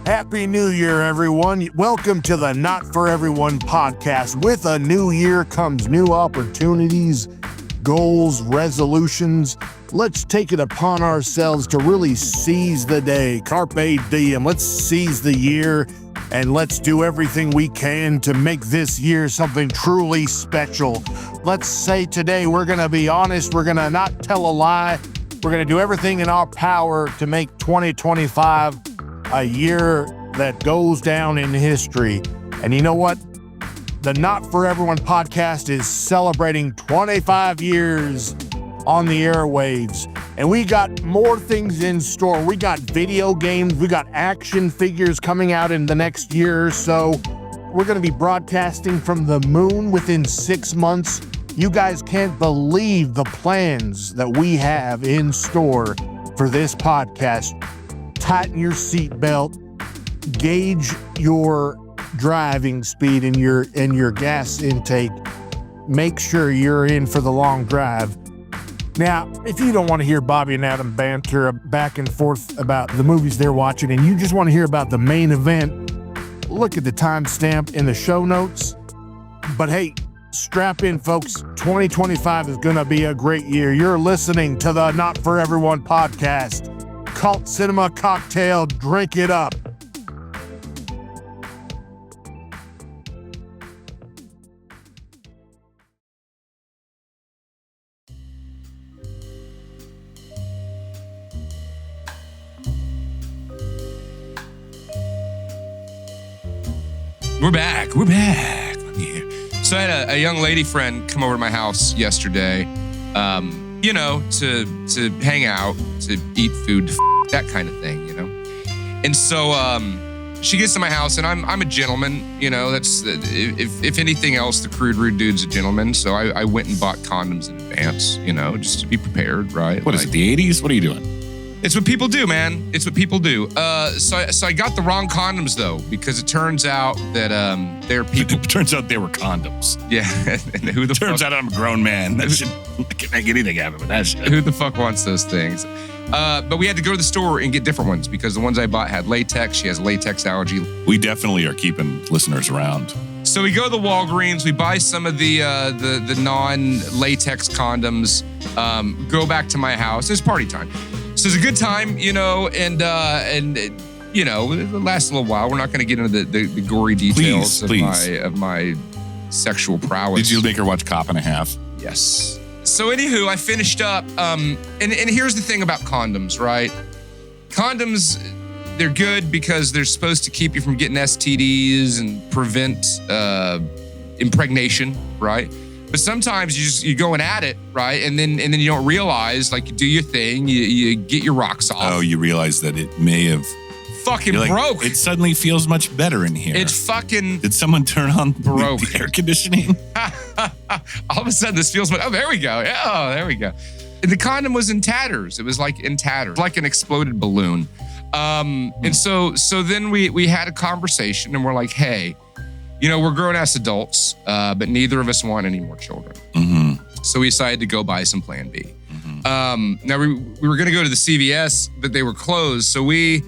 Happy New Year, everyone. Welcome to the Not For Everyone podcast. With a new year comes new opportunities, goals, resolutions. Let's take it upon ourselves to really seize the day. Carpe diem. Let's seize the year and let's do everything we can to make this year something truly special. Let's say today we're going to be honest. We're going to not tell a lie. We're going to do everything in our power to make 2025 a year that goes down in history. And you know what? The Not For Everyone podcast is celebrating 25 years on the airwaves. And we got more things in store. We got video games. We got action figures coming out in the next year or so. We're going to be broadcasting from the moon within 6 months. You guys can't believe the plans that we have in store for this podcast. Tighten your seatbelt, gauge your driving speed and your gas intake. Make sure you're in for the long drive. Now, if you don't want to hear Bobby and Adam banter back and forth about the movies they're watching and you just want to hear about the main event, look at the timestamp in the show notes. But hey, strap in, folks. 2025 is going to be a great year. You're listening to the Not For Everyone podcast. Cult Cinema Cocktail, drink it up. We're back. Yeah. So I had a young lady friend come over to my house yesterday, to hang out, to eat food, that kind of thing, And so she gets to my house, and I'm a gentleman, That's if anything else, the Crude Rude Dude's a gentleman. So I went and bought condoms in advance, just to be prepared, right? What is it, the 80s? What are you doing? It's what people do, man. It's what people do. So I got the wrong condoms, though, because it turns out that there are people. It turns out they were condoms. Yeah. And who the turns fuck? out I'm a grown man. That shit, I can't make anything happen with that shit. Who the fuck wants those things? But we had to go to the store and get different ones because the ones I bought had latex. She has a latex allergy. We definitely are keeping listeners around. So we go to the Walgreens, we buy some of the non-latex condoms, go back to my house. It's party time. So it's a good time, and it lasts a little while. We're not going to get into the gory details of my sexual prowess. Did you make her watch Cop and a Half? Yes. So anywho, I finished up, and here's the thing about condoms, right? Condoms, they're good because they're supposed to keep you from getting STDs and prevent impregnation, right? But sometimes you're going at it, right? And then you don't realize, like, you do your thing, you get your rocks off. Oh, you realize that it may have fucking broke. It suddenly feels much better in here. It's fucking Did someone turn on the air conditioning? All of a sudden this feels, oh, there we go. Yeah, oh, there we go. And the condom was in tatters. It was like in tatters, like an exploded balloon. And so then we had a conversation and we're like, hey, we're grown-ass adults, but neither of us want any more children. Mm-hmm. So we decided to go buy some Plan B. Mm-hmm. Now, we were going to go to the CVS, but they were closed. So we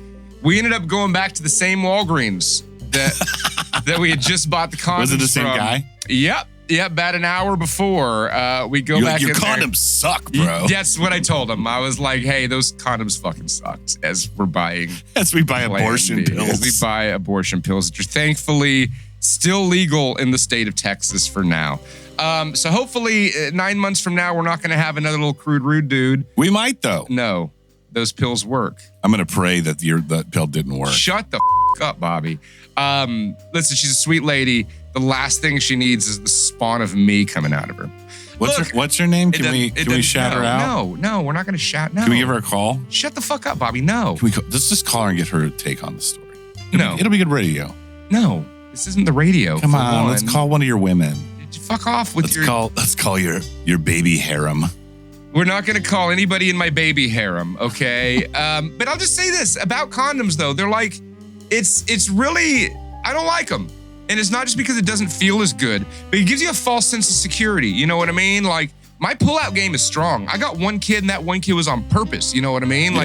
ended up going back to the same Walgreens that we had just bought the condoms from. Was it the same guy? Yep. About an hour before, we go back your in there. Your condoms suck, bro. That's what I told him. I was like, hey, those condoms fucking sucked as we buy abortion pills. As we buy abortion pills, which are thankfully still legal in the state of Texas for now. So hopefully 9 months from now, we're not going to have another little Crude Rude Dude. We might, though. No, those pills work. I'm going to pray that the pill didn't work. Shut the up, Bobby. Listen, she's a sweet lady. The last thing she needs is the spawn of me coming out of her. What's her name? Can we shout her out? No, we're not going to shout. No. Can we give her a call? Shut the fuck up, Bobby. No. Let's just call her and get her take on the story. No. It'll be good radio. No, this isn't the radio. Come on, let's call one of your women. Fuck off with Let's call your baby harem. We're not going to call anybody in my baby harem, okay? But I'll just say this about condoms, though. They're like, it's really, I don't like them. And it's not just because it doesn't feel as good, but it gives you a false sense of security. You know what I mean? Like, My pullout game is strong. I got one kid, and that one kid was on purpose. You know what I mean?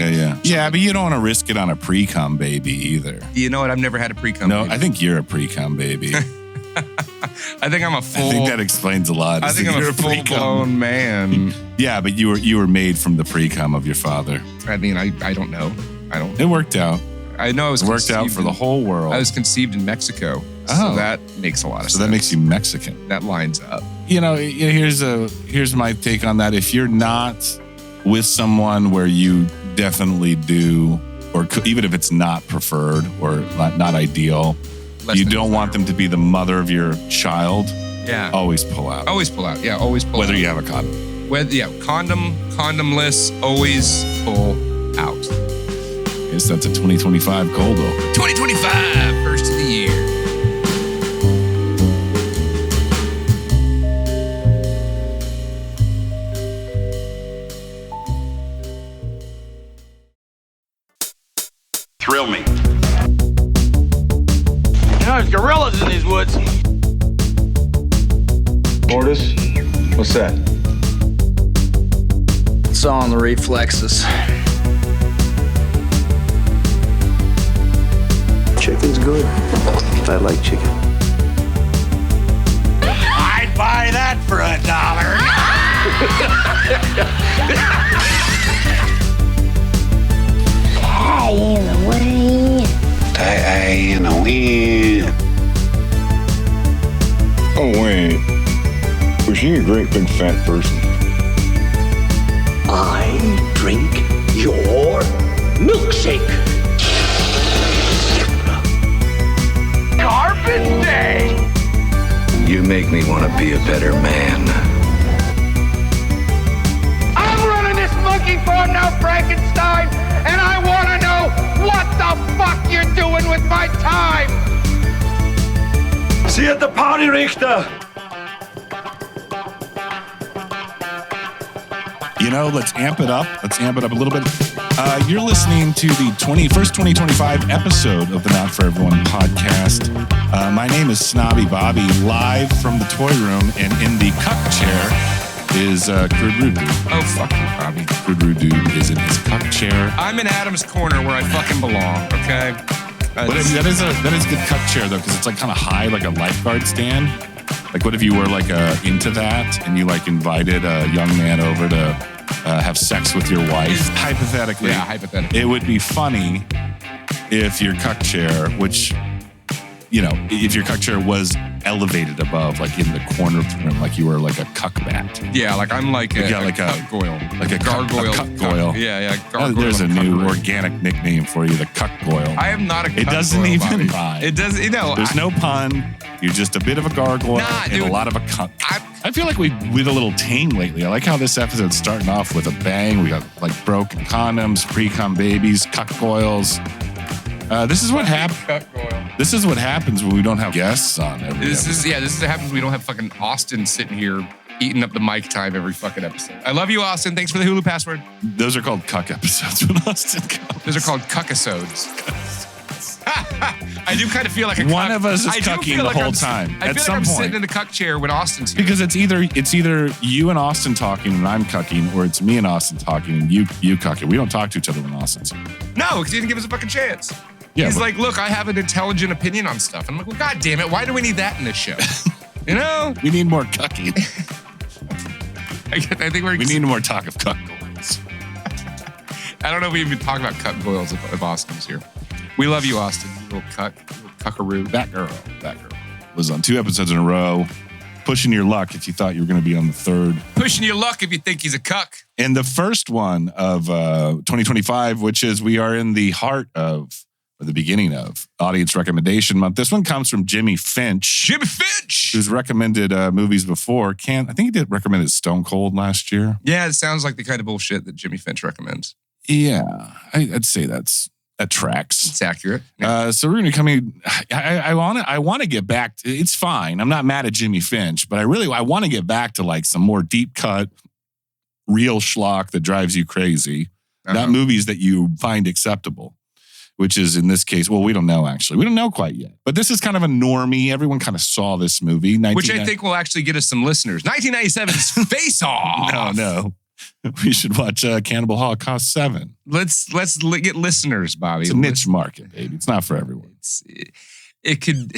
Yeah, but you don't want to risk it on a pre-cum baby either. You know what? I've never had a pre-cum baby. No, I think you're a pre-cum baby. I think I'm a full... I think that explains a lot. I think I'm a full-blown man. Yeah, but you were made from the pre-cum of your father. I mean, I don't know. It worked out. I know it worked out for the whole world. I was conceived in Mexico. So that makes a lot of sense. So that makes you Mexican. That lines up. Here's my take on that. If you're not with someone where you definitely do, or even if it's not preferred or not ideal, you don't want them to be the mother of your child. Yeah. Always pull out. Always pull out. Yeah, always pull out. Whether you have a condom. Condomless, always pull out. Yes, that's a 2025 cold open. 2025, first of the year. Thrill me. There's gorillas in these woods. Mortis, what's that? It's all in the reflexes. Chicken's good. I like chicken. I'd buy that for $1. In the wind. Oh, wait. Was she a great big fat person? I drink your milkshake. Carpet Day! You make me want to be a better man. I'm running this monkey farm now, Frankenstein, and I want to know what the fuck you're doing with my time! See you at the party, Richter! Let's amp it up. Let's amp it up a little bit. You're listening to the first 2025 episode of the Not For Everyone podcast. My name is Snobby Bobby, live from the toy room, and in the cuck chair is Crude Rude Dude. Oh, fuck you, Bobby. Crude Rude Dude is in his cuck chair. I'm in Adam's corner where I fucking belong, okay? That is good cuck chair, though, because it's like kind of high, like a lifeguard stand. Like, what if you were like into that and you like invited a young man over to have sex with your wife? Hypothetically. Yeah, hypothetically. It would be funny if your cuck chair, which, if your cuck chair was elevated above, like in the corner of the room, like you were like a cuck bat. Yeah, like I'm like a gargoyle. Like a gargoyle. A cuck-goyle. Yeah, gargoyle. There's a new organic nickname for you, the cuck-goyle. I am not a cuck-goyle, It doesn't even Bobby. rhyme. It does, There's no pun. You're just a bit of a gargoyle and a lot of a cuck. I feel like we're a little tame lately. I like how this episode's starting off with a bang. We got like broken condoms, pre-cum babies, cuck-goyles. This is what happens. This is what happens when we don't have guests on every episode. This is what happens when we don't have fucking Austin sitting here eating up the mic time every fucking episode. I love you, Austin. Thanks for the Hulu password. Those are called cuck episodes when Austin comes. Those are called cuckisodes. I do kind of feel like one of us is cucking the whole time. I feel like I'm sitting in the cuck chair when Austin's here. Because it's either you and Austin talking and I'm cucking, or it's me and Austin talking and you cucking. We don't talk to each other when Austin's here. No, because he didn't give us a fucking chance. Yeah, He's like, look, I have an intelligent opinion on stuff. I'm like, well, God damn it, why do we need that in this show? We need more cucking. I think we need more talk of cuck-goyles. I don't know if we even talk about cuck-goyles if Austin's here. We love you, Austin. You little cuckaroo. That girl was on 2 episodes in a row, pushing your luck if you thought you were going to be on the 3rd. Pushing your luck if you think he's a cuck. And the first one of 2025, which is we are in the heart of, or the beginning of, Audience Recommendation Month. This one comes from Jimmy Finch. Who's recommended movies before. I think he did recommend Stone Cold last year. Yeah, it sounds like the kind of bullshit that Jimmy Finch recommends. Yeah, I'd say that tracks. It's accurate. Yeah. So we're going to come in. I want to get back. It's fine. I'm not mad at Jimmy Finch, but I want to get back to like some more deep cut, real schlock that drives you crazy. Not movies that you find acceptable. which is in this case, well, we don't know actually. We don't know quite yet. But this is kind of a normie. Everyone kind of saw this movie. Which I think will actually get us some listeners. 1997's Face Off. No. We should watch Cannibal Holocaust 7. Let's get listeners, Bobby. It's a niche market, baby. It's not for everyone. It could.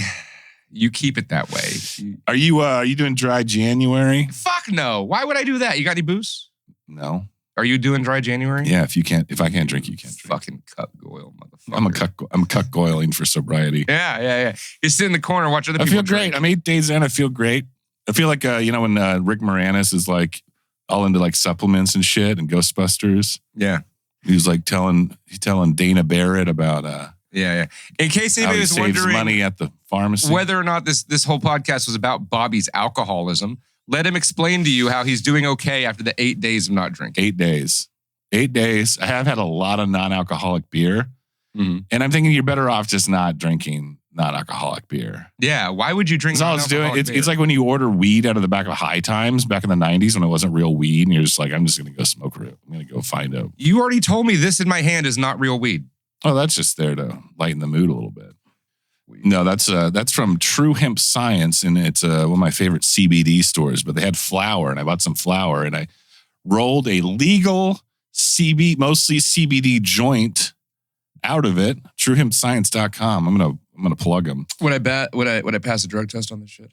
You keep it that way. Are you doing dry January? Fuck no. Why would I do that? You got any booze? No. Are you doing dry January? Yeah, if I can't drink, you can't drink. Fucking cut goyle, motherfucker. I'm cut goiling for sobriety. Yeah. You sit in the corner, watch other people. I feel drink. great. I'm 8 days in. I feel great. I feel like when Rick Moranis is like all into like supplements and shit and Ghostbusters. Yeah. He was like telling Dana Barrett about Yeah. In case anybody was wondering money at the pharmacy, whether or not this whole podcast was about Bobby's alcoholism, let him explain to you how he's doing okay after the 8 days of not drinking. 8 days. 8 days. I have had a lot of non-alcoholic beer. Mm-hmm. And I'm thinking you're better off just not drinking non-alcoholic beer. Yeah. Why would you drink non-alcoholic beer? It's like when you order weed out of the back of High Times back in the 90s when it wasn't real weed. And you're just like, I'm just going to go smoke it. I'm going to go find out. You already told me this in my hand is not real weed. Oh, that's just there to lighten the mood a little bit. No, that's from True Hemp Science, and it's one of my favorite CBD stores. But they had flour, and I bought some flour, and I rolled a legal mostly CBD joint out of it. TrueHempScience.com. I'm gonna plug them. Would I pass a drug test on this shit?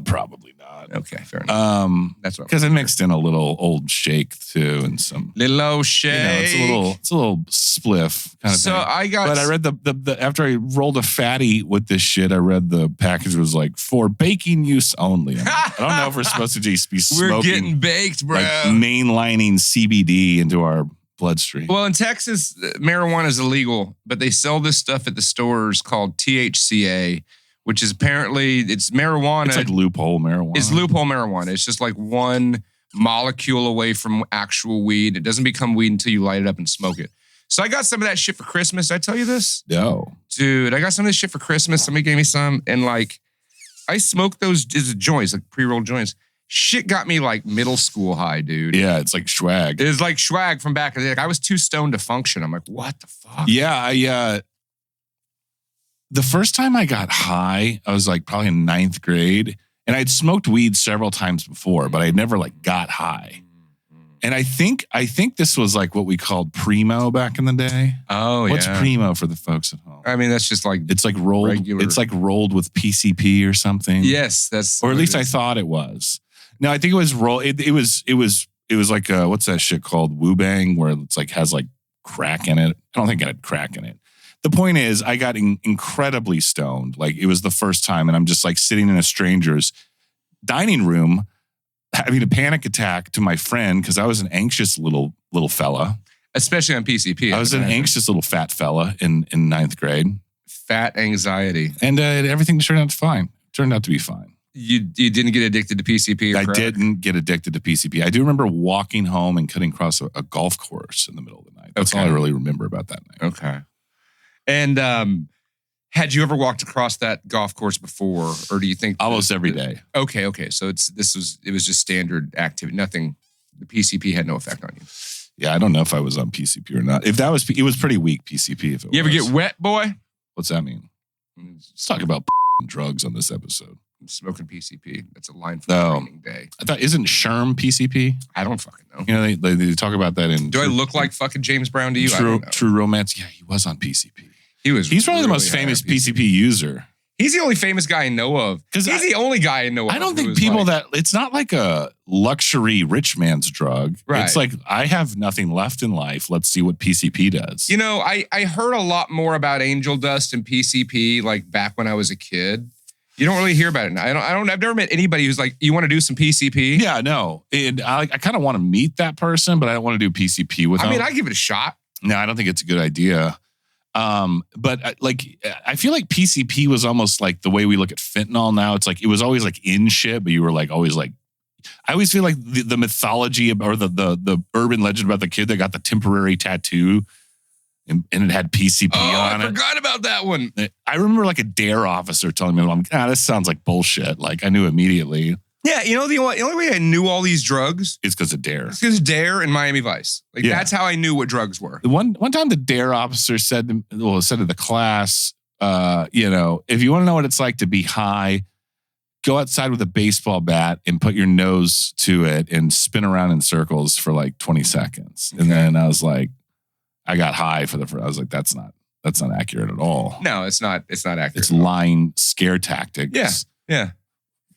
Probably not. Okay, fair enough. That's what because I mixed in a little old shake too, and some little old shake. It's a little spliff kind of thing. But I read the after I rolled a fatty with this shit, I read the package was like for baking use only. Like, I don't know if we're supposed to just be smoking. We're getting baked, bro. Like mainlining CBD into our bloodstream. Well, in Texas, marijuana is illegal, but they sell this stuff at the stores called THCA. Which is apparently, it's marijuana. It's like loophole marijuana. It's loophole marijuana. It's just like one molecule away from actual weed. It doesn't become weed until you light it up and smoke it. So I got some of that shit for Christmas. Did I tell you this? No. Dude, I got some of this shit for Christmas. Somebody gave me some. And like, I smoked those joints, like pre-rolled joints. Shit got me like middle school high, dude. Yeah, it's like swag. It's like swag from back in the day. Like, I was too stoned to function. I'm like, what the fuck? Yeah, the first time I got high, I was like probably in 9th grade, and I'd smoked weed several times before, but I never like got high. And I think this was like what we called primo back in the day. Oh, What's primo for the folks at home? I mean, that's just like it's like rolled. regular. It's like rolled with PCP or something. Yes, or at least I thought it was. No, I think it was roll. It was like what's that shit called? Woo Bang, where it's like has like crack in it. I don't think it had crack in it. The point is, I got incredibly stoned. Like, it was the first time, and I'm just like sitting in a stranger's dining room having a panic attack to my friend because I was an anxious little fella. Especially on PCP. I was an anxious little fat fella in 9th grade. Fat anxiety. And everything turned out to be fine. You didn't get addicted to PCP? I didn't get addicted to PCP. I do remember walking home and cutting across a golf course in the middle of the night. That's all I really remember about that night. Okay. And had you ever walked across that golf course before, or do you think almost every day? Okay. So it was just standard activity. Nothing. The PCP had no effect on you. Yeah, I don't know if I was on PCP or not. It was pretty weak PCP. If it you ever get wet, boy? What's that mean? Let's talk about drugs on this episode. I'm smoking PCP. That's a line for training day. I thought, isn't Sherm PCP? I don't fucking know. You know, they talk about that in. Do I look like fucking James Brown to you? True Romance. Yeah, he was on PCP. He's probably the most famous PCP user. He's the only famous guy I know of. He's the only guy I know of. I don't think people it's not like a luxury rich man's drug. Right. It's like, I have nothing left in life. Let's see what PCP does. You know, I heard a lot more about angel dust and PCP like back when I was a kid. You don't really hear about it now. I've never met anybody who's like, you want to do some PCP? Yeah, no. And I kind of want to meet that person, but I don't want to do PCP with them. I mean, I give it a shot. No, I don't think it's a good idea. But I feel like PCP was almost like the way we look at fentanyl now. It's like, it was always like in shit, but you were like always like, I always feel like the mythology or the urban legend about the kid that got the temporary tattoo and it had PCP on it. I forgot about that one. I remember like a DARE officer telling me, this sounds like bullshit. Like, I knew immediately. Yeah, you know, the only way I knew all these drugs is because of Dare. It's because Dare and Miami Vice. Like, that's how I knew what drugs were. One time the Dare officer said to the class, you know, if you want to know what it's like to be high, go outside with a baseball bat and put your nose to it and spin around in circles for like 20 seconds. And then I was like, I got high for the first. I was like, that's not accurate at all. No, it's not accurate. It's lying scare tactics. Yeah.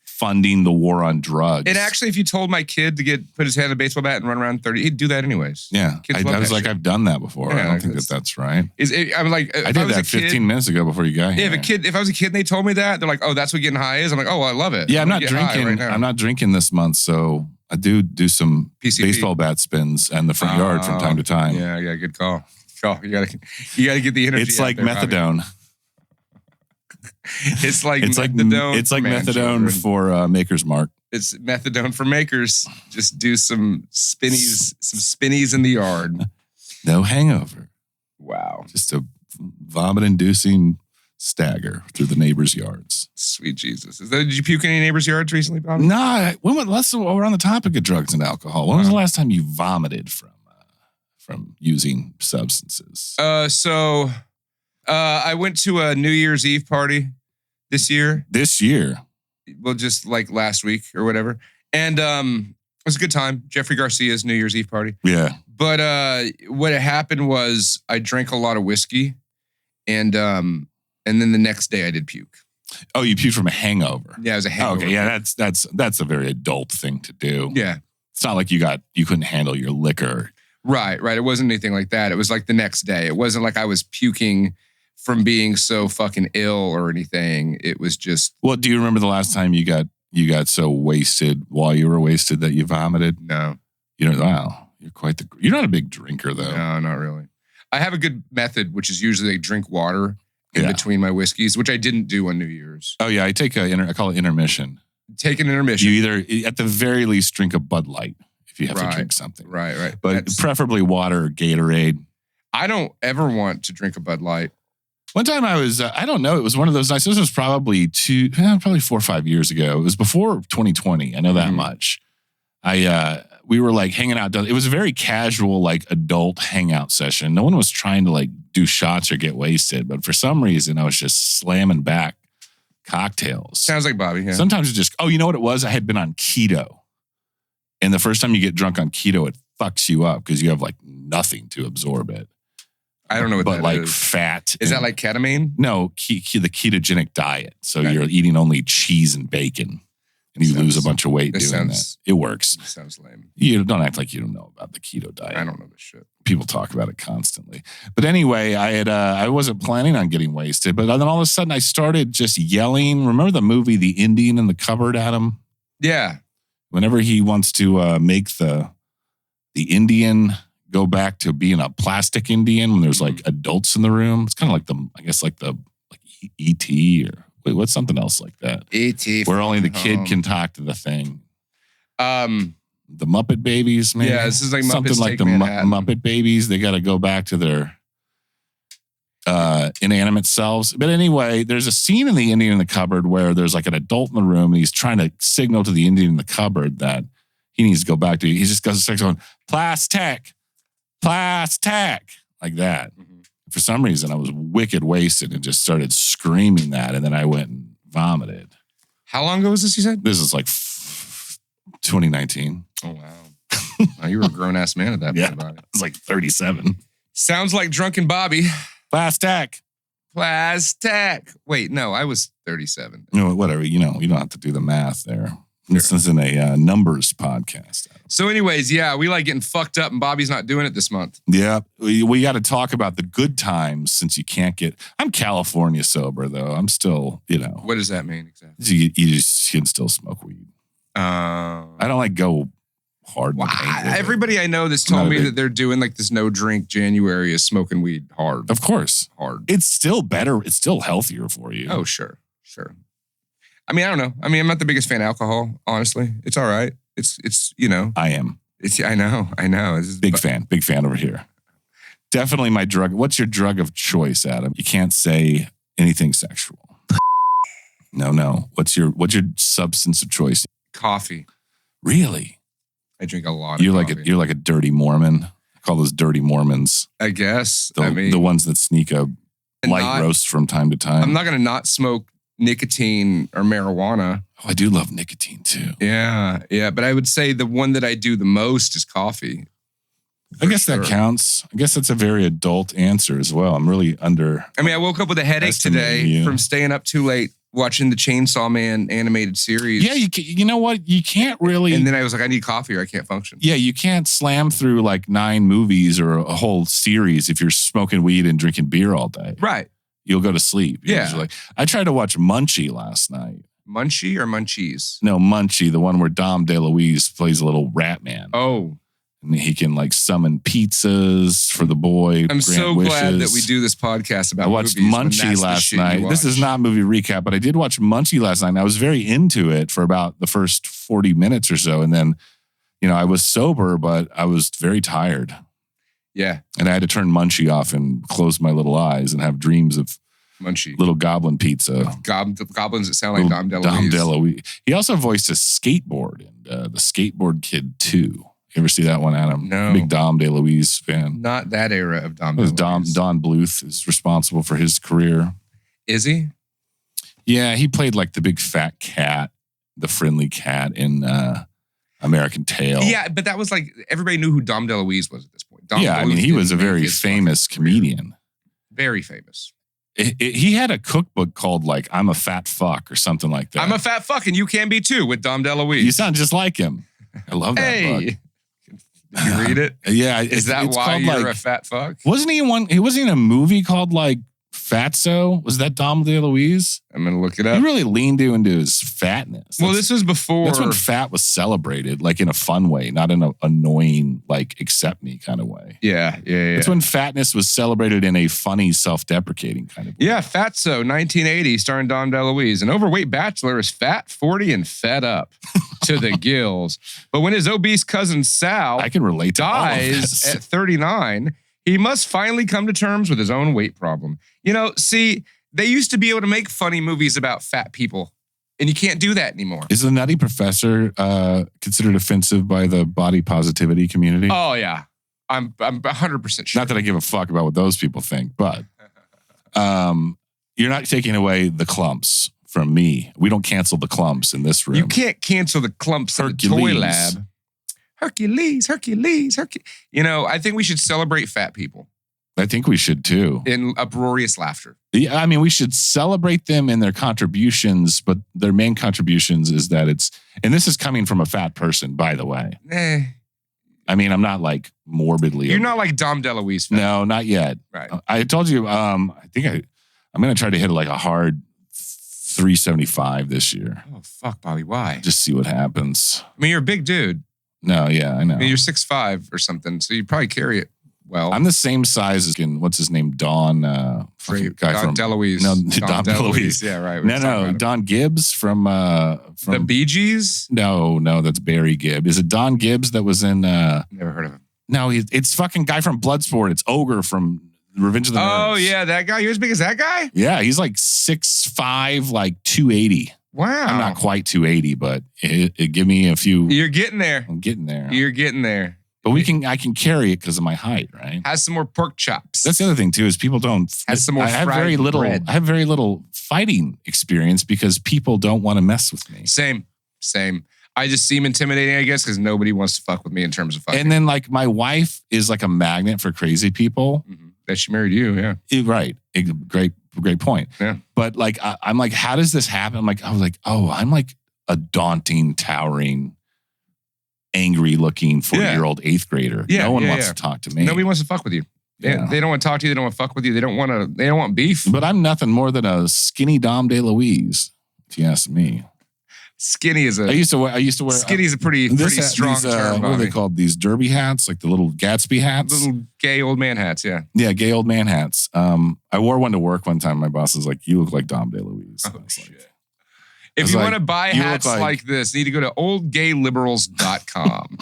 Funding the war on drugs. And actually, if you told my kid to put his hand in a baseball bat and run around 30, he'd do that anyways. Yeah. I was like, I've done that before. Yeah, I don't think that's right. I'm like, I did that 15 minutes ago before you got here. Yeah, if I was a kid and they told me that, they're like, oh, that's what getting high is? I'm like, oh, I love it. Yeah, I'm not drinking. Right now. I'm not drinking this month, so I do some PCP. Baseball bat spins in the front yard from time to time. Yeah, good call. You gotta get the energy. It's like methadone. It's like methadone. It's like methadone for Maker's Mark. It's methadone for makers. Just do some spinnies in the yard. No hangover. Wow. Just a vomit-inducing stagger through the neighbors' yards. Sweet Jesus. Did you puke in any neighbors' yards recently, Bob? No. We're on the topic of drugs and alcohol. When was the last time you vomited from using substances? I went to a New Year's Eve party this year. Well, just like last week or whatever. And it was a good time. Jeffrey Garcia's New Year's Eve party. Yeah. But what happened was I drank a lot of whiskey and then the next day I did puke. Oh, you puked from a hangover. Yeah, it was a hangover. Okay, yeah, that's a very adult thing to do. Yeah. It's not like you couldn't handle your liquor. Right. It wasn't anything like that. It was like the next day. It wasn't like I was puking from being so fucking ill or anything. It was just. Well, do you remember the last time you got so wasted while you were wasted that you vomited? No. Wow, you're not a big drinker though. No, not really. I have a good method, which is usually like drink water in between my whiskeys, which I didn't do on New Year's. Oh yeah, I call it intermission. Take an intermission. You either, at the very least, drink a Bud Light if you have to drink something. Right. But preferably water or Gatorade. I don't ever want to drink a Bud Light. One time I was, I don't know, it was one of those nights. This was probably 4 or 5 years ago. It was before 2020. I know that much. We were like hanging out. It was a very casual, like adult hangout session. No one was trying to like do shots or get wasted. But for some reason, I was just slamming back cocktails. Sounds like Bobby. Yeah. Sometimes it just, you know what it was? I had been on keto. And the first time you get drunk on keto, it fucks you up because you have like nothing to absorb it. I don't know what that is. But like fat. Is that like ketamine? No, the ketogenic diet. So you're eating only cheese and bacon. And you lose a bunch of weight doing that. It works. Sounds lame. You don't act like you don't know about the keto diet. I don't know this shit. People talk about it constantly. But anyway, I wasn't planning on getting wasted. But then all of a sudden I started just yelling. Remember the movie The Indian in the Cupboard, Adam? Yeah. Whenever he wants to make the Indian go back to being a plastic Indian when there's like adults in the room. It's kind of like like E.T. or what's something else like that? E.T. Where only the kid can talk to the thing. The Muppet Babies, maybe? Yeah, this is like something Muppets like the Muppet Babies. They got to go back to their inanimate selves. But anyway, there's a scene in The Indian in the Cupboard where there's like an adult in the room and he's trying to signal to the Indian in the cupboard that he needs to go back to. He just goes going, plastic, like that. Mm-hmm. For some reason, I was wicked wasted and just started screaming that. And then I went and vomited. How long ago was this, you said? This is like 2019. Oh, wow. You were a grown-ass man at that point. Yeah, I was like 37. Sounds like drunken Bobby. Plastic. Wait, no, I was 37. No, whatever. You don't have to do the math there. Sure. This isn't a numbers podcast. So anyways, yeah, we like getting fucked up and Bobby's not doing it this month. Yeah, we got to talk about the good times since you can't I'm California sober, though. I'm still, What does that mean exactly? You can still smoke weed. I don't like go hard. Wow. Everybody I know that's told me that they're doing like this no drink January is smoking weed hard. Of course. Hard. It's still better. It's still healthier for you. Oh, sure. I mean, I don't know. I mean, I'm not the biggest fan of alcohol, honestly. It's all right. It's I am. I know. Big fan over here. Definitely my drug. What's your drug of choice, Adam? You can't say anything sexual. No. What's your substance of choice? Coffee. Really? I drink a lot of coffee. You're like a dirty Mormon. I call those dirty Mormons. I guess. The ones that sneak a light roast from time to time. I'm not going to not smoke nicotine or marijuana. Oh, I do love nicotine too. Yeah. But I would say the one that I do the most is coffee. I guess that counts. I guess that's a very adult answer as well. I'm really I woke up with a headache today from staying up too late watching the Chainsaw Man animated series. Yeah, you know what? You can't really. And then I was like, I need coffee or I can't function. Yeah, you can't slam through like 9 movies or a whole series if you're smoking weed and drinking beer all day. Right. You'll go to sleep. I tried to watch Munchie last night. Munchie or Munchies? No, Munchie, the one where Dom DeLuise plays a little rat man. Oh. And he can like summon pizzas for the boy. I'm so glad that we do this podcast about movies. I watched Munchie last night. This is not movie recap, but I did watch Munchie last night. And I was very into it for about the first 40 minutes or so. And then, I was sober, but I was very tired. Yeah. And I had to turn Munchie off and close my little eyes and have dreams of Munchie. Little goblin pizza. Goblins that sound like Dom DeLuise. Dom DeLuise. He also voiced a skateboard in The Skateboard Kid 2. You ever see that one, Adam? No. Big Dom DeLuise fan. Not that era of Dom DeLuise. Don Bluth is responsible for his career. Is he? Yeah, he played like the big fat cat, the friendly cat in American Tail. Yeah, but that was like, everybody knew who Dom DeLuise was at this point. He was a very famous comedian. Very famous. He had a cookbook called like, I'm a Fat Fuck or something like that. I'm a Fat Fuck and you can be too with Dom DeLuise. You sound just like him. I love that book. Did you read it? Yeah. Is that why you're a fat fuck? Wasn't he in a movie called like Fatso? Was that Dom DeLuise? I'm going to look it up. He really leaned into his fatness. Well, this was before. That's when fat was celebrated, like in a fun way, not in an annoying, like accept me kind of way. Yeah. That's when fatness was celebrated in a funny, self-deprecating kind of way. Yeah, Fatso, 1980, starring Dom DeLuise. An overweight bachelor is fat, 40, and fed up to the gills. But when his obese cousin Sal I can relate to dies at 39, he must finally come to terms with his own weight problem. See, they used to be able to make funny movies about fat people, and you can't do that anymore. Is The Nutty Professor considered offensive by the body positivity community? Oh, yeah. I'm 100% sure. Not that I give a fuck about what those people think, but you're not taking away the clumps from me. We don't cancel the clumps in this room. You can't cancel the clumps in the toy lab. Hercules. I think we should celebrate fat people. I think we should too. In uproarious laughter. Yeah, I mean, we should celebrate them in their contributions, but their main contributions is that and this is coming from a fat person, by the way. I mean, I'm not like morbidly. You're not like Dom DeLuise. No, not yet. Right. I told you, I'm going to try to hit like a hard 375 this year. Oh, fuck, Bobby. Why? Just see what happens. I mean, you're a big dude. No, yeah, I know. I mean, you're 6'5" or something, so you probably carry it well. I'm the same size as, what's his name? Don DeLuise. No, Don DeLuise. Yeah, right. No, Don Gibbs from the Bee Gees? No, that's Barry Gibb. Is it Don Gibbs that was in... Never heard of him. No, it's fucking guy from Bloodsport. It's Ogre from Revenge of the Nerds. Oh, yeah, that guy. You're as big as that guy? Yeah, he's like 6'5", like 280. Wow. I'm not quite 280, but it give me a few... You're getting there. I'm getting there. You're getting there. But I can carry it because of my height, right? Has some more pork chops. That's the other thing too, is people don't... Has some more I have very little. bread. I have very little fighting experience because people don't want to mess with me. Same. I just seem intimidating, I guess, because nobody wants to fuck with me in terms of fucking. And then like my wife is like a magnet for crazy people. Mm-hmm. That she married you, yeah. Right. Great point. Yeah. But like, I'm like, how does this happen? I'm like a daunting, towering, angry looking 40-year-old 8th grader. Yeah, no one wants to talk to me. Nobody wants to fuck with you. Yeah. They don't want to talk to you. They don't want to fuck with you. They don't want beef. But I'm nothing more than a skinny Dom DeLuise, if you ask me. Skinny is I used to wear. Skinny is a pretty strong term. What are they called? These derby hats, like the little Gatsby hats. Little gay old man hats, yeah. Yeah, gay old man hats. I wore one to work one time. My boss was like, "You look like Dom DeLuise." Oh, shit. If you want to buy hats like this, you need to go to oldgayliberals.com.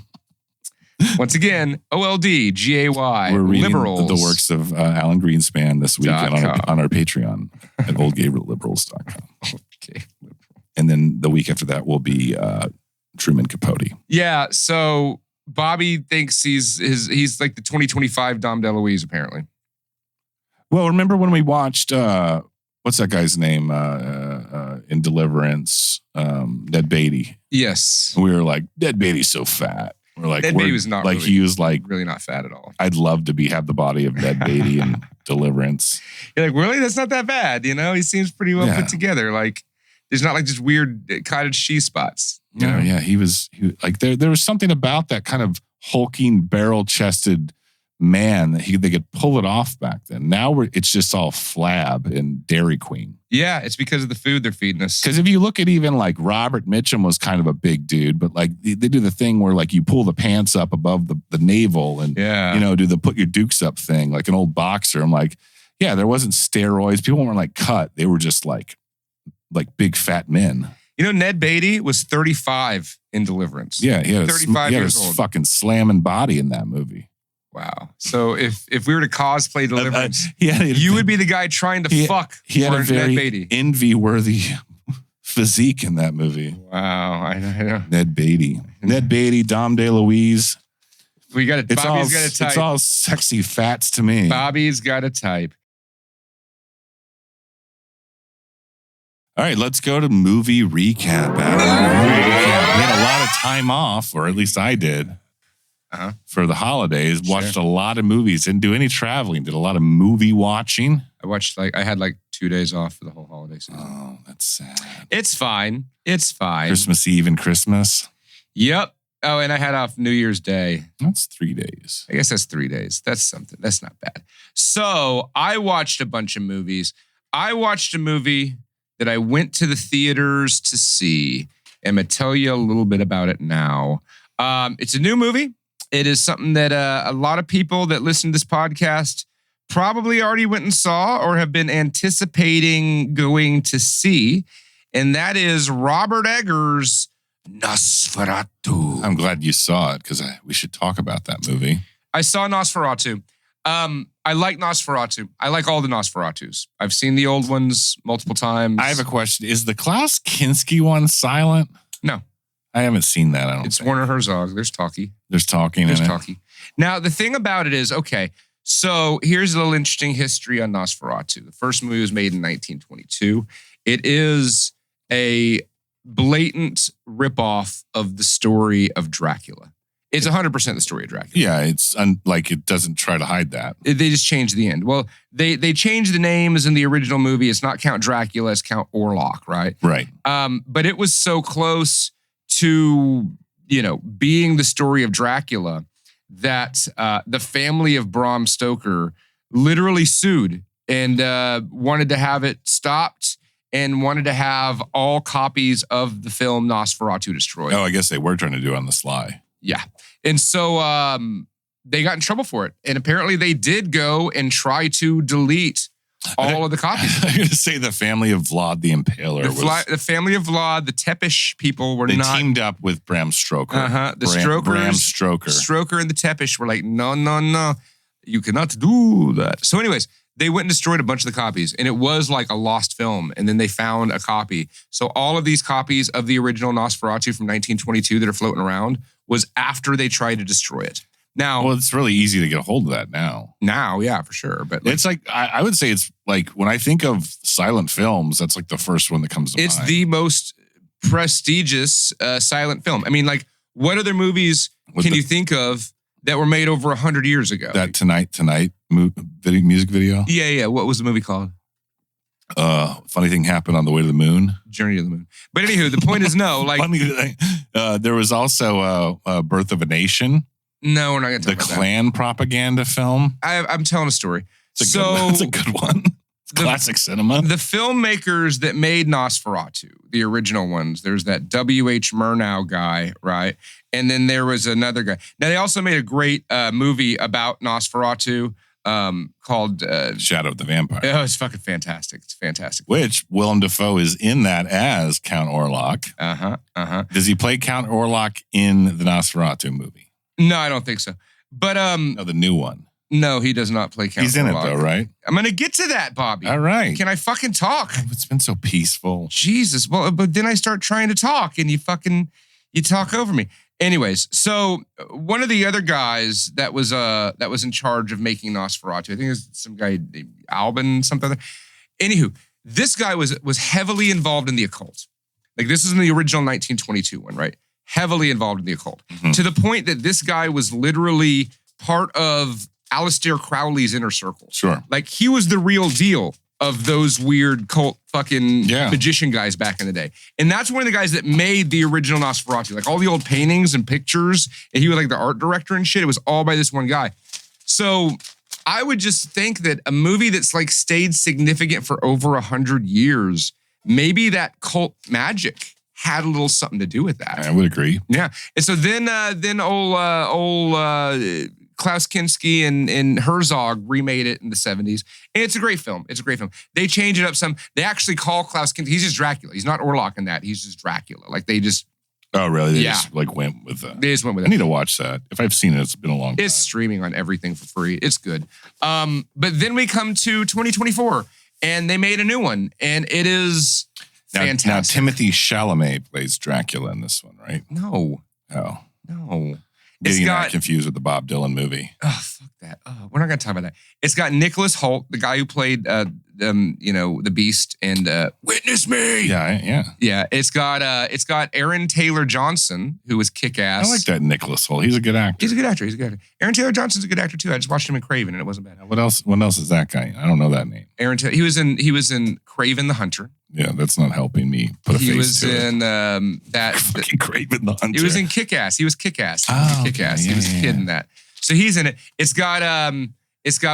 Once again, OLDGAY. We're reading liberals. the works of Alan Greenspan this week on our Patreon at oldgayliberals.com. Okay. And then the week after that will be Truman Capote. Yeah, so Bobby thinks he's like the 2025 Dom DeLuise, apparently. Well, remember when we watched what's that guy's name in Deliverance? Ned Beatty. Yes. We were like, Ned Beatty's so fat. We're like, Ned Beatty was not like really, he was like really not fat at all. I'd love to have the body of Ned Beatty in Deliverance. You're like, really? That's not that bad. You know, he seems pretty well put together. Like, there's not like just weird cottage cheese spots. You know? Yeah. He was like there was something about that kind of hulking, barrel-chested man that they could pull it off back then. Now it's just all flab and Dairy Queen. Yeah, it's because of the food they're feeding us. Because if you look at even like Robert Mitchum was kind of a big dude, but like they do the thing where like you pull the pants up above the navel and do the put your dukes up thing like an old boxer. I'm like, yeah, there wasn't steroids. People weren't like cut. They were just like big fat men. You know, Ned Beatty was 35 in Deliverance. Yeah, he had 35 years his old. Fucking slamming body in that movie. Wow. So if we were to cosplay Deliverance, you would be the guy trying to fuck he had a Ned very Beatty. envy-worthy physique in that movie. Wow. I know. Ned Beatty, Dom DeLuise. Bobby's got a type. It's all sexy fats to me. Bobby's got a type. All right, let's go to movie recap. Adam. We had a lot of time off, or at least I did. For the holidays, watched a lot of movies, didn't do any traveling, did a lot of movie watching. I had like 2 days off for the whole holiday season. Oh, that's sad. It's fine. Christmas Eve and Christmas. Yep. Oh, and I had off New Year's Day. That's 3 days. I guess that's 3 days. That's something. That's not bad. So I watched a bunch of movies. I watched a movie that I went to the theaters to see. And I'm going to tell you a little bit about it now. It's a new movie. It is something that a lot of people that listen to this podcast probably already went and saw or have been anticipating going to see. And that is Robert Eggers' Nosferatu. I'm glad you saw it because we should talk about that movie. I saw Nosferatu. I like Nosferatu. I like all the Nosferatus. I've seen the old ones multiple times. I have a question. Is the Klaus Kinski one silent? No. I haven't seen that. I don't It's think. Werner Herzog. There's talkie. There's talking There's in talkie. Now, the thing about it is, okay, so here's a little interesting history on Nosferatu. The first movie was made in 1922. It is a blatant ripoff of the story of Dracula. It's 100% the story of Dracula. Yeah, it's like it doesn't try to hide that. They just changed the end. Well, they changed the names in the original movie. It's not Count Dracula, it's Count Orlok, right? Right. But it was so close to, being the story of Dracula that the family of Bram Stoker literally sued and wanted to have it stopped and wanted to have all copies of the film Nosferatu destroyed. Oh, I guess they were trying to do it on the sly. Yeah. And so they got in trouble for it. And apparently they did go and try to delete all of the copies. I'm going to say the family of Vlad the Impaler. The family of Vlad, the Tepish people were they not... They teamed up with Bram Stoker. Bram Stoker. Stoker and the Tepish were like, no, you cannot do that. So anyways, they went and destroyed a bunch of the copies. And it was like a lost film. And then they found a copy. So all of these copies of the original Nosferatu from 1922 that are floating around was after they tried to destroy it. Now, well, it's really easy to get a hold of that now. Now, yeah, for sure. But it's like, I would say it's like when I think of silent films, that's like the first one that comes to mind. It's the most prestigious silent film. I mean, like, what other movies can you think of that were made over 100 years ago? That Tonight music video? Yeah. What was the movie called? Funny Thing Happened on the Way to the Moon. Journey to the Moon. But anywho, the point is there was also Birth of a Nation. No, we're not going to talk about that. The Klan propaganda film. I'm telling a story. It's a good one. It's classic cinema. The filmmakers that made Nosferatu, the original ones, there's that W.H. Murnau guy, right? And then there was another guy. Now, they also made a great movie about Nosferatu called... Shadow of the Vampire. Oh, it's fucking fantastic. It's fantastic. Which Willem Dafoe is in that as Count Orlok. Does he play Count Orlok in the Nosferatu movie? No, I don't think so. But no, the new one. No, he does not play Count He's in Orlok. it though, right? I'm going to get to that, Bobby. All right. Can I fucking talk? It's been so peaceful. Jesus. Well, but then I start trying to talk and you fucking You talk over me. Anyways, so one of the other guys that was in charge of making Nosferatu, I think it was some guy named Albin something. Anywho, this guy was heavily involved in the occult. Like this is in the original 1922 one, right? Heavily involved in the occult. To the point that this guy was literally part of Aleister Crowley's inner circle. Sure. Like he was the real deal of those weird cult fucking magician guys back in the day. And that's one of the guys that made the original Nosferatu. Like all the old paintings and pictures, and he was like the art director and shit. It was all by this one guy. So I would just think that a movie that's like stayed significant for over 100 years, maybe that cult magic had a little something to do with that. I would agree. Yeah. And so then Klaus Kinski and Herzog remade it in the 70s. And it's a great film. They change it up some. They actually call Klaus Kinski, he's just Dracula. He's not Orlok in that. He's just Dracula. Like they just. Oh, really? They just like went with that. They just went with it. I need to watch that. If I've seen it, it's been a long time. It's streaming on everything for free. It's good. But then we come to 2024 and they made a new one and it is fantastic. Now Timothée Chalamet plays Dracula in this one, right? No. Oh. No. Getting that confused with the Bob Dylan movie. Oh, fuck that. Oh, we're not going to talk about that. It's got Nicholas Hoult, the guy who played, the Beast and Witness Me. Yeah. Yeah. It's got Aaron Taylor Johnson, who was Kick-Ass. I like that Nicholas Hoult. He's a good actor. He's a good actor. Aaron Taylor Johnson's a good actor too. I just watched him in Craven and it wasn't bad. What else is that guy? I don't know that name. Aaron Taylor. He was in Craven the Hunter. Yeah, that's not helping me put a face to it. He was in that. Fucking Craven the Hunter. He was in Kick-Ass. He was Kick-Ass. Oh, Kick-Ass. He was a kid in that. So he's in it. It's got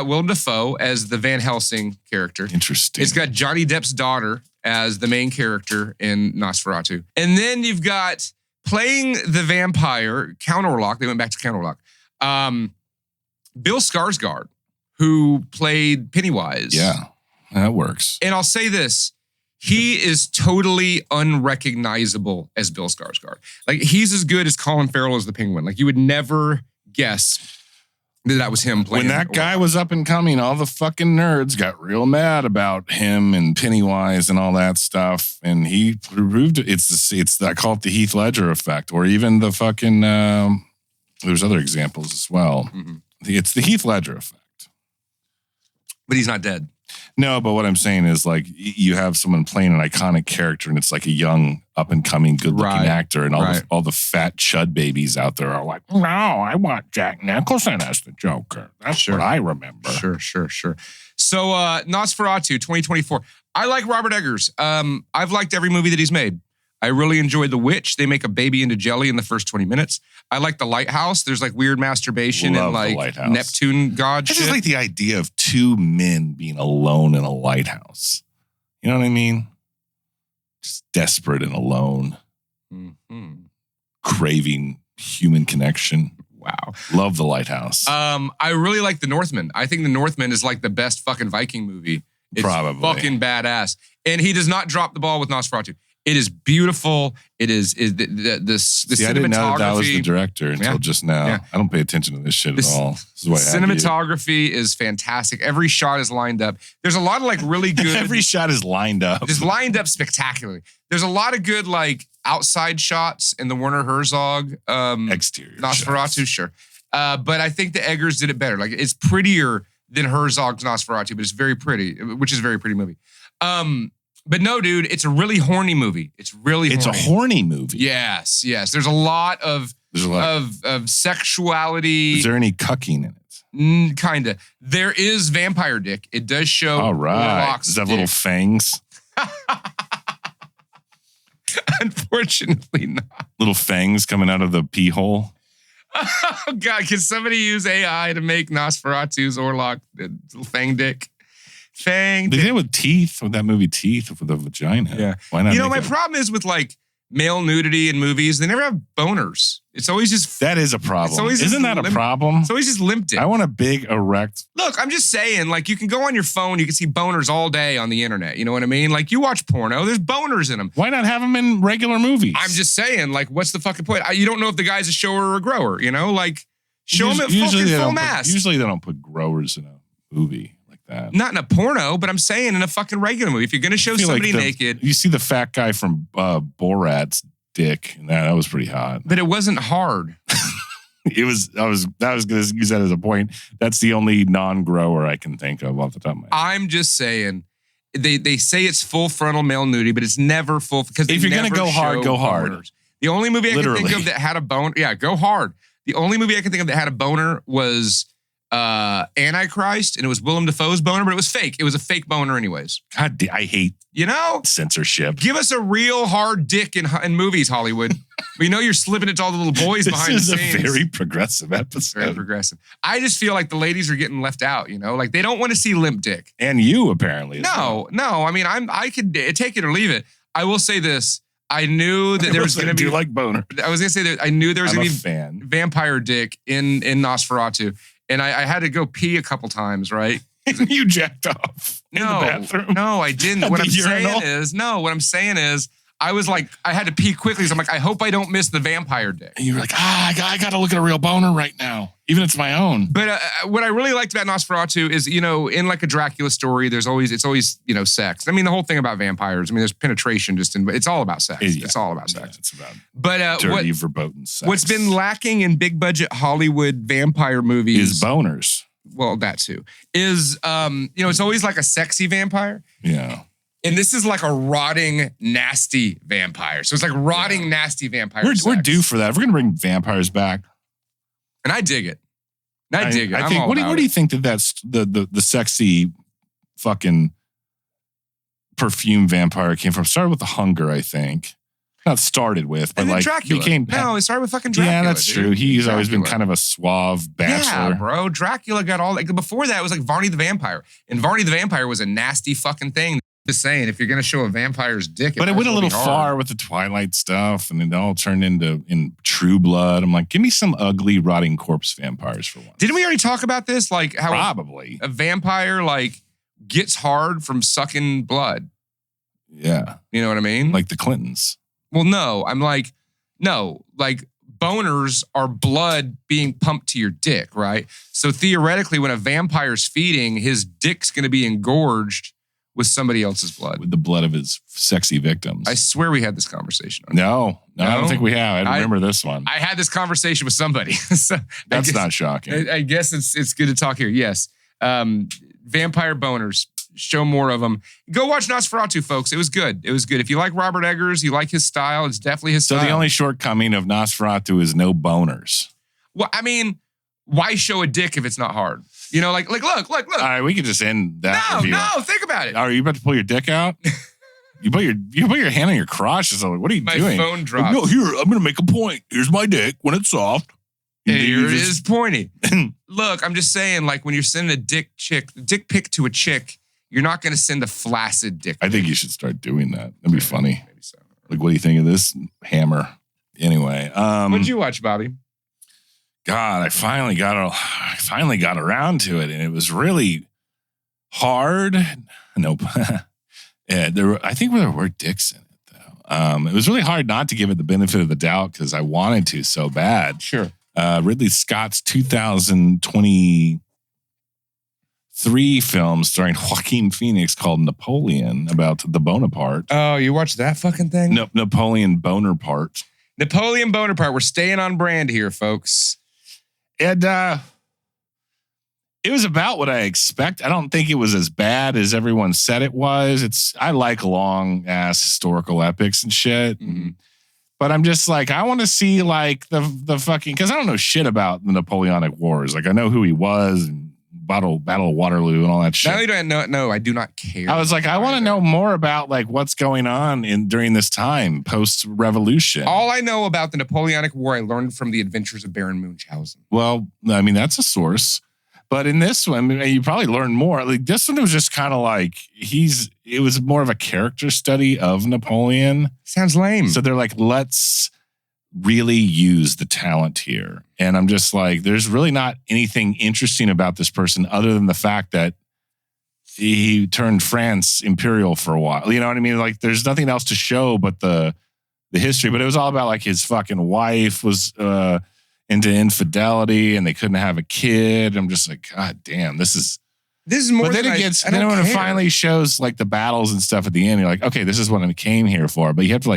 Willem Dafoe as the Van Helsing character. Interesting. It's got Johnny Depp's daughter as the main character in Nosferatu. And then you've got playing the vampire, Count Orlok. They went back to Count Orlok. Bill Skarsgård, who played Pennywise. Yeah, that works. And I'll say this. He is totally unrecognizable as Bill Skarsgård. Like, he's as good as Colin Farrell as the Penguin. Like, you would never guess that was him playing. When that guy was up and coming, all the fucking nerds got real mad about him and Pennywise and all that stuff. And he proved it. I call it the Heath Ledger effect, or even the fucking, there's other examples as well. Mm-hmm. It's the Heath Ledger effect. But he's not dead. No, but what I'm saying is, like, you have someone playing an iconic character and it's like a young, up-and-coming, good-looking actor, and all the fat chud babies out there are like, no, I want Jack Nicholson as the Joker. That's what I remember. Sure. So, Nosferatu 2024. I like Robert Eggers. I've liked every movie that he's made. I really enjoyed The Witch. They make a baby into jelly in the first 20 minutes. I like The Lighthouse. There's like weird masturbation and like Neptune god shit. I just like the idea of two men being alone in a lighthouse. You know what I mean? Just desperate and alone. Mm-hmm. Craving human connection. Wow. Love The Lighthouse. I really like The Northman. I think The Northman is like the best fucking Viking movie. It's probably fucking badass. And he does not drop the ball with Nosferatu. It is beautiful. It is the cinematography. I didn't know that was the director until just now. Yeah. I don't pay attention to this shit at all. This is why cinematography is fantastic. Every shot is lined up. There's a lot of like really good. Every shot is lined up. Just lined up spectacularly. There's a lot of good like outside shots in the Werner Herzog exterior Nosferatu, shots. Sure. But I think the Eggers did it better. Like it's prettier than Herzog's Nosferatu, but it's very pretty, which is a very pretty movie. But no, dude, it's a really horny movie. It's a horny movie. Yes. There's a lot of sexuality. Is there any cucking in it? Kinda. There is vampire dick. It does show. All right. Does that have little fangs? Unfortunately not. Little fangs coming out of the pee hole? Oh, God. Can somebody use AI to make Nosferatu's Orlok little fang dick? They did it with Teeth, with that movie Teeth, with the vagina. Yeah. Why not? My problem is with like male nudity in movies, they never have boners. It's always just. That is a problem. Isn't that a problem? It's always just limp dick. I want a big erect. Look, I'm just saying, like, you can go on your phone, you can see boners all day on the internet. You know what I mean? Like, you watch porno, there's boners in them. Why not have them in regular movies? I'm just saying, like, what's the fucking point? You don't know if the guy's a shower or a grower, you know? Like, show them at fucking full mass. Usually they don't put growers in a movie. Not in a porno, but I'm saying in a fucking regular movie. If you're going to show somebody naked. You see the fat guy from Borat's dick. And that was pretty hot. But it wasn't hard. I was going to use that as a point. That's the only non-grower I can think of off the top of my head. I'm just saying, they say it's full frontal male nudity, but it's never full. Because if you're going to go hard, go hard. Boners. The only movie I can think of that had a boner, go hard. The only movie I can think of that had a boner was Antichrist, and it was Willem Dafoe's boner, but it was fake. It was a fake boner anyways. God, I hate censorship. Give us a real hard dick in movies, Hollywood. We know you're slipping it to all the little boys behind the scenes. This is a very progressive episode. Very progressive. I just feel like the ladies are getting left out, like they don't want to see limp dick. And you, apparently. No. I mean, I could take it or leave it. I will say this. I knew that there was going to be... Do you like boner? I was going to say that I knew there was going to be fan. Vampire dick in Nosferatu. And I had to go pee a couple times, right? You jacked off in the bathroom? No, I didn't. What I'm saying is, I was like, I had to pee quickly. So I'm like, I hope I don't miss the vampire dick. And you were like, I got to look at a real boner right now. Even if it's my own. But what I really liked about Nosferatu is, in like a Dracula story, it's always, sex. I mean, the whole thing about vampires, there's penetration it's all about sex. Yeah. It's all about sex. Yeah, it's about dirty, verboten sex. What's been lacking in big budget Hollywood vampire movies is boners. Well, that too. Is, it's always like a sexy vampire. Yeah. And this is like a rotting, nasty vampire. So it's like rotting, nasty vampire We're due for that. If we're going to bring vampires back. And I dig it. I dig it. I think, what do you think that's the sexy fucking perfume vampire came from? Started with the hunger, I think. Not started with, but like Dracula. No, it started with fucking Dracula. Yeah, that's true. He's always been kind of a suave bachelor. Yeah, bro. Dracula got all before that it was like Varney the Vampire. And Varney the Vampire was a nasty fucking thing. Just saying, if you're gonna show a vampire's dick, but it went a little far with the Twilight stuff, and it all turned in True Blood. I'm like, give me some ugly, rotting corpse vampires for once. Didn't we already talk about this? Like how probably a vampire gets hard from sucking blood. Yeah, you know what I mean? Like the Clintons. Well, no, boners are blood being pumped to your dick, right? So theoretically, when a vampire's feeding, his dick's gonna be engorged with somebody else's blood. With the blood of his sexy victims. I swear we had this conversation. No, I don't think we have. I don't remember this one. I had this conversation with somebody. So that's not shocking. I guess it's good to talk here. Yes. Vampire boners. Show more of them. Go watch Nosferatu, folks. It was good. If you like Robert Eggers, you like his style, it's definitely his style. So the only shortcoming of Nosferatu is no boners. Well, I mean, why show a dick if it's not hard? Look. All right, we could just end that. No, think about it. Are you about to pull your dick out? you put your hand on your crotch or something. What are you doing? My phone dropped. No, here, I'm going to make a point. Here's my dick when it's soft. Here it is pointy. Look, I'm just saying, when you're sending a dick pic to a chick, you're not going to send a flaccid dick. I think you should start doing that. That'd be funny. Maybe so. What do you think of this hammer? Anyway. What'd you watch, Bobby? God, I finally got around to it, and it was really hard. Nope. Yeah, I think there were dicks in it though. It was really hard not to give it the benefit of the doubt because I wanted to so bad. Sure. Ridley Scott's 2023 film starring Joaquin Phoenix called Napoleon about the Bonaparte. Oh, you watched that fucking thing? No, Napoleon Bonaparte. Napoleon Bonaparte. We're staying on brand here, folks. And it was about what I expect. I don't think it was as bad as everyone said it was. I like long ass historical epics and shit. Mm-hmm. But I'm just like, I want to see the fucking, because I don't know shit about the Napoleonic Wars. I know who he was and Battle of Waterloo and all that shit. Now you don't know. I do not care. I was like, I want to know more about what's going on during this time post-revolution. All I know about the Napoleonic War, I learned from the Adventures of Baron Munchausen. Well, I mean, that's a source. But in this one, you probably learn more. This one was just kind of it was more of a character study of Napoleon. Sounds lame. So they're like, let's really use the talent here. And I'm just like, there's really not anything interesting about this person other than the fact that he turned France imperial for a while. You know what I mean? There's nothing else to show but the history. But it was all about his fucking wife was into infidelity and they couldn't have a kid. I'm just like, God damn, this is more. But then when it finally shows the battles and stuff at the end, you're like, okay, this is what I came here for. But you have to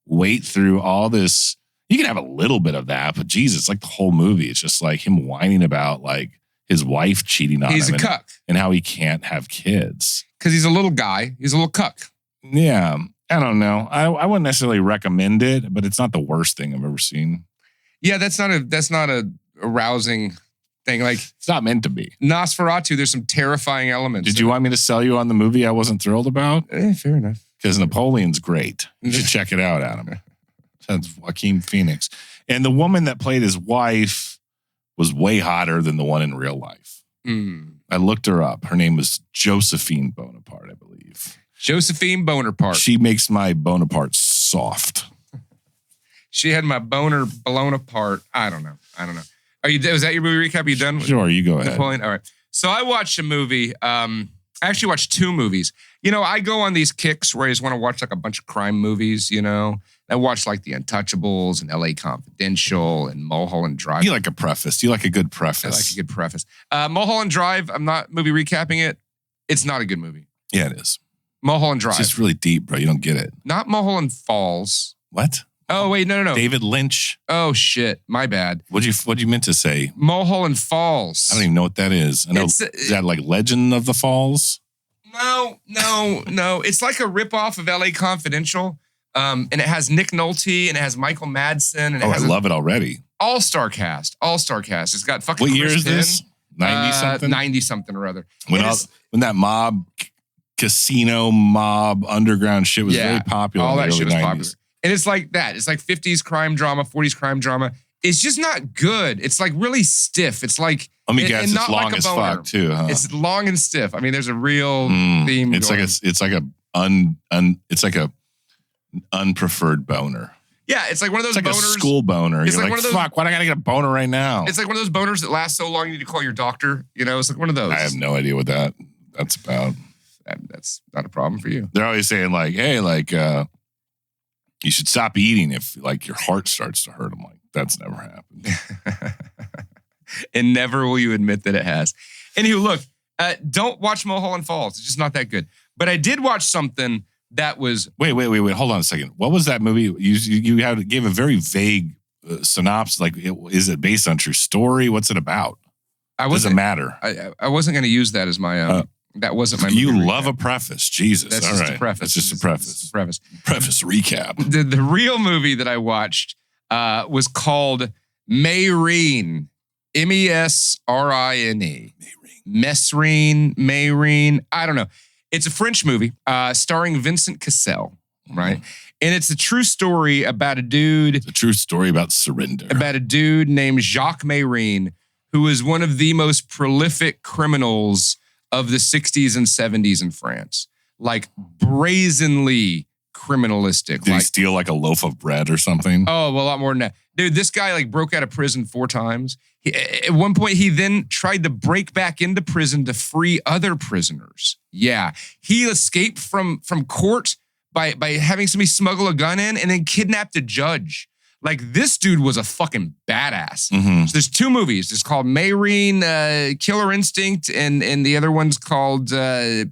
wait through all this. You can have a little bit of that, but Jesus, like the whole movie, it's just like him whining about like his wife cheating on him. He's a cuck. And how he can't have kids. Because he's a little guy. He's a little cuck. Yeah. I don't know. I wouldn't necessarily recommend it, but it's not the worst thing I've ever seen. Yeah, that's not a arousing thing. Like, it's not meant to be. Nosferatu, there's some terrifying elements. Did you want me to sell you on the movie I wasn't thrilled about? Fair enough. Because Napoleon's great. You should check it out, Adam. That's Joaquin Phoenix. And the woman that played his wife was way hotter than the one in real life. I looked her up. Her name was Josephine Bonaparte, I believe. Josephine Bonaparte. She makes my Bonaparte soft. She had my boner blown apart. I don't know. Was that your movie recap? Are you done? Sure, you go ahead. Napoleon? All right. So I watched a movie. I actually watched 2 movies. You know, I go on these kicks where I just want to watch like a bunch of crime movies, you know. I watched like The Untouchables and LA Confidential and Mulholland Drive. You like a preface. You like a good preface. I like a good preface. Mulholland Drive, I'm not movie recapping it. It's not a good movie. Yeah, it is. Mulholland Drive. It's just really deep, bro. You don't get it. Not Mulholland Falls. What? Oh, wait, no. David Lynch. Oh, shit. My bad. What'd you meant to say? Mulholland Falls. I don't even know what that is. I know, is that like Legend of the Falls? No. It's like a ripoff of LA Confidential. And it has Nick Nolte and it has Michael Madsen. And I love it already. All-star cast. It's got fucking What year Chris is this? 90-something? 90-something or other. When that casino mob underground shit was very popular. All in the that shit was 90s. popular. And it's like that. It's like 50s crime drama, 40s crime drama. It's just not good. It's like really stiff. It's like... Let me guess, it's not long like as fuck too, huh? It's long and stiff. I mean, there's a real theme. It's going. It's like a unpreferred boner. Yeah, it's like one of those boners. boners. A school boner. It's You're like like, one of those, fuck, why do I gotta get a boner right now? It's like one of those boners that last so long you need to call your doctor. You know, it's like one of those. I have no idea what that's about. That's not a problem for you. They're always saying like, hey, like, you should stop eating if like your heart starts to hurt. I'm like, that's never happened. And never will you admit that it has. Anywho, look, don't watch Mulholland Falls. It's just not that good. But I did watch something that was... Wait. Hold on a second. What was that movie? You gave a very vague synopsis. Like, is it based on true story? What's it about? Doesn't matter. I wasn't going to use that as my... that wasn't my movie. You love a preface. Jesus. That's all just right. a preface. That's just a preface. Preface recap. The real movie that I watched was called Mesrine. Mesrine. Mesrine. I don't know. It's a French movie starring Vincent Cassel, right? And it's a true story about a dude. It's a true story about surrender. About a dude named Jacques Mesrine, who was one of the most prolific criminals of the 60s and 70s in France. Like brazenly criminalistic. Did he steal like a loaf of bread or something? Oh, well, a lot more than that. Dude, this guy like broke out of prison 4 times. At one point, he then tried to break back into prison to free other prisoners. Yeah. He escaped from court by having somebody smuggle a gun in and then kidnapped a judge. Like, this dude was a fucking badass. Mm-hmm. So there's 2 movies. It's called Mesrine, Killer Instinct, and the other one's called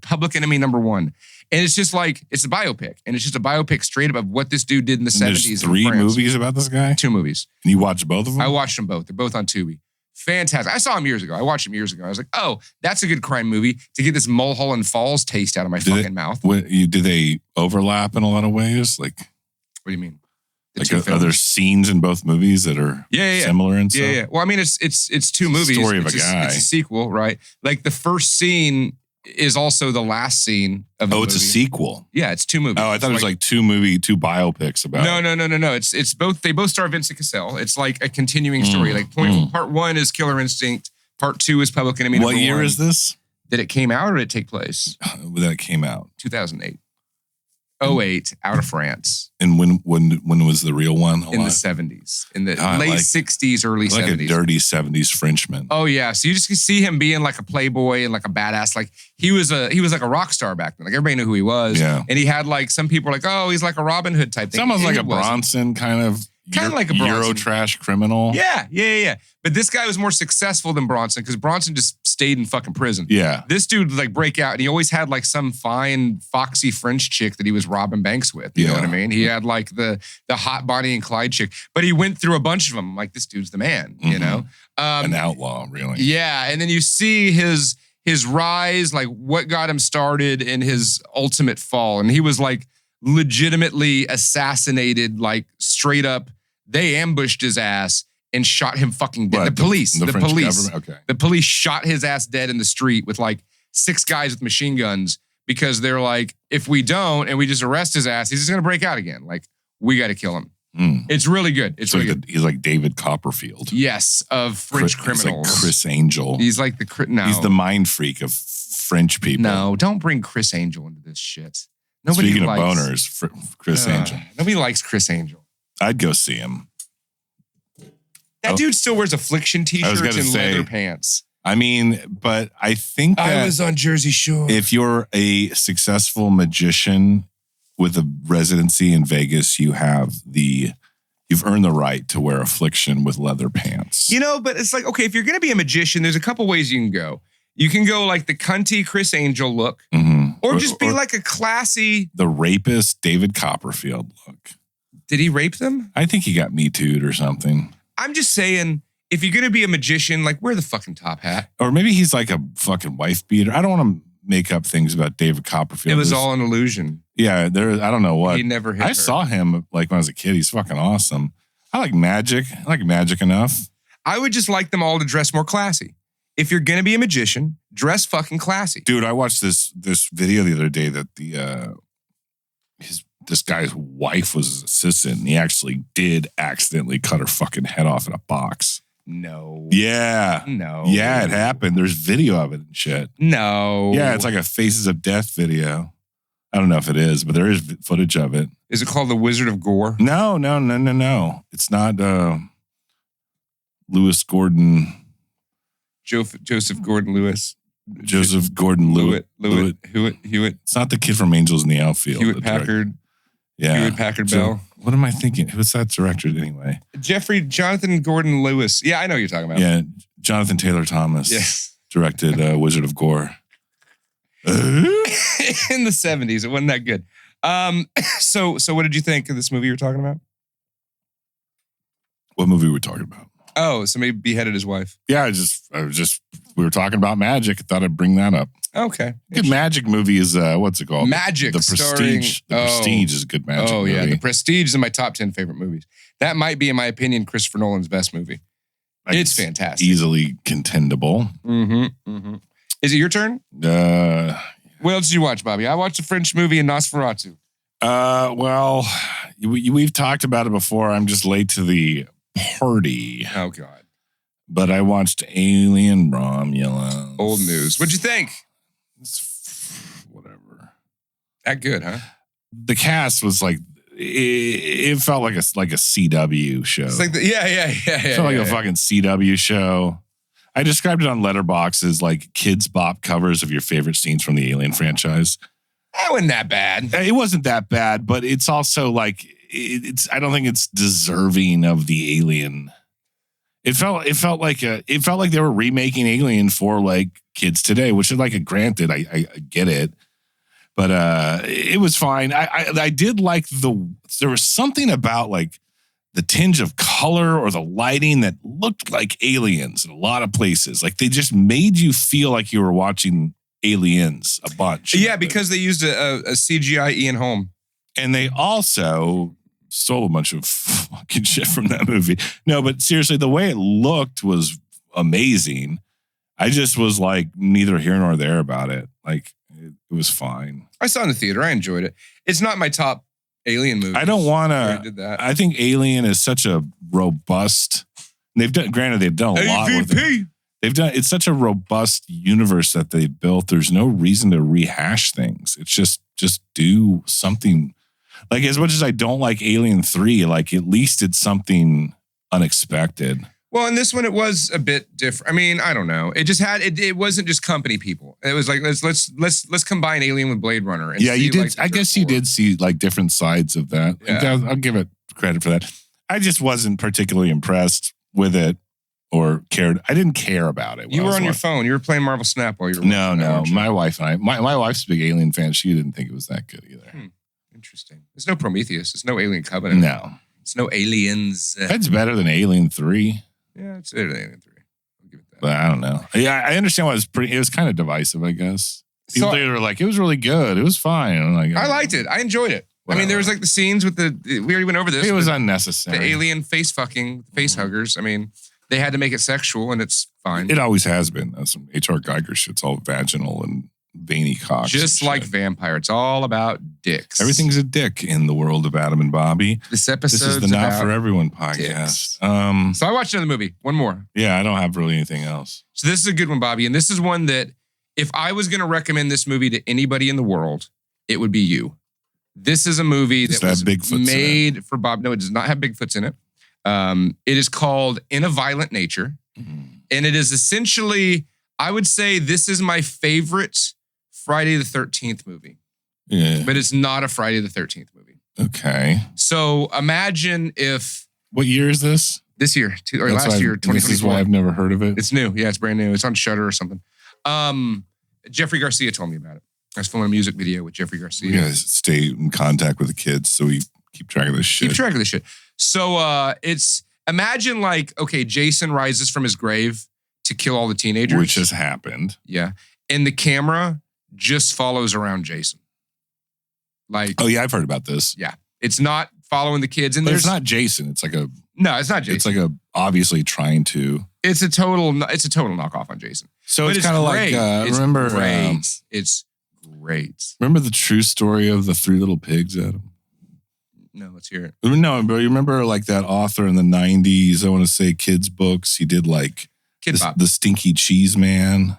Public Enemy No. 1. And it's just like, it's a biopic. And it's just a biopic straight up of what this dude did in the 70s. There's 3 movies about this guy? 2 movies. And you watched both of them? I watched them both. They're both on Tubi. Fantastic. I saw them years ago. I watched them years ago. I was like, oh, that's a good crime movie to get this Mulholland Falls taste out of my fucking mouth. Did they overlap in a lot of ways? Like, what do you mean? Like, are there scenes in both movies that are similar and stuff? Yeah. Well, I mean, it's 2 movies. Story of a guy. It's a sequel, right? Like, the first scene is also the last scene of the movie. Oh, it's a sequel. Yeah, it's 2 movies. Oh, I thought it was like 2 biopics about. No. It's both. They both star Vincent Cassel. It's like a continuing story. Like part 1 is Killer Instinct. Part 2 is Public Enemy. What year is this? Did it came out or did it take place? That it came out. 2008. 08, out of France. And when was the real one? In the 70s. In the late 60s, early 70s. Like a dirty 70s Frenchman. Oh, yeah. So you just see him being like a playboy and like a badass. Like he was like a rock star back then. Like everybody knew who he was. Yeah. And he had like, some people were like, oh, he's like a Robin Hood type thing. It's almost like a Bronson kind of. Kind of like a Bronson. Eurotrash criminal. Yeah. But this guy was more successful than Bronson because Bronson just stayed in fucking prison. Yeah. This dude like break out and he always had like some fine foxy French chick that he was robbing banks with. You know what I mean? He had like the hot Bonnie and Clyde chick, but he went through a bunch of them. Like this dude's the man, you know? An outlaw, really. Yeah. And then you see his rise, like what got him started and his ultimate fall. And he was like legitimately assassinated, like straight up. They ambushed his ass and shot him fucking dead. What, The police. Okay. The police shot his ass dead in the street with like 6 guys with machine guns because they're like, if we don't and we just arrest his ass, he's just going to break out again. Like, we got to kill him. It's really good. It's really good. He's like David Copperfield. Yes, of French criminals. He's like Chris Angel. He's like He's the mind freak of French people. No, don't bring Chris Angel into this shit. Speaking of boners, Chris Angel. Nobody likes Chris Angel. I'd go see him. That dude still wears Affliction t-shirts and leather pants. I mean, but I think that I was on Jersey Shore. If you're a successful magician with a residency in Vegas, you've earned the right to wear Affliction with leather pants. You know, but it's like, okay, if you're going to be a magician, there's a couple ways you can go. You can go like the cunty Chris Angel look, or just be like a classy... The rapist David Copperfield look. Did he rape them? I think he got Me Too'd or something. I'm just saying, if you're going to be a magician, like wear the fucking top hat. Or maybe he's like a fucking wife beater. I don't want to make up things about David Copperfield. It was all an illusion. Yeah, I don't know what. He never hit I her. saw him like when I was a kid. He's fucking awesome. I like magic. I like magic enough. I would just like them all to dress more classy. If you're going to be a magician, dress fucking classy. Dude, I watched this video the other day that this guy's wife was his assistant, and he actually did accidentally cut her fucking head off in a box. No. Yeah. No. Yeah, it happened. There's video of it and shit. No. Yeah, it's like a Faces of Death video. I don't know if it is, but there is footage of it. Is it called The Wizard of Gore? No. It's not Lewis Gordon. Joseph Gordon-Lewis. Joseph Gordon-Lewitt. Hewitt. It's not the kid from Angels in the Outfield. Hewitt Packard. Yeah. Hewitt Packard Bell. What am I thinking? Who's that director anyway? Jonathan Gordon-Lewis. Yeah, I know who you're talking about. Yeah, Jonathan Taylor Thomas. Yes. Directed Wizard of Gore. In the 70s. It wasn't that good. So what did you think of this movie you were talking about? What movie were we talking about? Oh, somebody beheaded his wife. Yeah, we were talking about magic. I thought I'd bring that up. Okay. Good magic movie is, what's it called? Magic. The Prestige. Prestige is a good magic movie. Oh, yeah. The Prestige is in my top 10 favorite movies. That might be, in my opinion, Christopher Nolan's best movie. It's fantastic. Easily contendable. Is it your turn? What else did you watch, Bobby? I watched a French movie in Nosferatu. Well, we've talked about it before. I'm just late to the party. Oh, God. But I watched Alien Romulus. Old news. What'd you think? It's whatever. That good, huh? The cast was like, it felt like a CW show. It's like It felt like a fucking CW show. I described it on Letterboxd as like Kids Bop covers of your favorite scenes from the Alien franchise. That wasn't that bad. It wasn't that bad, but it's also like I don't think it's deserving of the Alien. It felt like they were remaking Alien for like kids today, which is like granted, I get it, but it was fine. I did like there was something about like the tinge of color or the lighting that looked like Aliens in a lot of places. Like they just made you feel like you were watching Aliens a bunch. Yeah, because they used a CGI Ian Holm. And they also stole a bunch of fucking shit from that movie. No, but seriously, the way it looked was amazing. I just was like neither here nor there about it. Like it was fine. I saw it in the theater. I enjoyed it. It's not my top Alien movie. I don't want to. I think Alien is such a robust. They've done a lot with it. It's such a robust universe that they built. There's no reason to rehash things. It's just do something. Like as much as I don't like Alien 3, like at least it's something unexpected. Well, in this one it was a bit different. I mean, I don't know. It just had it wasn't just company people. It was like let's combine Alien with Blade Runner. And yeah, you did. Like, I guess you did see like different sides of that. Yeah. I'll give it credit for that. I just wasn't particularly impressed with it or cared. I didn't care about it. You were on your phone. You were playing Marvel Snap while you were watching. No. My wife and I, my wife's a big Alien fan. She didn't think it was that good either. Interesting. There's no Prometheus. There's no Alien Covenant. No. It's no Aliens. That's better than Alien 3. Yeah, it's better than Alien 3. I'll give it that. But I don't know. Yeah, I understand why it was kind of divisive, I guess. People were like, it was really good. It was fine. I'm like, I liked it. I enjoyed it. Whatever. I mean, there was like the scenes with we already went over this. It was unnecessary. The alien face fucking, face huggers. I mean, they had to make it sexual and it's fine. It always has been. That's some H.R. Geiger shit's all vaginal and veiny cocks. Just like Vampire. It's all about dicks. Everything's a dick in the world of Adam and Bobby. This is the Not For Everyone podcast. So I watched another movie. One more. Yeah, I don't have really anything else. So this is a good one, Bobby. And this is one that if I was going to recommend this movie to anybody in the world, it would be you. This is a movie that was made for Bob. No, it does not have Bigfoots in it. It is called In a Violent Nature. And it is essentially, I would say this is my favorite Friday the 13th movie. Yeah. But it's not a Friday the 13th movie. Okay. So imagine if... What year is this? This year, or last year, 2024. This is why I've never heard of it. It's new. Yeah, it's brand new. It's on Shudder or something. Jeffrey Garcia told me about it. I was filming a music video with Jeffrey Garcia. You guys stay in contact with the kids so we keep track of this shit. So it's, imagine like, okay, Jason rises from his grave to kill all the teenagers. Which has happened. Yeah. And the camera just follows around Jason. Like, oh yeah, I've heard about this. Yeah. It's not following the kids. And it's not Jason. It's like a... No, it's not Jason. It's like obviously trying to... It's a total knockoff on Jason. So it's kind of like, remember... It's great. Remember the true story of the Three Little Pigs, Adam? No, let's hear it. No, but you remember like that author in the 90s, I want to say kids books, he did like the Stinky Cheese Man,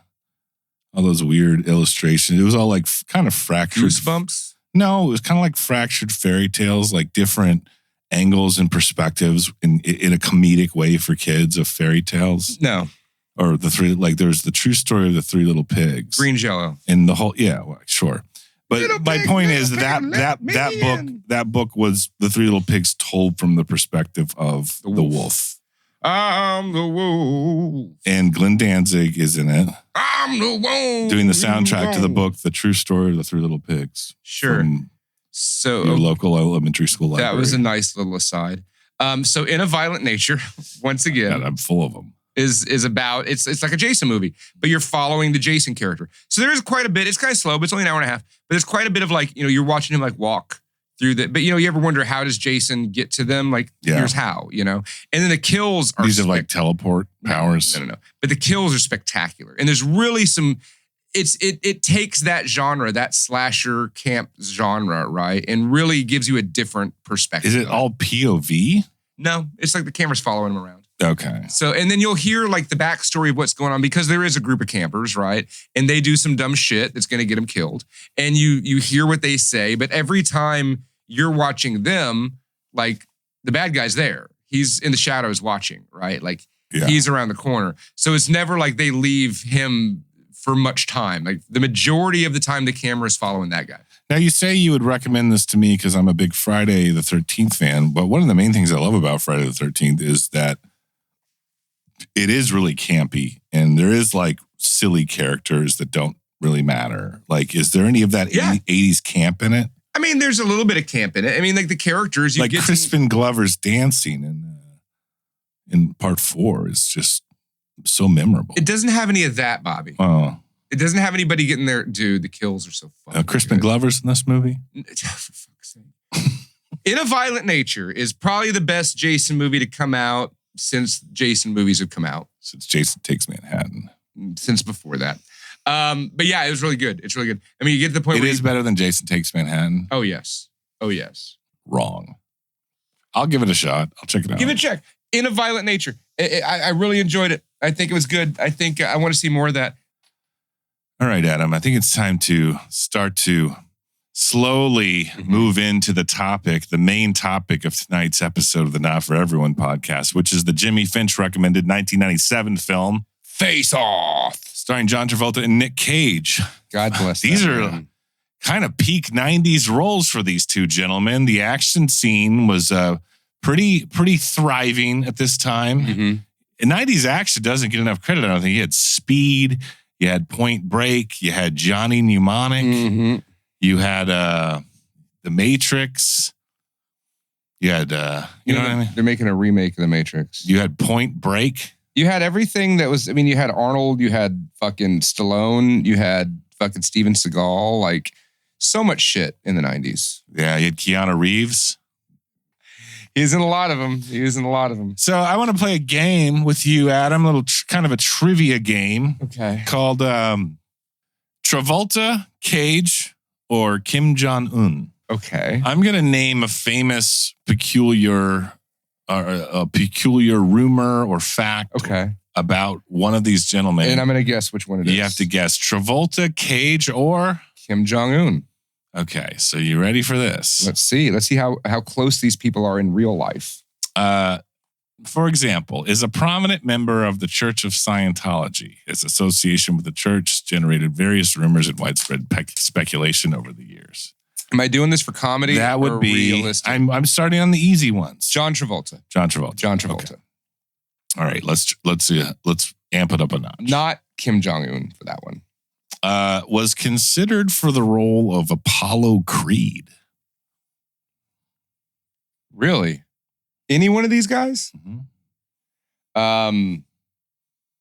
all those weird illustrations. It was all like kind of fractured. Goosebumps? No, it was kind of like fractured fairy tales, like different angles and perspectives in a comedic way for kids of fairy tales. No. Or there's the true story of the Three Little Pigs. Green Jello. And the whole, yeah, well, sure. But my point is that book was the Three Little Pigs told from the perspective of the wolf. I'm the wolf. And Glenn Danzig is in it. I'm the wolf. Doing the soundtrack to the book, The True Story of the Three Little Pigs. Sure. So your local elementary school library. That was a nice little aside. So In a Violent Nature, once again. God, I'm full of them. Is about, it's like a Jason movie, but you're following the Jason character. So there is quite a bit, it's kind of slow, but it's only an hour and a half, but there's quite a bit of like, you're watching him like walk through but you ever wonder how does Jason get to them? Like, here's how, and then the kills are... These are like teleport powers? No. But the kills are spectacular. And there's really some, it takes that genre, that slasher camp genre, right? And really gives you a different perspective. Is it all POV? No, it's like the camera's following him around. Okay. So, and then you'll hear like the backstory of what's going on because there is a group of campers, right? And they do some dumb shit that's going to get them killed. And you hear what they say, but every time you're watching them, like the bad guy's there. He's in the shadows watching, right? Like he's around the corner. So it's never like they leave him for much time. Like the majority of the time the camera is following that guy. Now, you say you would recommend this to me because I'm a big Friday the 13th fan, but one of the main things I love about Friday the 13th is that it is really campy and there is like silly characters that don't really matter. Like, is there any of that 80s camp in it? I mean, there's a little bit of camp in it. I mean, like the characters you like get Crispin Glover's dancing in part 4 is just so memorable. It doesn't have any of that, Bobby. Oh. It doesn't have anybody getting there. Dude, the kills are so fun. Crispin Glover's in this movie? For fuck's sake. In a Violent Nature is probably the best Jason movie to come out since Jason movies have come out. Since Jason Takes Manhattan. Since before that. But yeah, it was really good. It's really good. I mean, you get to the point where it is better than Jason Takes Manhattan. Oh, yes. Oh, yes. Wrong. I'll give it a shot. I'll check it out. Give it a check. In a Violent Nature. I really enjoyed it. I think it was good. I think I want to see more of that. All right, Adam. I think it's time to start to slowly move into the topic, the main topic of tonight's episode of the Not For Everyone podcast, which is the Jimmy Finch recommended 1997 film, Face Off. Starring John Travolta and Nick Cage. God bless These are kind of peak 90s roles for these two gentlemen. The action scene was pretty thriving at this time. Mm-hmm. 90s action doesn't get enough credit. I don't think. You had Speed, you had Point Break, you had Johnny Mnemonic, you had The Matrix, you had you know what I mean? They're making a remake of The Matrix. You had Point Break. You had everything that was, I mean, you had Arnold, you had fucking Stallone, you had fucking Steven Seagal, like so much shit in the 90s. Yeah, you had Keanu Reeves. He's in a lot of them. So I want to play a game with you, Adam, a little kind of a trivia game. Okay. Called Travolta, Cage, or Kim Jong-Un. Okay. I'm going to name a famous peculiar rumor or fact about one of these gentlemen. And I'm going to guess which one it is. You have to guess Travolta, Cage, or Kim Jong-Un. Okay, so you ready for this? Let's see how close these people are in real life. For example, is a prominent member of the Church of Scientology. Its association with the church generated various rumors and widespread speculation over the years. Am I doing this for comedy? That would be realistic? I'm starting on the easy ones. John Travolta. Okay. All right, let's amp it up a notch. Not Kim Jong-Un for that one. Was considered for the role of Apollo Creed. Really? Any one of these guys? Mm-hmm.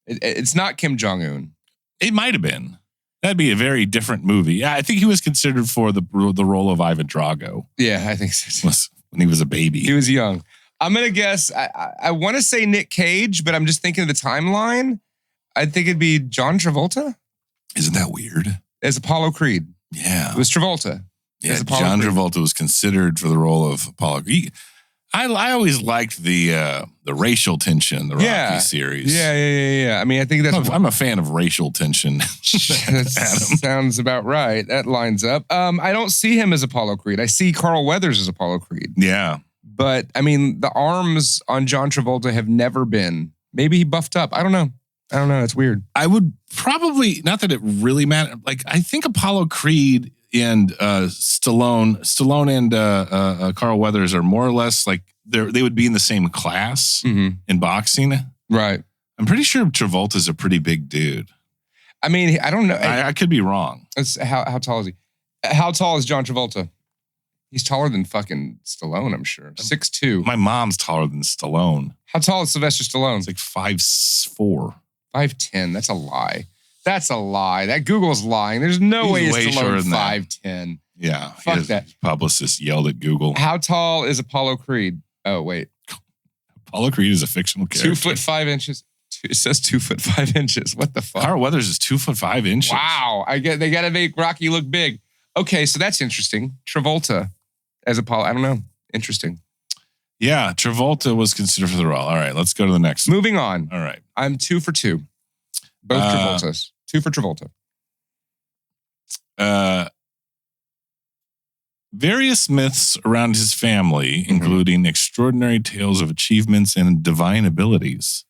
It's not Kim Jong-Un. It might have been. That'd be a very different movie. Yeah, I think he was considered for the role of Ivan Drago. Yeah, I think so. When he was a baby. He was young. I'm going to guess, I want to say Nick Cage, but I'm just thinking of the timeline. I think it'd be John Travolta. Isn't that weird? As Apollo Creed. Yeah. It was Travolta. Yeah, John Travolta was considered for the role of Apollo Creed. I always liked the racial tension in the Rocky series. Yeah. I mean, I think that's... I'm a fan of racial tension. That sounds about right. That lines up. I don't see him as Apollo Creed. I see Carl Weathers as Apollo Creed. Yeah. But, I mean, the arms on John Travolta have never been... Maybe he buffed up. I don't know. It's weird. I would probably... Not that it really mattered. Like, I think Apollo Creed and Stallone and Carl Weathers are more or less like they would be in the same class in boxing. Right. I'm pretty sure Travolta's a pretty big dude. I mean, I don't know. I could be wrong. How tall is he? How tall is John Travolta? He's taller than fucking Stallone, I'm sure. 6'2". My mom's taller than Stallone. How tall is Sylvester Stallone? It's like 5'4". 5'10". That's a lie. That Google's lying. There's no way Stallone's 5'10". Yeah. Fuck that. His publicist yelled at Google. How tall is Apollo Creed? Oh, wait. Apollo Creed is a fictional character. 2'5". It says 2'5". What the fuck? Carl Weathers is 2'5". Wow. They got to make Rocky look big. Okay, so that's interesting. Travolta as Apollo. I don't know. Interesting. Yeah, Travolta was considered for the role. All right, let's go to the next one. Moving on. All right. I'm 2 for 2. Both Travoltas. 2 for Travolta. Various myths around his family, including extraordinary tales of achievements and divine abilities.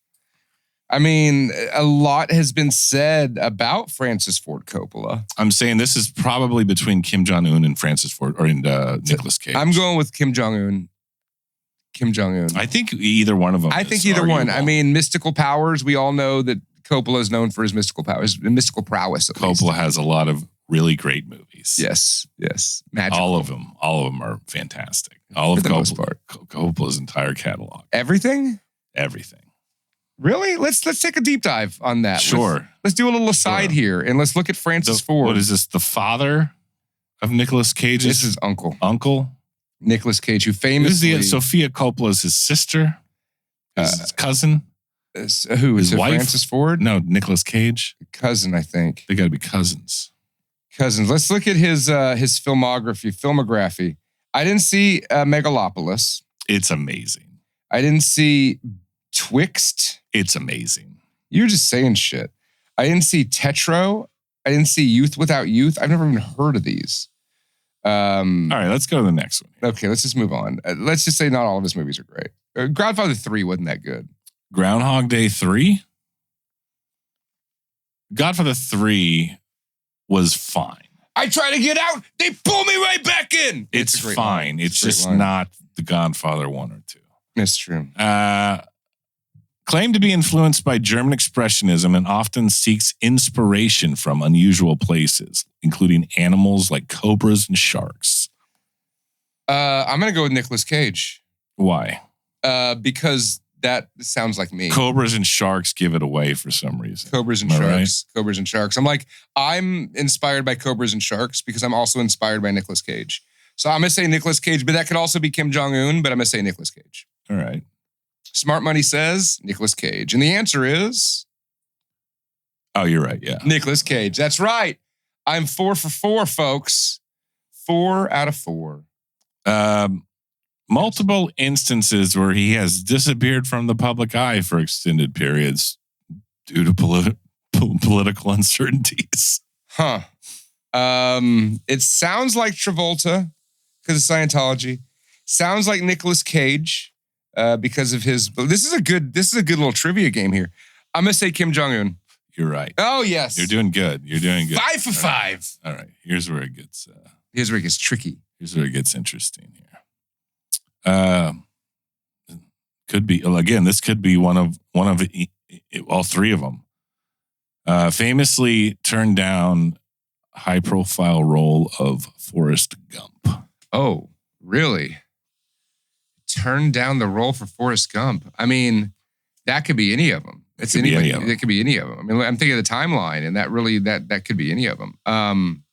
I mean, a lot has been said about Francis Ford Coppola. I'm saying this is probably between Kim Jong-Un and Francis Ford, or Nicolas Cage. I'm going with Kim Jong-Un. I think either one of them. I think either one. I mean, mystical powers. We all know that Coppola is known for his mystical powers, mystical prowess. Coppola has a lot of really great movies. Yes. Magical. All of them are fantastic. All of Coppola's entire catalog. Everything. Really? Let's take a deep dive on that. Sure. Let's do a little aside here, and let's look at Francis Ford. What is this? The father of Nicolas Cage? This is uncle. Nicolas Cage, who famously... Sofia Coppola's his sister? His cousin? Who? His wife? Francis Ford? No, Nicolas Cage. Cousin, I think. They got to be cousins. Let's look at his filmography. I didn't see Megalopolis. It's amazing. I didn't see Twixt. It's amazing. You're just saying shit. I didn't see Tetro. I didn't see Youth Without Youth. I've never even heard of these. All right, let's go to the next one. Okay, let's just move on. Let's just say not all of his movies are great. Godfather 3 wasn't that good. Groundhog Day 3? Godfather 3 was fine. I try to get out, they pull me right back in. It's fine. It's just not The Godfather 1 or 2. It's true. Claimed to be influenced by German Expressionism and often seeks inspiration from unusual places, including animals like cobras and sharks. I'm going to go with Nicolas Cage. Why? Because that sounds like me. Cobras and sharks give it away for some reason. Cobras and sharks. Right? Cobras and sharks. I'm inspired by cobras and sharks because I'm also inspired by Nicolas Cage. So I'm going to say Nicolas Cage, but that could also be Kim Jong-Un, but I'm going to say Nicolas Cage. All right. Smart Money says Nicolas Cage. And the answer is... Oh, you're right, yeah. Nicolas Cage. That's right. I'm 4 for 4, folks. 4 out of 4. Multiple instances where he has disappeared from the public eye for extended periods due to political uncertainties. Huh. It sounds like Travolta because of Scientology. Sounds like Nicolas Cage because of his. This is a good little trivia game here. I'm gonna say Kim Jong-Un. You're right. Oh yes, you're doing good. 5 for 5. All right. Here's where it gets. Tricky. Here's where it gets interesting here. Could be again. This could be one of all three of them. Famously turned down high-profile role of Forrest Gump. Oh, really? Turned down the role for Forrest Gump. I mean, that could be any of them. It's anybody. It could be any of them. I mean, I'm thinking of the timeline, and that could be any of them.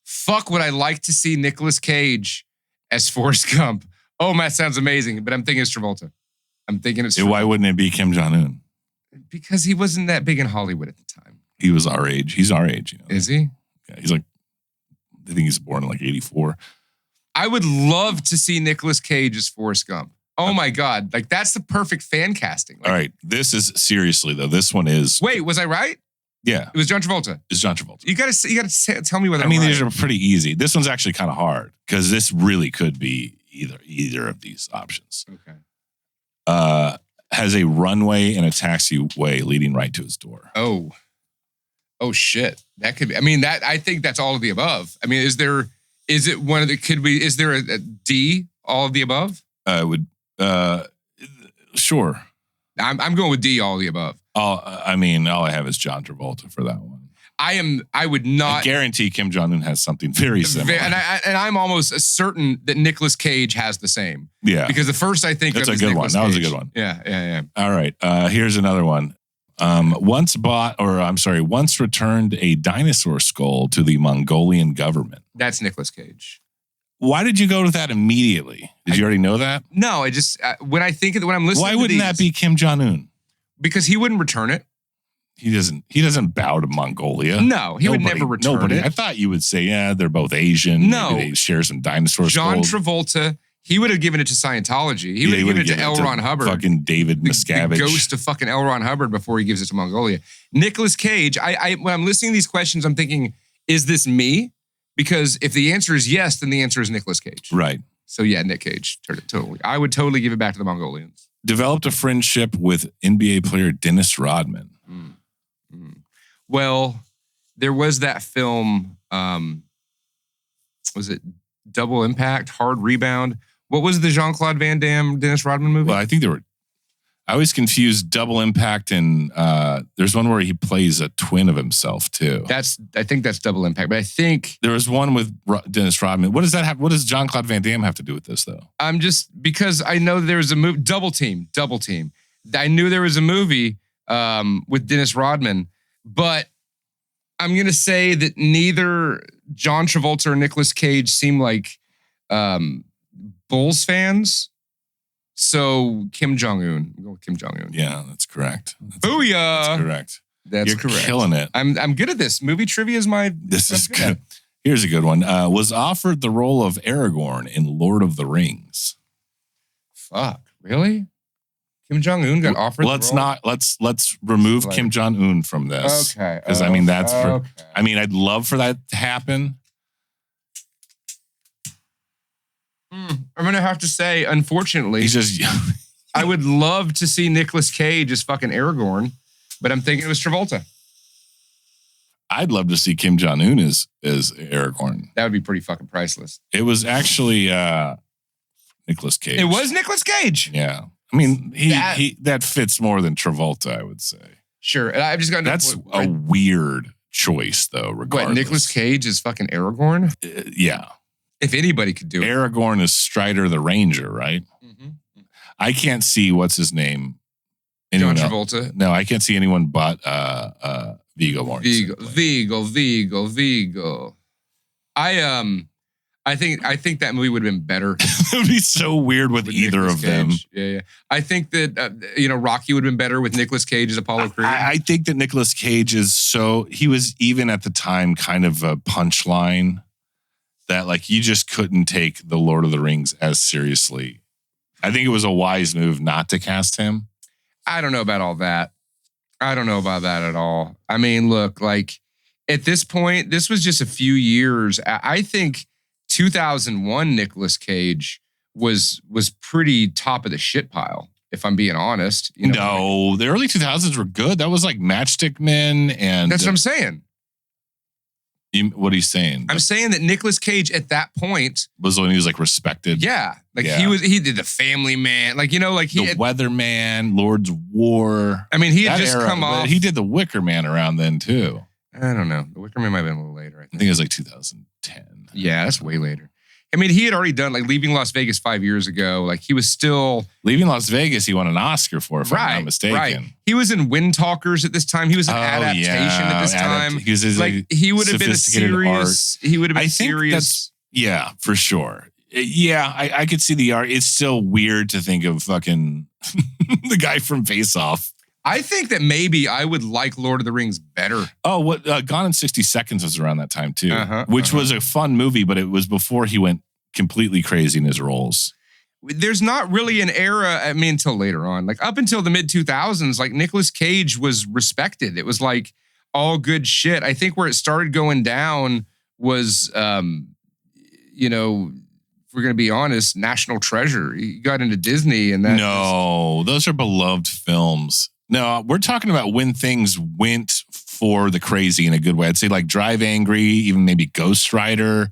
Fuck, would I like to see Nicolas Cage as Forrest Gump? Oh, that sounds amazing. But I'm thinking it's Travolta. Why wouldn't it be Kim Jong-Un? Because he wasn't that big in Hollywood at the time. He was our age. He's our age. You know? Is he? Yeah, he's like, I think he's born in like 84. I would love to see Nicolas Cage as Forrest Gump. Oh my God. Like, that's the perfect fan casting. Like, all right. This is seriously though. This one is. Wait, was I right? Yeah. It was John Travolta. It's John Travolta. You gotta tell me whether I mean, I'm right. these are pretty easy. This one's actually kind of hard because this really could be either of these options. Okay. Has a runway and a taxiway leading right to his door. Oh shit. That could be. I mean, I think that's all of the above. I mean, is there a D, all of the above? Sure. I'm going with D, all of the above. All I have is John Travolta for that one. I would not. I guarantee Kim Jong-Un has something very similar. And I'm almost certain that Nicolas Cage has the same. Yeah. Because the first I think that's of a good Nicolas one. That was Cage. a good one. Yeah. All right. Here's another one. Once returned a dinosaur skull to the Mongolian government. That's Nicolas Cage. Why did you go to that immediately? Did you already know that? No, I just when I'm listening. Why wouldn't that be Kim Jong-Un? Because he wouldn't return it. He doesn't bow to Mongolia. No, he would never return it. I thought you would say, yeah, they're both Asian. No. Maybe they share some dinosaur John skulls. Travolta, he would have given it to Scientology. He would have given it to L. Ron Hubbard. Fucking David Miscavige. The ghost of fucking L. Ron Hubbard before he gives it to Mongolia. Nicolas Cage, when I'm listening to these questions, I'm thinking, is this me? Because if the answer is yes, then the answer is Nicolas Cage. Right. So yeah, Nick Cage, totally. I would totally give it back to the Mongolians. Developed a friendship with NBA player Dennis Rodman. Well, there was that film, was it Double Impact, Hard Rebound? What was the Jean-Claude Van Damme, Dennis Rodman movie? Well, I think I always confused Double Impact and there's one where he plays a twin of himself too. I think that's Double Impact, but I think there was one with Dennis Rodman. What does that have? What does Jean-Claude Van Damme have to do with this though? Because I know there was a movie, Double Team. I knew there was a movie with Dennis Rodman, but I'm going to say that neither John Travolta or Nicolas Cage seem like Bulls fans. So Kim Jong-Un. I'm going with Kim Jong-Un. Yeah, that's correct. Booyah! That's correct. You're correct. Killing it. I'm good at this. Movie trivia is my... This is good. Here's a good one. Was offered the role of Aragorn in Lord of the Rings. Fuck. Really? Kim Jong-Un got offered the role? Let's remove Kim Jong-Un from this. Okay. Because I'd love for that to happen. I'm going to have to say, unfortunately, he's just I would love to see Nicolas Cage as fucking Aragorn, but I'm thinking it was Travolta. I'd love to see Kim Jong-Un as Aragorn. That would be pretty fucking priceless. It was actually Nicolas Cage. It was Nicolas Cage. Yeah. I mean, that fits more than Travolta, I would say. Sure. And I've just got That's a weird choice, though, regardless. What, Nicolas Cage is fucking Aragorn? Yeah. If anybody could do it. Aragorn is Strider the Ranger, right? Mm-hmm. I can't see, what's his name? John Travolta? No, I can't see anyone but Viggo Mortensen. Viggo. I think that movie would have been better. It would be so weird with either Nicolas of them. Yeah. I think that Rocky would have been better with Nicolas Cage as Apollo Creed. I think that Nicolas Cage he was even at the time kind of a punchline that like you just couldn't take the Lord of the Rings as seriously. I think it was a wise move not to cast him. I don't know about all that. I don't know about that at all. I mean, look, like at this point, this was just a few years. I think 2001 Nicolas Cage was pretty top of the shit pile, if I'm being honest. The early 2000s were good. That was like Matchstick Men and... That's what I'm saying. What are you saying? I'm saying that Nicolas Cage at that point was when he was like respected. Yeah. He did The Family Man. The Weatherman, Lord's War. I mean, he had just come off. He did The Wicker Man around then too. I don't know. The Wicker Man might have been a little later. I think it was like 2010. Yeah, that's way later. I mean, he had already done Leaving Las Vegas 5 years ago. Like he was still Leaving Las Vegas. He won an Oscar for, if I'm not mistaken. Right. He was in Wind Talkers at this time. He was an adaptation at this time. He would have been a serious. Art. He would have been serious. Yeah, for sure. Yeah, I could see the art. It's still weird to think of fucking the guy from Face Off. I think that maybe I would like Lord of the Rings better. Oh, Gone in 60 Seconds was around that time too, which was a fun movie, but it was before he went completely crazy in his roles. There's not really an era, I mean, until later on. Like up until the mid-2000s, like Nicolas Cage was respected. It was like all good shit. I think where it started going down was, if we're going to be honest, National Treasure. He got into Disney and that. No, those are beloved films. No, we're talking about when things went for the crazy in a good way. I'd say like Drive Angry, even maybe Ghost Rider.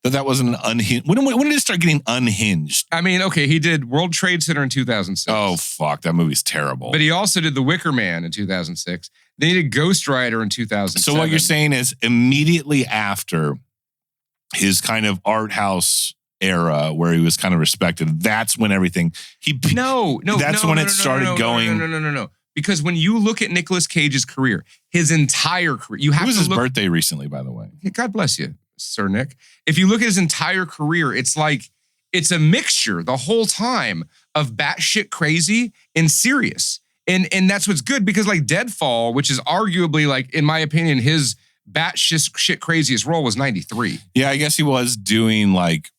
That wasn't an unhinged. When did it start getting unhinged? I mean, okay, he did World Trade Center in 2006. Oh, fuck. That movie's terrible. But he also did The Wicker Man in 2006. Then he did Ghost Rider in 2007. So what you're saying is immediately after his kind of art house era where he was kind of respected, that's when everything... That's when it started going... No. Because when you look at Nicolas Cage's career, his entire career... It was his birthday recently, by the way. God bless you, Sir Nick. If you look at his entire career, it's like... It's a mixture the whole time of batshit crazy and serious. And that's what's good because like Deadfall, which is arguably like, in my opinion, his batshit craziest role was 93. Yeah, I guess he was doing like...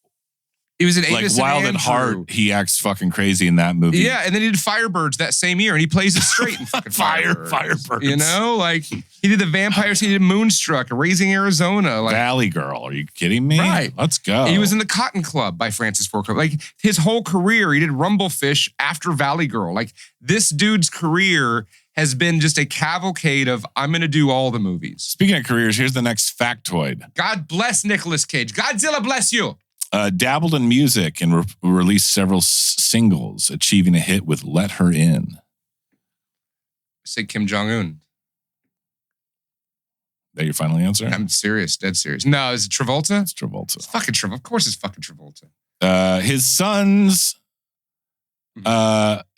He was in like Wild at Heart. He acts fucking crazy in that movie. Yeah, and then he did Firebirds that same year, and he plays it straight in fucking Firebirds. You know, like he did the Vampires. He did Moonstruck, Raising Arizona, like Valley Girl. Are you kidding me? Right. Let's go. He was in the Cotton Club by Francis Ford Coppola. Like his whole career, he did Rumblefish after Valley Girl. Like this dude's career has been just a cavalcade of I'm going to do all the movies. Speaking of careers, here's the next factoid. God bless Nicolas Cage. Godzilla bless you. Dabbled in music and released several singles, achieving a hit with Let Her In. Say Kim Jong-Un. That your final answer? I'm serious, dead serious. No, is it Travolta? It's Travolta. It's fucking Travolta. Of course it's fucking Travolta.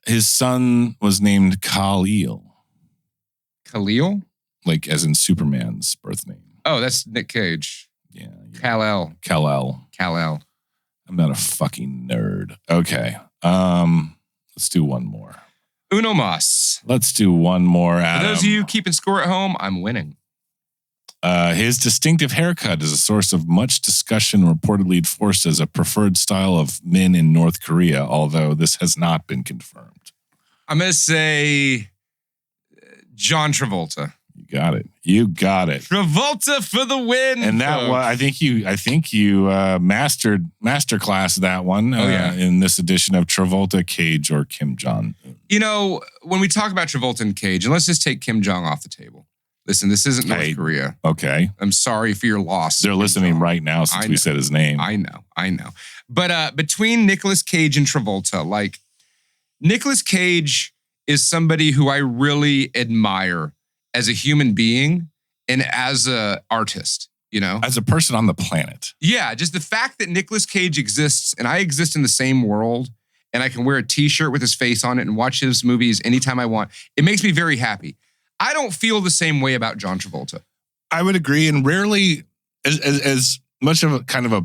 His son was named Kal-El. Kal-El? Like as in Superman's birth name. Oh, that's Nick Cage. Yeah. Kal-El. Kal-El. I'm not a fucking nerd. Okay. Let's do one more. Uno mas. Let's do one more, Adam. For those of you keeping score at home, I'm winning. His distinctive haircut is a source of much discussion, reportedly enforced as a preferred style of men in North Korea, although this has not been confirmed. I'm going to say John Travolta. You got it. Travolta for the win. And that one, I think you masterclass that one. In this edition of Travolta, Cage, or Kim Jong. You know, when we talk about Travolta and Cage, and let's just take Kim Jong off the table. Listen, this isn't North Korea. Okay. I'm sorry for your loss. They're listening right now since we said his name. I know. But between Nicolas Cage and Travolta, like, Nicolas Cage is somebody who I really admire as a human being and as an artist, you know? As a person on the planet. Yeah, just the fact that Nicolas Cage exists and I exist in the same world and I can wear a t-shirt with his face on it and watch his movies anytime I want, it makes me very happy. I don't feel the same way about John Travolta. I would agree, and rarely, as much of a kind of a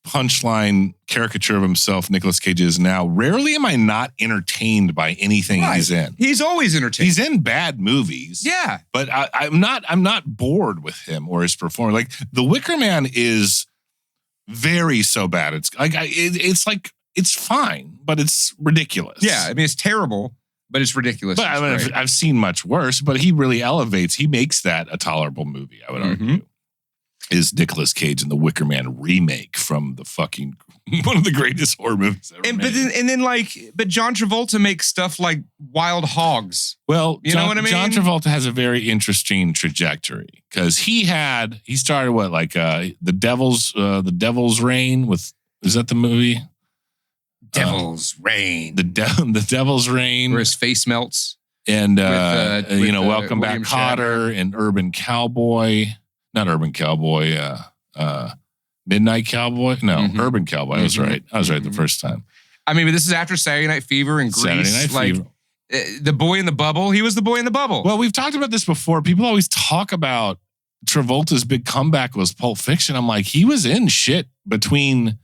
punchline caricature of himself Nicolas Cage is now, rarely am I not entertained by anything he's in. He's always entertained. He's in bad movies. Yeah. But I'm not bored with him or his performance. Like, The Wicker Man is very so bad. It's like it's fine, but it's ridiculous. Yeah, I mean, it's terrible. But it's ridiculous. But I've seen much worse, but he really elevates. He makes that a tolerable movie, I would argue. Is Nicolas Cage in the Wicker Man remake from the fucking one of the greatest horror movies ever made. But John Travolta makes stuff like Wild Hogs. Well, you know what I mean? John Travolta has a very interesting trajectory because he started the Devil's Reign with, is that the movie? Devil's Reign. The Devil's Reign. Where his face melts. And, Welcome Back, Kotter, and Urban Cowboy. Not Urban Cowboy. Midnight Cowboy? No, Urban Cowboy. I was right. The first time. I mean, but this is after Saturday Night Fever and Grease. Saturday Night Fever. The boy in the bubble. He was the boy in the bubble. Well, we've talked about this before. People always talk about Travolta's big comeback was Pulp Fiction. I'm like, he was in shit between...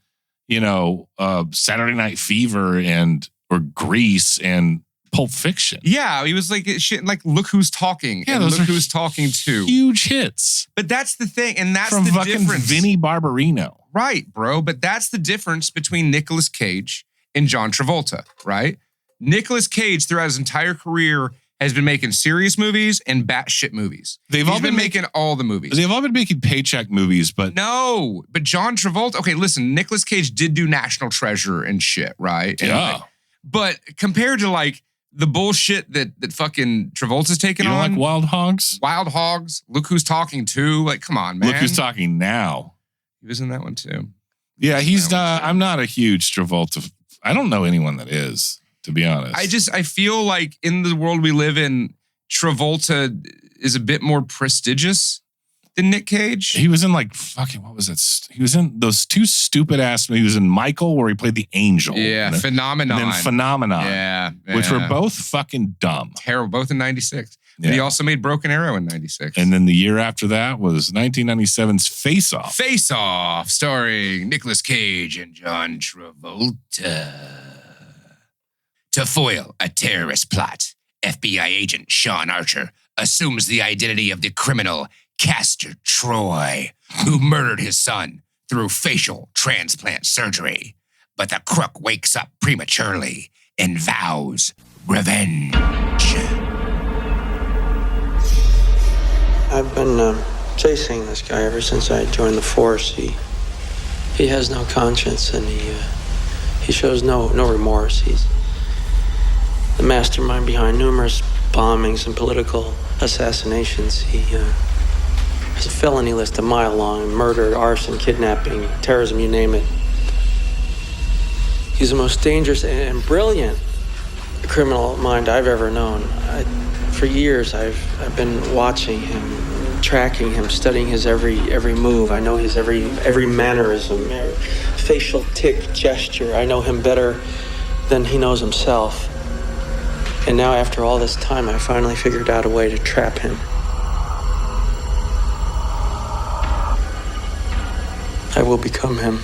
Saturday Night Fever or Grease and Pulp Fiction. Yeah, he was like shit like Look Who's Talking. Yeah, and those Look are Who's Talking Too. Huge hits. But that's the thing, and that's from the fucking difference. Vinnie Barbarino. Right, bro. But that's the difference between Nicolas Cage and John Travolta, right? Nicolas Cage throughout his entire career has been making serious movies and batshit movies. He's all been making all the movies. They've all been making paycheck movies, but... No, but John Travolta... Okay, listen, Nicolas Cage did do National Treasure and shit, right? Yeah. But compared to, like, the bullshit that fucking Travolta's taking on... You don't like Wild Hogs? Wild Hogs. Look Who's Talking Too. Like, come on, man. Look Who's Talking Now. He was in that one, too. Yeah, he's not... I'm not a huge Travolta... I don't know anyone that is. To be honest, I feel like in the world we live in, Travolta is a bit more prestigious than Nick Cage. He was in what was it? He was in those two stupid ass movies. He was in Michael, where he played the angel. Yeah, Phenomenon. And then Phenomenon. Yeah. Which were both fucking dumb. Terrible, both in 96. Yeah. And he also made Broken Arrow in 96. And then the year after that was 1997's Face Off. Face Off, starring Nicolas Cage and John Travolta. To foil a terrorist plot, FBI agent Sean Archer assumes the identity of the criminal Castor Troy, who murdered his son through facial transplant surgery. But the crook wakes up prematurely and vows revenge. I've been chasing this guy ever since I joined the force. He has no conscience, and he shows no remorse. He's the mastermind behind numerous bombings and political assassinations. He has a felony list a mile long: murder, arson, kidnapping, terrorism, you name it. He's the most dangerous and brilliant criminal mind I've ever known. For years, I've been watching him, tracking him, studying his every move. I know his every mannerism, every facial tic, gesture. I know him better than he knows himself. And now, after all this time, I finally figured out a way to trap him. I will become him.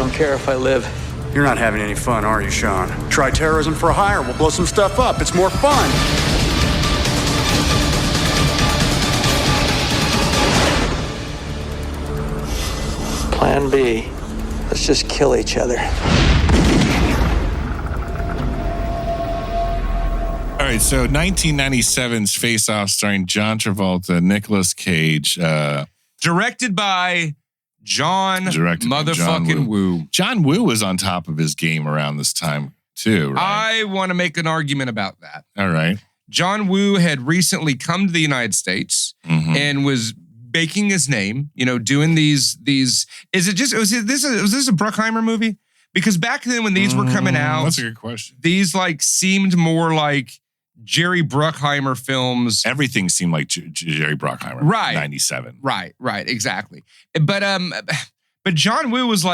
don't care if I live. You're not having any fun, are you, Sean? Try terrorism for hire. We'll blow some stuff up. It's more fun. Plan B. Let's just kill each other. All right, so 1997's Face Off starring John Travolta, Nicolas Cage. Directed by motherfucking Woo. John Woo was on top of his game around this time, too, right? I want to make an argument about that. All right. John Woo had recently come to the United States and was making his name, doing these. Was this a Bruckheimer movie? Because back then when these were coming out, that's a good question. These seemed more like Jerry Bruckheimer films. Everything seemed like Jerry Bruckheimer. Right. 97. Right, exactly. But John Woo was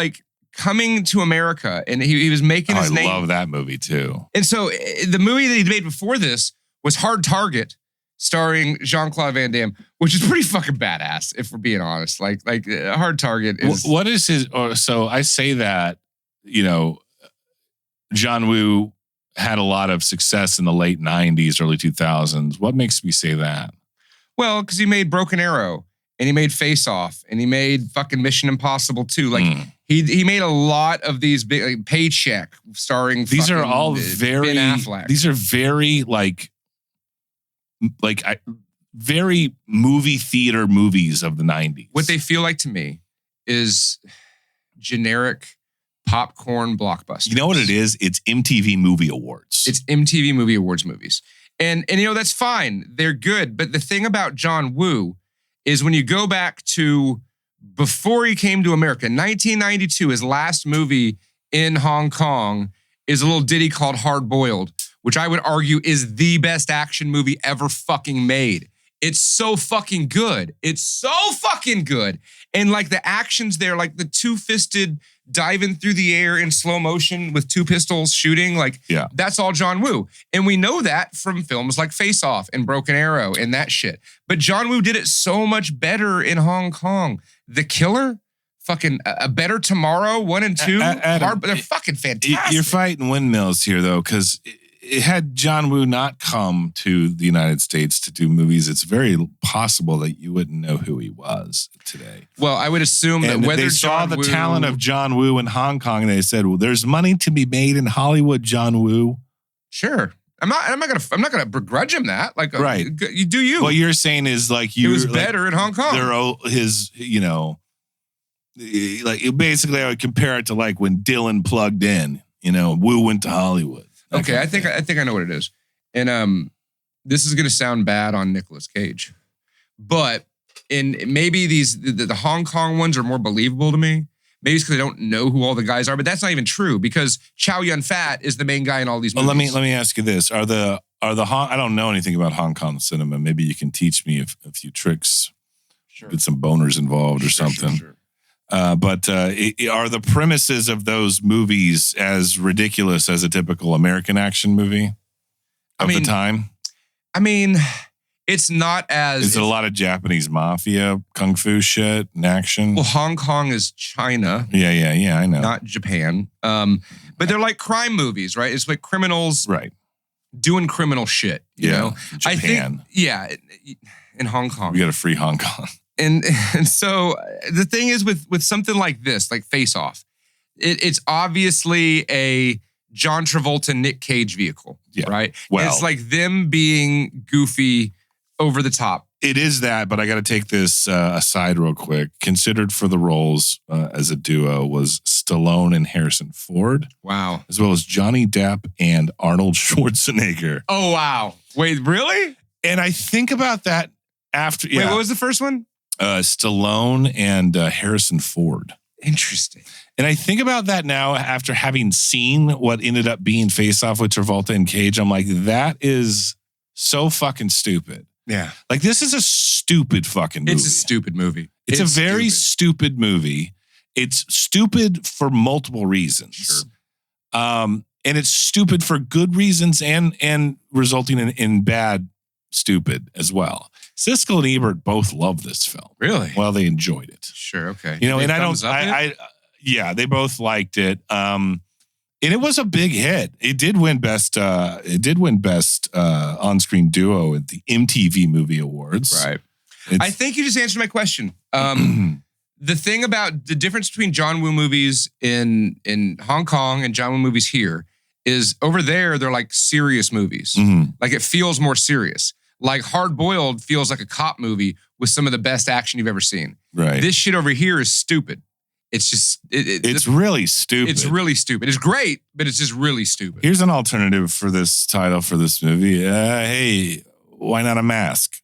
coming to America and he was making his name. I love that movie too. And so the movie that he made before this was Hard Target, starring Jean-Claude Van Damme, which is pretty fucking badass, if we're being honest. Hard Target is... What is his... So I say that, John Woo had a lot of success in the late 90s, early 2000s. What makes me say that? Well, because he made Broken Arrow, and he made Face Off, and he made fucking Mission Impossible 2. He made a lot of these big... Paycheck, starring these are all very... Ben Affleck. These are very, very movie theater movies of the 90s. What they feel like to me is generic popcorn blockbusters. You know what it is? It's MTV Movie Awards. It's MTV Movie Awards movies. And that's fine. They're good. But the thing about John Woo is when you go back to before he came to America, 1992, his last movie in Hong Kong is a little ditty called Hard Boiled, which I would argue is the best action movie ever fucking made. It's so fucking good. It's so fucking good. And the actions there, the two-fisted diving through the air in slow motion with two pistols shooting, that's all John Woo. And we know that from films like Face Off and Broken Arrow and that shit. But John Woo did it so much better in Hong Kong. The Killer, fucking A Better Tomorrow, 1 and 2, Adam, they're fucking fantastic. You're fighting windmills here, though, because had John Woo not come to the United States to do movies, it's very possible that you wouldn't know who he was today. Well, I would assume that whether they saw the talent of John Woo in Hong Kong, and they said, "Well, there's money to be made in Hollywood, John Woo." Sure, I'm not gonna begrudge him that. Right, you do you. What you're saying is it was better in Hong Kong. Basically, I would compare it to when Dylan plugged in. Woo went to Hollywood. Okay, I think I know what it is. And this is going to sound bad on Nicolas Cage. But maybe the Hong Kong ones are more believable to me. Maybe it's because I don't know who all the guys are, but that's not even true because Chow Yun-Fat is the main guy in all these movies. Well, let me ask you this. Are the I don't know anything about Hong Kong cinema. Maybe you can teach me a few tricks. Sure. Get some boners involved or something. Sure. But are the premises of those movies as ridiculous as a typical American action movie of the time? I mean, it's not as... Is it a lot of Japanese mafia, kung fu shit and action? Well, Hong Kong is China. Yeah, I know. Not Japan. But they're like crime movies, right? It's like criminals doing criminal shit, you know? Japan. I think, in Hong Kong. We got to free Hong Kong. And so the thing is with something like this, like Face Off, it's obviously a John Travolta, Nick Cage vehicle, right? Well, it's like them being goofy, over the top. It is that, but I got to take this aside real quick. Considered for the roles as a duo was Stallone and Harrison Ford. Wow. As well as Johnny Depp and Arnold Schwarzenegger. Oh, wow. Wait, really? And I think about that after... Wait, what was the first one? Stallone and Harrison Ford. Interesting. And I think about that now after having seen what ended up being Face Off with Travolta and Cage. I'm like, that is so fucking stupid. Yeah. Like, this is a stupid fucking movie. It's a stupid movie. It's a very stupid movie. It's stupid for multiple reasons. Sure. And it's stupid for good reasons and resulting in bad stupid as well. Siskel and Ebert both love this film. Really? Well, they enjoyed it. Sure, okay. You know, and I don't Yeah, they both liked it. And it was a big hit. It did win best on-screen duo at the MTV Movie Awards. Right. I think you just answered my question. The thing about the difference between John Woo movies in Hong Kong and John Woo movies here is over there, they're like serious movies. Mm-hmm. Like it feels more serious. Like Hard Boiled feels like a cop movie with some of the best action you've ever seen. Right. This shit over here is stupid. It's just... It's really stupid. It's really stupid. It's great, but it's just really stupid. Here's an alternative for this title for this movie. Hey, why not a mask?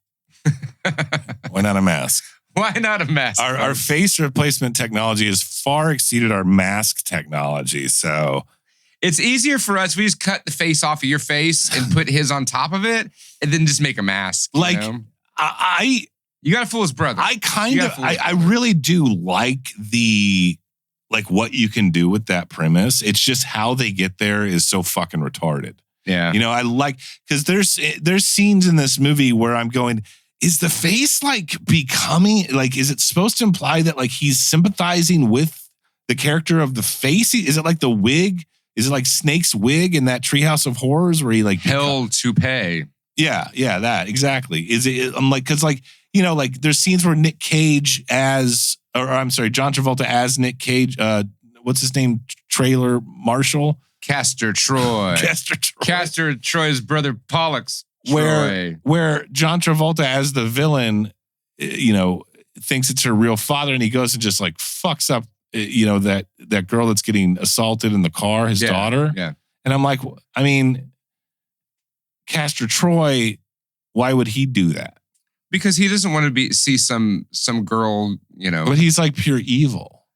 Why not a mask? Why not a mask? Our face replacement technology has far exceeded our mask technology. So it's easier for us. We just cut the face off of your face and put his on top of it, and then just make a mask. Like you know? You gotta fool his brother. I really do like what you can do with that premise. It's just how they get there is so fucking retarded. Yeah. You know, I like, because there's scenes in this movie where I'm going, is the face like becoming, like, is it supposed to imply that like he's sympathizing with the character of the face? Is it like the wig? Is it like Snake's wig in that Treehouse of Horrors where he like hell to pay? Yeah, that exactly. Is it? I'm like, because like, you know, like there's scenes where John Travolta as Nick Cage. What's his name? Trailer Marshall. Castor Troy. Castor Troy's brother Pollux. Where John Travolta as the villain, you know, thinks it's her real father, and he goes and just like fucks up, you know, that girl that's getting assaulted in the car, his daughter. Yeah. And I'm like, I mean, Castor Troy, why would he do that? Because he doesn't want to see some girl, you know. But he's like pure evil.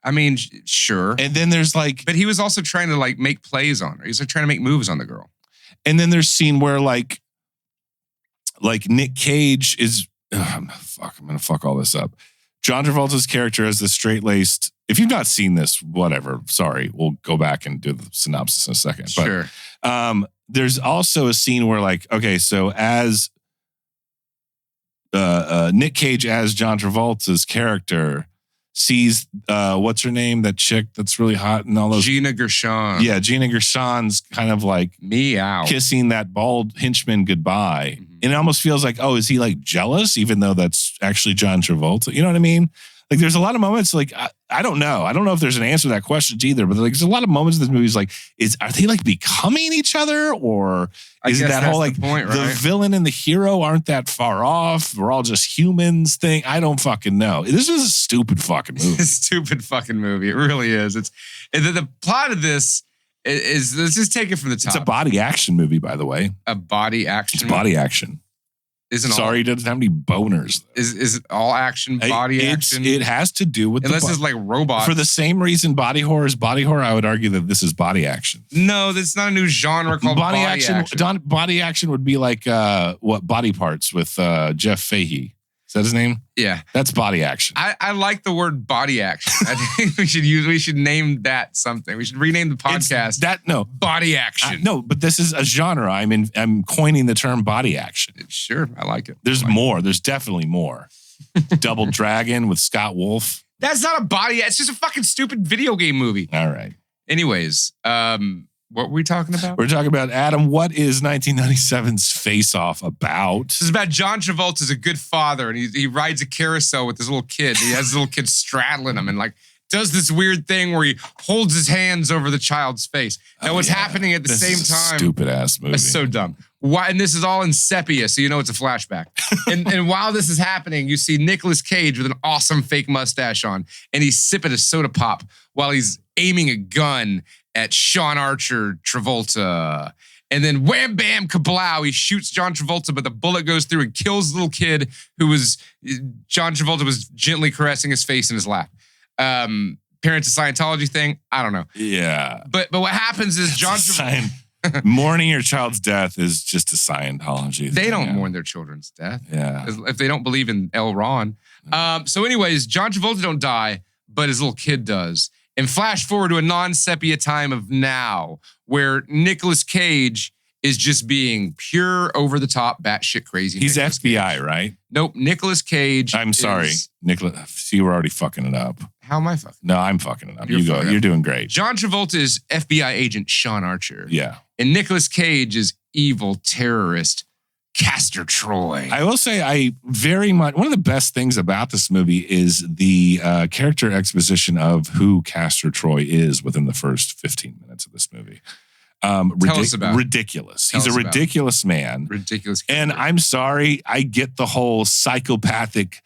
I mean, sure. And then there's like, but he was also trying to like make plays on her. He's like trying to make moves on the girl. And then there's scene where like Nick Cage is, I'm gonna fuck all this up. John Travolta's character as the straight-laced. If you've not seen this, whatever. Sorry, we'll go back and do the synopsis in a second. But, sure. There's also a scene where like, okay, so as Nick Cage as John Travolta's character sees what's her name, that chick that's really hot and all those, Gina Gershon. Yeah, Gina Gershon's kind of like meow kissing that bald henchman goodbye. Mm-hmm. And it almost feels like, oh, is he like jealous even though that's actually John Travolta? You know what I mean? Like there's a lot of moments like I don't know. I don't know if there's an answer to that question either, but like there's a lot of moments in this movie is like, are they like becoming each other, or is it that whole like the villain and the hero aren't that far off? We're all just humans thing. I don't fucking know. This is a stupid fucking movie. It's a stupid fucking movie. It really is. It's the plot of this is let's just take it from the top. It's a body action movie, by the way. A body action. It's body action. Sorry, it doesn't have any boners. Is it all action, body action? It has to do with unless it's like robots. For the same reason body horror is body horror, I would argue that this is body action. No, that's not a new genre called body action. Body action would be like Body Parts with Jeff Fahey. Is that his name? Yeah. That's body action. I like the word body action. I think we should name that something. We should rename the podcast. Body action. No, but this is a genre. I'm coining the term body action. Sure, I like it. There's more. There's definitely more. Double Dragon with Scott Wolf. That's not a body. It's just a fucking stupid video game movie. All right. Anyways, what were we talking about? We're talking about, Adam, what is 1997's Face Off about? This is about John Travolta as a good father, and he rides a carousel with his little kid. He has his little kid straddling him and like does this weird thing where he holds his hands over the child's face. Now what's happening at the same time? Stupid ass movie. It's so dumb. Why? And this is all in sepia, so you know it's a flashback. and while this is happening, you see Nicolas Cage with an awesome fake mustache on, and he's sipping a soda pop while he's aiming a gun at Sean Archer Travolta. And then wham, bam, kablow, he shoots John Travolta, but the bullet goes through and kills the little kid John Travolta was gently caressing his face in his lap. Parents of Scientology thing, I don't know. Yeah. But what happens is John Travolta... Mourning your child's death is just a Scientology thing. They don't mourn their children's death. Yeah. If they don't believe in L. Ron. So anyways, John Travolta don't die, but his little kid does. And flash forward to a non-sepia time of now, where Nicolas Cage is just being pure over the top, batshit crazy. He's Nicolas FBI, Cage. right? Nope. Nicolas Cage. I'm sorry, Nicolas. See, we're already fucking it up. How am I fucking? No, I'm fucking it up. You're You go. fucking You're up. doing great. John Travolta is FBI agent Sean Archer. Yeah. And Nicolas Cage is evil terrorist Castor Troy. I will say I very much, one of the best things about this movie is the character exposition of who Castor Troy is within the first 15 minutes of this movie. Tell us about it. Ridiculous. Tell He's us a about ridiculous man. Ridiculous. And character. I'm sorry, I get the whole psychopathic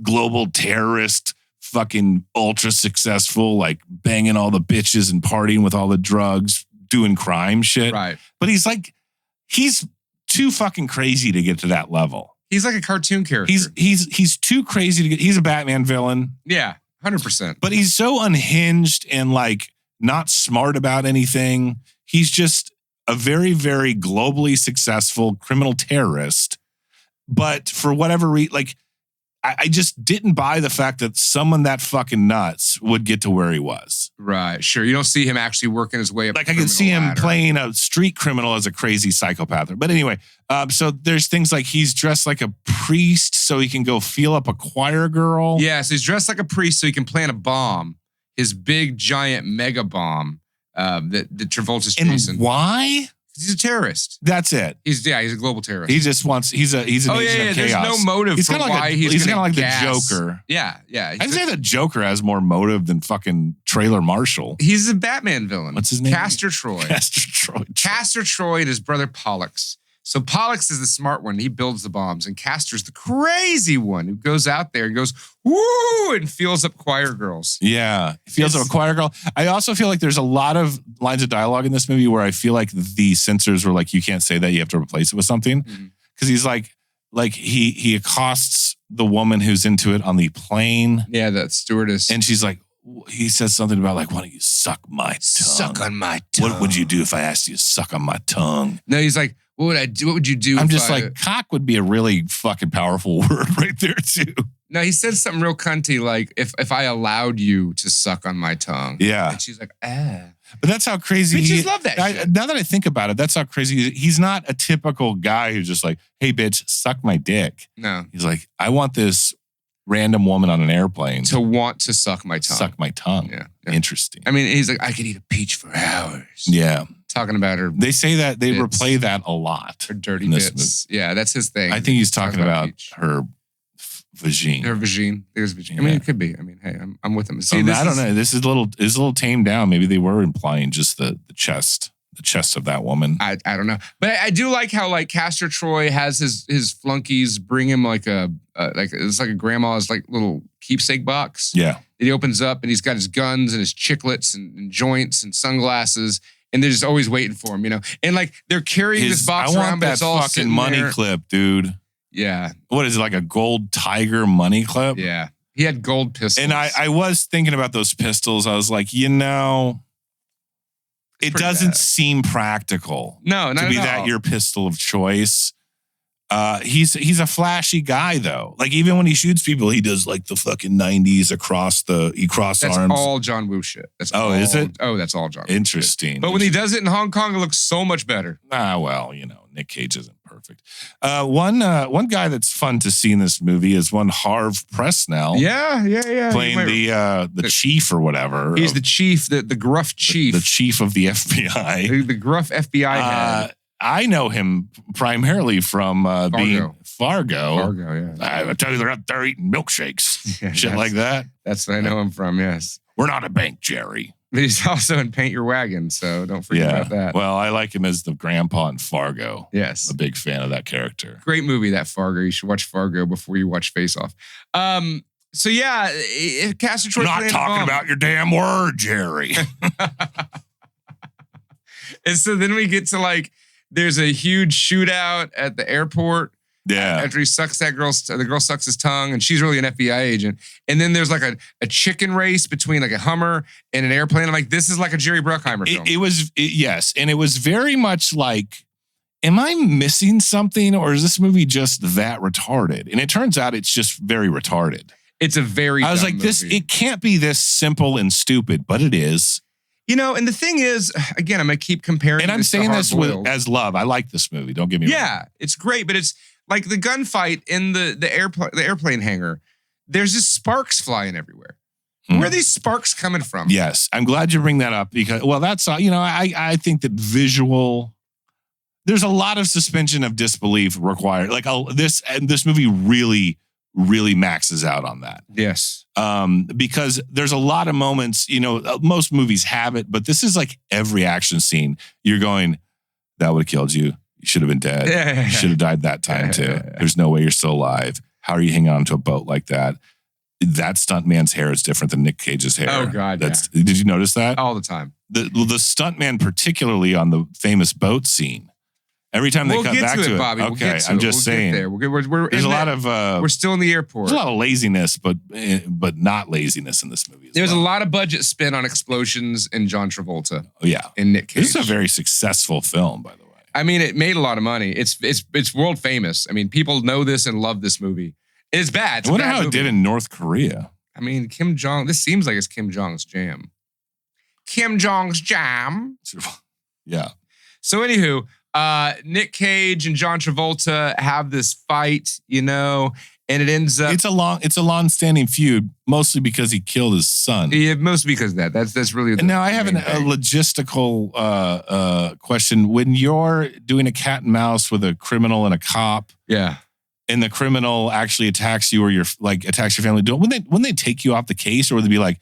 global terrorist, fucking ultra successful, like banging all the bitches and partying with all the drugs, doing crime shit. Right. But he's too fucking crazy to get to that level. He's like a cartoon character. He's too crazy to get. He's a Batman villain. Yeah, 100%. But he's so unhinged and like not smart about anything. He's just a very, very globally successful criminal terrorist. But for whatever reason, like I just didn't buy the fact that someone that fucking nuts would get to where he was. Right. Sure. You don't see him actually working his way up. Like I could see him playing a street criminal as a crazy psychopath. But anyway, so there's things like he's dressed like a priest so he can go feel up a choir girl. Yeah. So he's dressed like a priest so he can plant a bomb, his big giant mega bomb that Travolta's chasing. And why? He's a terrorist. That's it. He's a global terrorist. He just wants. He's an agent of chaos. There's no motive for why he's kind of like gas. the Joker. Yeah. I'd say the Joker has more motive than fucking Trailer Marshall. He's a Batman villain. What's his name? Castor Troy. Castor Troy and his brother Pollux. So Pollux is the smart one. He builds the bombs, and Castor's the crazy one who goes out there and goes woo and feels up choir girls. Yeah, feels up a choir girl. I also feel like there's a lot of lines of dialogue in this movie where I feel like the censors were like, "You can't say that. You have to replace it with something." Because he's like he accosts the woman who's into it on the plane. Yeah, that stewardess, and she's like, he says something about like, "Why don't you suck my tongue? Suck on my tongue. What would you do if I asked you to suck on my tongue?" No, he's like, what would I do? What would you do? I'm just like, cock would be a really fucking powerful word right there too. No, he said something real cunty, like if I allowed you to suck on my tongue. Yeah. And she's like, ah. But that's how crazy Bitches love that shit. Now that I think about it, that's how crazy he's not a typical guy who's just like, hey bitch, suck my dick. No. He's like, I want this random woman on an airplane to want to suck my tongue. Suck my tongue. Yeah. Interesting. I mean, he's like, I could eat a peach for hours. Yeah. Talking about her. They say that they bits. replay that a lot. Her dirty bits. Yeah, that's his thing. I think he's talking about her vagine. Her vagine. There's vagine. I mean, it could be. I mean, hey, I'm with him. See, I don't know. This is a little tamed down. Maybe they were implying just the chest of that woman. I don't know, but I do like how like Castor Troy has his flunkies bring him like it's like a grandma's like little keepsake box. Yeah. That he opens up and he's got his guns and his chiclets and joints and sunglasses. And they're just always waiting for him, you know? And like they're carrying this box around, but it's all fucking money clip, dude. Yeah. What is it, like a gold tiger money clip? Yeah. He had gold pistols. And I was thinking about those pistols. I was like, it doesn't seem practical. No, not to be at that all. your pistol of choice. He's a flashy guy though. Like even when he shoots people, he does like the fucking 90s he cross That's arms. all John Woo shit. That's is it? Oh, that's all John Woo Interesting. shit. But when he does it in Hong Kong, it looks so much better. Well, Nick Cage isn't perfect. One guy that's fun to see in this movie is one Harv Presnell. Yeah. Playing the chief or whatever. He's the chief, the gruff chief. The chief of the FBI. The gruff FBI head. I know him primarily from being Fargo. Fargo, yeah. I tell you, they're eating milkshakes. Shit like that. That's what I know him from, yes. We're not a bank, Jerry. But he's also in Paint Your Wagon, so don't forget about that. Well, I like him as the grandpa in Fargo. Yes. I'm a big fan of that character. Great movie, that Fargo. You should watch Fargo before you watch Face Off. So yeah, Castor Troy. I'm not talking about your damn word, Jerry. And so then we get to like, there's a huge shootout at the airport. Yeah. After he sucks the girl sucks his tongue, and she's really an FBI agent. And then there's like a chicken race between like a Hummer and an airplane. I'm like, this is like a Jerry Bruckheimer film. Yes. And it was very much like, am I missing something or is this movie just that retarded? And it turns out it's just very retarded. It's a very I was dumb like, movie. it can't be this simple and stupid, but it is. And the thing is, again, I'm going to keep comparing. And I'm saying this as love. I like this movie. Don't get me wrong. Yeah, it's great, but it's like the gunfight in the airplane hangar. There's just sparks flying everywhere. Where are these sparks coming from? Yes, I'm glad you bring that up because, that's I think that there's a lot of suspension of disbelief required. Like this movie really, really maxes out on that. Yes. Because there's a lot of moments, most movies have it, but this is like every action scene. You're going, that would have killed you. You should have been dead. Yeah. You should have died that time too. There's no way you're still alive. How are you hanging on to a boat like that? That stuntman's hair is different than Nick Cage's hair. Oh God. Did you notice that? All the time. The stuntman, particularly on the famous boat scene. Every time they cut back to it, Bobby. Okay, I'm just saying. Get there. There's a lot of. We're still in the airport. There's a lot of laziness, but not laziness in this movie. There's a lot of budget spent on explosions and John Travolta. Oh yeah, and Nick Cage. This is a very successful film, by the way. I mean, it made a lot of money. It's world famous. I mean, people know this and love this movie. It's bad. I wonder how it did in North Korea. I mean, Kim Jong. This seems like it's Kim Jong's jam. Kim Jong's jam. Yeah. So anywho. Nick Cage and John Travolta have this fight, and it ends up. It's a long-standing feud, mostly because he killed his son. Yeah, mostly because of that. That's really. And now I have a logistical question. When you're doing a cat and mouse with a criminal and a cop, yeah, and the criminal actually attacks you or attacks your family, when they take you off the case, or would they be like,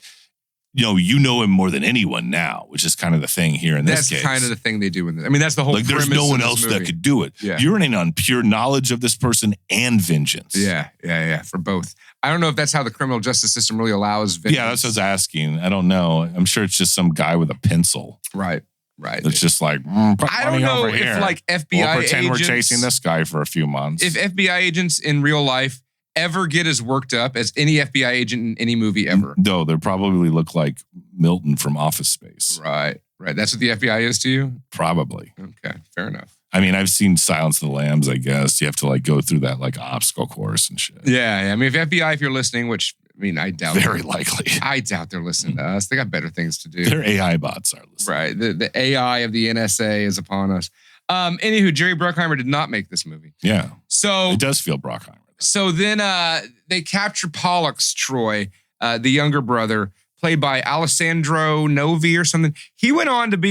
you know him more than anyone now, which is kind of the thing here in this case. That's kind of the thing they do in this. I mean, that's the whole premise. There's no one else that could do it. Yeah. You're running on pure knowledge of this person and vengeance. Yeah, for both. I don't know if that's how the criminal justice system really allows vengeance. Yeah, that's what I was asking. I don't know. I'm sure it's just some guy with a pencil. Right. It's just like, I don't know if FBI we'll pretend agents, we're chasing this guy for a few months. If FBI agents in real life ever get as worked up as any FBI agent in any movie ever. No, they probably look like Milton from Office Space. Right. That's what the FBI is to you? Probably. Okay, fair enough. I mean, I've seen Silence of the Lambs, I guess. You have to go through that obstacle course and shit. Yeah. I mean, if FBI, if you're listening, which I doubt. Very likely. I doubt they're listening to us. They got better things to do. Their AI bots are listening. Right. The AI of the NSA is upon us. Anywho, Jerry Bruckheimer did not make this movie. Yeah. So it does feel Bruckheimer. So then they capture Pollux Troy, the younger brother, played by Alessandro Novi or something. He went on to be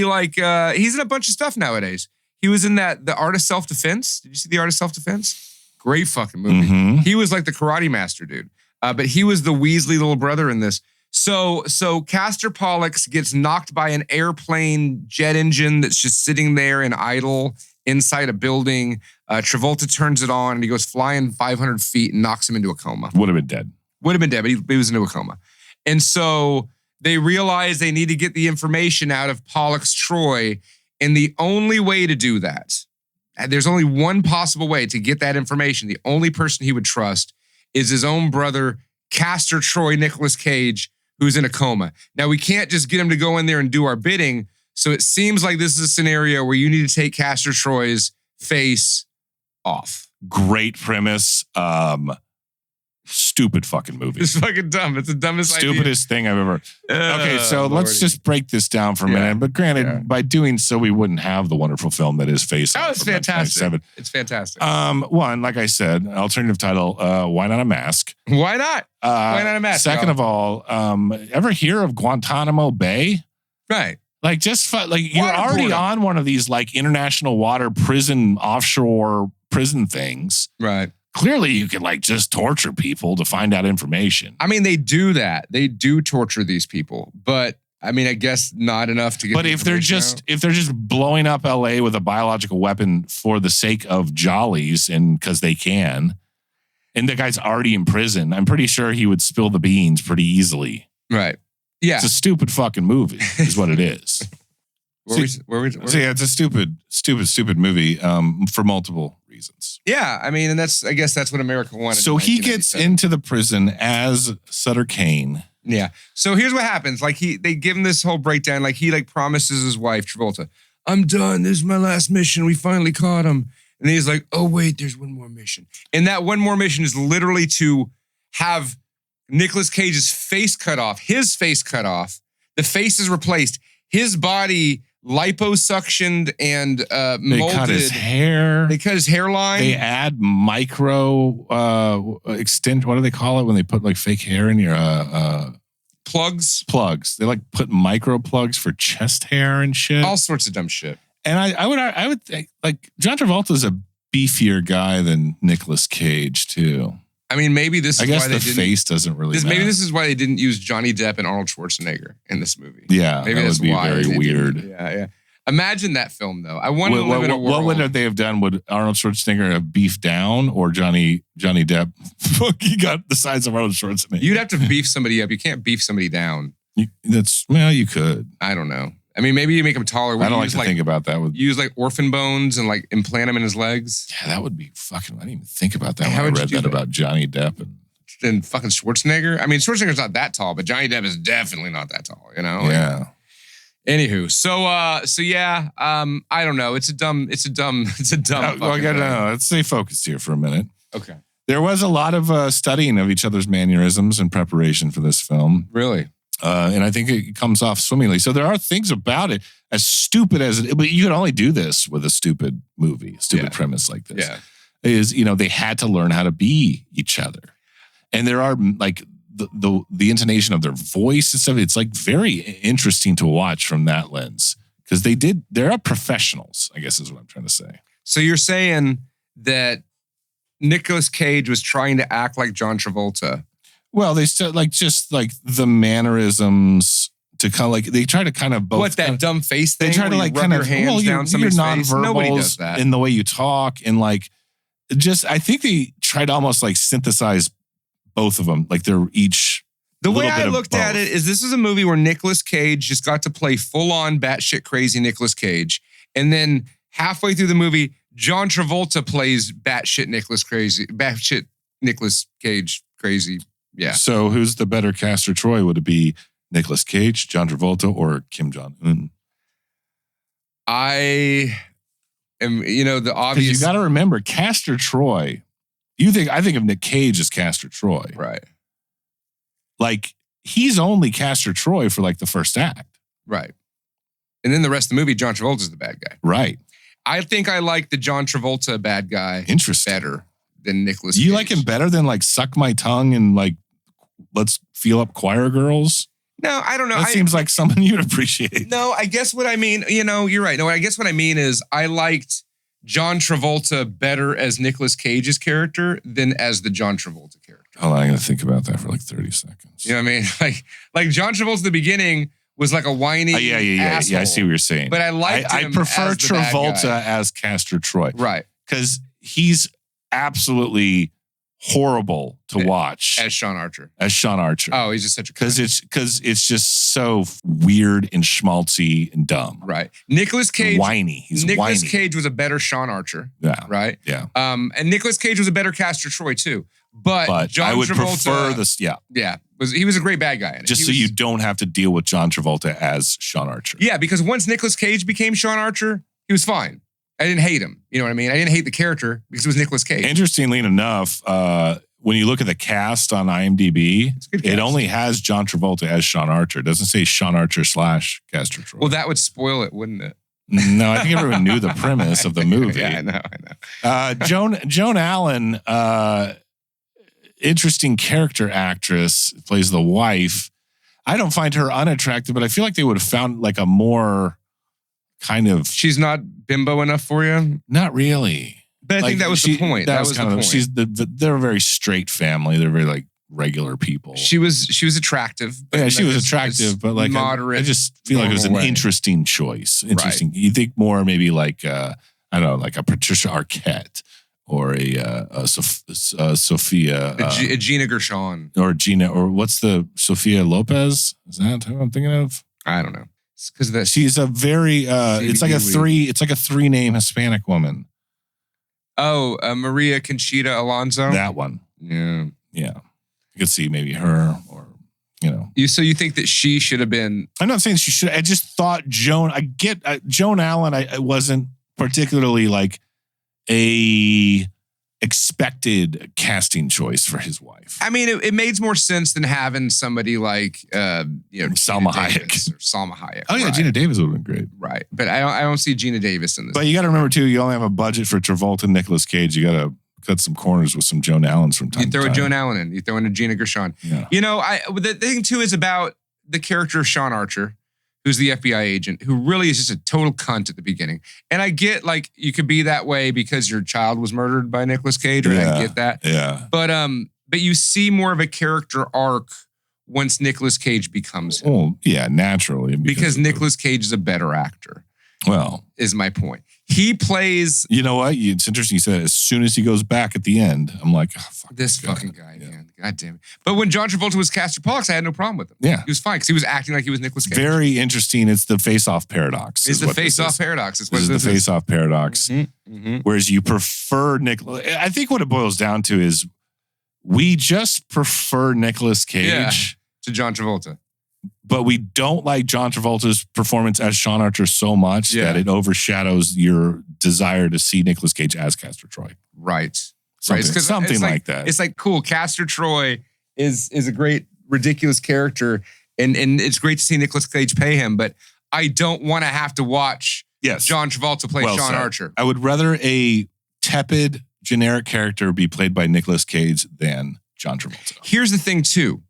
he's in a bunch of stuff nowadays. He was in The Art of Self-Defense. Did you see The Art of Self-Defense? Great fucking movie. Mm-hmm. He was like the karate master dude. But he was the Weasley little brother in this. So Castor Pollux gets knocked by an airplane jet engine that's just sitting there and idle inside a building. Travolta turns it on and he goes flying 500 feet and knocks him into a coma. Would have been dead, but he was into a coma. And so they realize they need to get the information out of Pollux Troy. And the only way to do that, and there's only one possible way to get that information. The only person he would trust is his own brother, Castor Troy Nicolas Cage, who's in a coma. Now, we can't just get him to go in there and do our bidding. So it seems like this is a scenario where you need to take Castor Troy's face off. Great premise. Stupid fucking movie. It's fucking dumb. It's the dumbest stupidest thing I've ever. Okay, so let's just break this down for a minute. But granted, by doing so, we wouldn't have the wonderful film that is Face Off. Oh, it's fantastic. It's fantastic. One, like I said, alternative title, Why Not a Mask? Why not? Why not a mask? Second of all, ever hear of Guantanamo Bay? Right. You're already on one of these international water prison, offshore prison things. Right. Clearly, you can just torture people to find out information. I mean, they do that. They do torture these people, but I mean, I guess not enough to get. But if they're just blowing up LA with a biological weapon for the sake of jollies and because they can, and the guy's already in prison, I'm pretty sure he would spill the beans pretty easily. Right. Yeah. It's a stupid fucking movie, is what it is. It's a stupid movie for multiple reasons. Yeah, I mean, and I guess that's what America wanted. So he gets into the prison as Sutter Kane. Yeah. So here's what happens. They give him this whole breakdown. He promises his wife, Travolta, I'm done. This is my last mission. We finally caught him. And he's like, oh, wait, there's one more mission. And that one more mission is literally to have Nicolas Cage's face cut off, his face cut off. The face is replaced. his body liposuctioned and molded. They cut his hair. They cut his hairline. They add micro extend. What do they call it when they put like fake hair in your plugs? Plugs. They like put micro plugs for chest hair and shit. All sorts of dumb shit. And I would think like John Travolta's a beefier guy than Nicolas Cage too. I mean, maybe this is why they didn't. Face doesn't really matter. Maybe this is why they didn't use Johnny Depp and Arnold Schwarzenegger in this movie. Yeah, maybe that that's would be why very weird. Yeah. Imagine that film though. I want to live in a world. What would they have done? Would Arnold Schwarzenegger have beefed down, or Johnny Depp? He got the size of Arnold Schwarzenegger. You'd have to beef somebody up. You can't beef somebody down. You could. I don't know. I mean, maybe you make him taller. I don't like to think about that. Use like orphan bones and like implant them in his legs. Yeah, that would be fucking. I didn't even think about that How when would I you read do that that? about Johnny Depp and fucking Schwarzenegger. I mean, Schwarzenegger's not that tall, but Johnny Depp is definitely not that tall. You know? Yeah. Anywho, so yeah. I don't know. It's a dumb. Let's stay focused here for a minute. Okay. There was a lot of studying of each other's mannerisms in preparation for this film. Really? And I think it comes off swimmingly. So there are things about it, as stupid as it, but you can only do this with a stupid movie, premise like this. Yeah. Is, they had to learn how to be each other. And there are like the intonation of their voice and stuff. It's like very interesting to watch from that lens because there are professionals, I guess is what I'm trying to say. So you're saying that Nicolas Cage was trying to act like John Travolta. Well, they still just the mannerisms to kind of like they try to kind of both. What that dumb face thing? They try to like kind of your nonverbals Nobody does that. in the way you talk and like just I think they try to almost like synthesize both of them. Like they're each. The way I looked at it is this is a movie where Nicolas Cage just got to play full on batshit crazy Nicolas Cage, and then halfway through the movie, John Travolta plays batshit Nicolas Cage crazy. Yeah. So who's the better Castor Troy? Would it be Nicolas Cage, John Travolta, or Kim Jong-Un? I am, the obvious. You got to remember, Castor Troy. I think of Nick Cage as Castor Troy. Right. Like, he's only Castor Troy for like the first act. Right. And then the rest of the movie, John Travolta's the bad guy. Right. I think I like the John Travolta bad guy better than Nicolas Cage. You like him better than like Suck My Tongue and like Let's Feel Up Choir Girls? No, I don't know. That seems like something you'd appreciate. No, I guess what I mean, you're right. No, I guess what I mean is I liked John Travolta better as Nicolas Cage's character than as the John Travolta character. Hold on, I'm going to think about that for like 30 seconds. You know what I mean? Like John Travolta at the beginning was like a whiny asshole. Yeah, I see what you're saying. But I liked him. I prefer as the bad Travolta guy. as Castor Troy. Right. Because he's absolutely horrible to watch. As Sean Archer. Oh, he's just such a because it's just so weird and schmaltzy and dumb. Right. Nicolas Cage. Whiny. Nicolas whiny. Cage was a better Sean Archer. Yeah. Right? Yeah. And Nicolas Cage was a better Castor Troy too. But John I would Travolta, prefer this. Yeah. Yeah. He was a great bad guy in it. Just so you don't have to deal with John Travolta as Sean Archer. Yeah, because once Nicolas Cage became Sean Archer, he was fine. I didn't hate him. You know what I mean? I didn't hate the character because it was Nicolas Cage. Interestingly enough, when you look at the cast on IMDb, it only has John Travolta as Sean Archer. It doesn't say Sean Archer / Castor Troy. Well, that would spoil it, wouldn't it? No, I think everyone knew the premise of the movie. Yeah, I know. Joan Allen, interesting character actress, plays the wife. I don't find her unattractive, but I feel like they would have found like a more kind of... She's not bimbo enough for you? Not really. But I think that was the point. That was the point. They're a very straight family. They're very like regular people. She was attractive. Yeah, she was attractive, but like moderate. I just feel like it was an interesting choice. Interesting. Right. You think more maybe like I don't know, like a Patricia Arquette or a Sophia, a Gina Gershon, or what's the Sophia Lopez? Is that who I'm thinking of? I don't know. It's because that she's a very it's like a 3-name Hispanic woman. Oh, Maria Conchita Alonso. That one. Yeah. You could see maybe her or, So you think that she should have been... I'm not saying she should. I just thought Joan Allen, I wasn't particularly like a expected casting choice for his wife. I mean, it made more sense than having somebody like, Salma Hayek. Or Salma Hayek. Oh, yeah, right. Gina Davis would have been great. Right. But I don't see Gina Davis in this. But you got to remember, too, you only have a budget for Travolta and Nicolas Cage. You got to cut some corners with some Joan Allens from time to time. You throw a Joan Allen in. You throw in a Gina Gershon. Yeah. The thing, too, is about the character of Sean Archer, who's the FBI agent, who really is just a total cunt at the beginning. And I get, like, you could be that way because your child was murdered by Nicolas Cage, right? I get that. Yeah. But you see more of a character arc once Nicolas Cage becomes him. Well, yeah, naturally. Because Nicolas Cage is a better actor. Well. Is my point. He plays... You know what? It's interesting you said as soon as he goes back at the end, I'm like, oh, fuck this fucking guy, man. God damn it. But when John Travolta was Castor Pollux, I had no problem with him. Yeah. He was fine because he was acting like he was Nicolas Cage. Very interesting. It's the face-off paradox. It's the face-off paradox. This is the face-off paradox. Whereas you prefer Nicolas... I think what it boils down to is we just prefer Nicolas Cage to John Travolta. But we don't like John Travolta's performance as Sean Archer so much that it overshadows your desire to see Nicolas Cage as Castor Troy. Right. Something like that. It's like, cool, Castor Troy is a great, ridiculous character, and it's great to see Nicolas Cage pay him, but I don't want to have to watch John Travolta play Sean Archer. I would rather a tepid, generic character be played by Nicolas Cage than John Travolta. Here's the thing, too.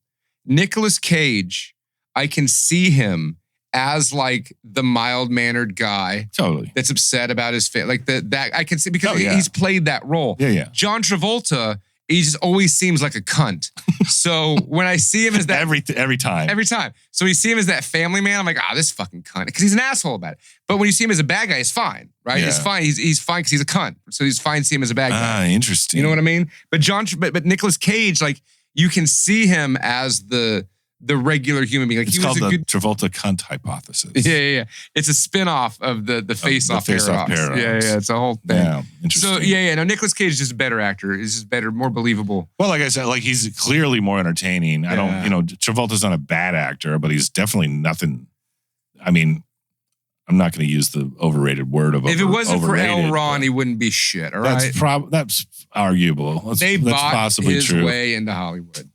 Nicolas Cage... I can see him as like the mild-mannered guy, that's upset about his family. Like that I can see because he's played that role. Yeah. John Travolta, he just always seems like a cunt. So when I see him as that every time. So we see him as that family man. I'm like, this fucking cunt, because he's an asshole about it. But when you see him as a bad guy, it's fine, right? Yeah. It's fine. He's fine because he's a cunt. So he's fine to see him as a bad guy. Interesting. You know what I mean? But but Nicolas Cage, like you can see him as the regular human being. Like it's called the Travolta cunt hypothesis. Yeah. It's a spin-off of the face-off paradox. Yeah. It's a whole thing. Yeah, interesting. So, no, Nicolas Cage is just a better actor. He's just better, more believable. Well, like I said, like he's clearly more entertaining. I don't, Travolta's not a bad actor, but he's definitely nothing. I mean, I'm not going to use the overrated word of if it wasn't for L. Ron, he wouldn't be shit, all right? That's arguable. They that's bought possibly his true. way into Hollywood.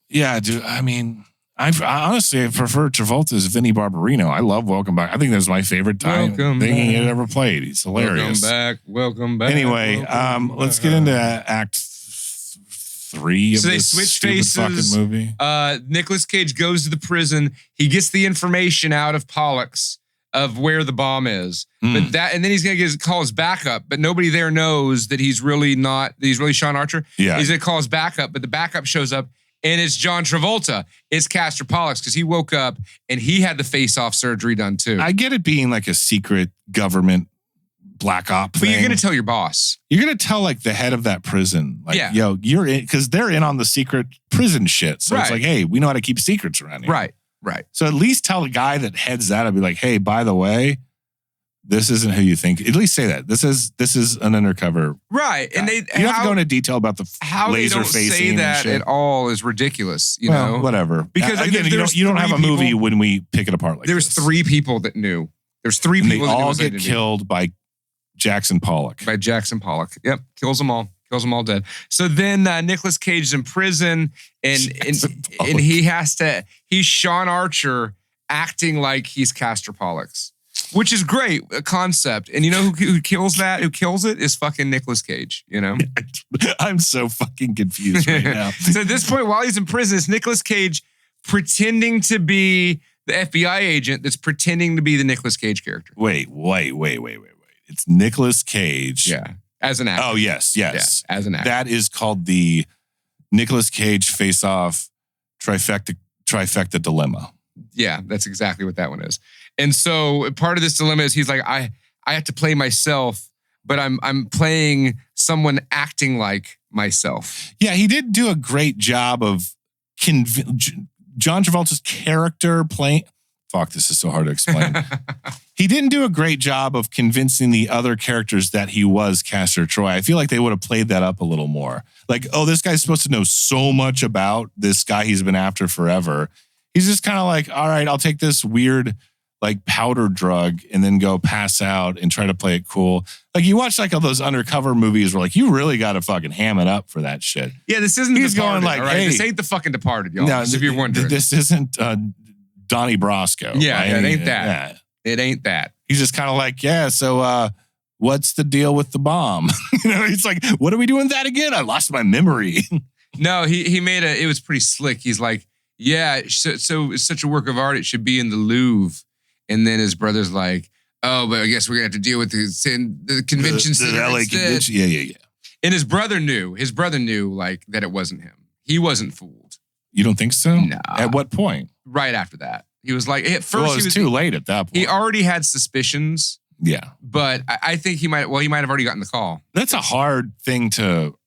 Yeah, dude. I mean, I prefer Travolta's Vinnie Barbarino. I love Welcome Back. I think that's my favorite thing he had ever played. He's hilarious. Welcome back. Anyway, let's get into Act 3 of this stupid fucking movie. Nicolas Cage goes to the prison. He gets the information out of Pollux of where the bomb is. And then he's gonna call his backup, but nobody there knows that he's really Sean Archer. Yeah. He's gonna call his backup, but the backup shows up and it's John Travolta. It's Castor Pollux because he woke up and he had the face-off surgery done too. I get it being like a secret government black op thing. But you're gonna tell your boss. You're gonna tell like the head of that prison, like, yo, you're in, because they're in on the secret prison shit. So it's like, hey, we know how to keep secrets around here. Right. So at least tell the guy that heads that, I'd be like, hey, by the way, this isn't who you think. At least say that. This is an undercover. Right. guy. And you have to go into detail about the how laser they don't facing say that and shit. at all is ridiculous. You know, whatever. Because again, you don't have a movie when we pick it apart like there's this. 3 people that knew. There's 3 and people they that all get killed by Jackson Pollock. Yep. Kills them all dead. So then Nicolas Cage is in prison and he's Sean Archer acting like he's Castor Pollux, which is great, a concept. And you know who kills that? Who kills it is fucking Nicolas Cage, you know? I'm so fucking confused right now. So at this point, while he's in prison, it's Nicolas Cage pretending to be the FBI agent that's pretending to be the Nicolas Cage character. Wait. It's Nicolas Cage. Yeah. As an actor. Oh, yes. Yeah, as an actor. That is called the Nicolas Cage face-off trifecta dilemma. Yeah, that's exactly what that one is. And so part of this dilemma is he's like, I have to play myself, but I'm playing someone acting like myself. Yeah, he did do a great job of John Travolta's character playing. Fuck, this is so hard to explain. He didn't do a great job of convincing the other characters that he was Castor Troy. I feel like they would have played that up a little more. Like, oh, this guy's supposed to know so much about this guy he's been after forever. He's just kind of like, all right, I'll take this weird, like powder drug and then go pass out and try to play it cool. Like you watch like all those undercover movies where like you really got to fucking ham it up for that shit. Yeah, this isn't He's Departed, going like, all right? hey, this ain't the fucking Departed, y'all. No, if you're wondering. This isn't Donnie Brasco. Yeah, right? it ain't that. Yeah. It ain't that. He's just kind of like, yeah, so what's the deal with the bomb? He's like, what are we doing that again? I lost my memory. No, he made it was pretty slick. He's like, yeah, so it's such a work of art, it should be in the Louvre. And then his brother's like, oh, but I guess we're going to have to deal with the convention center the LA instead. convention. Yeah. And his brother knew like that it wasn't him. He wasn't fooled. You don't think so? Nah. At what point? Right after that. He was like, at first it was too late at that point. He already had suspicions. Yeah. But I think he might have already gotten the call. That's a hard thing to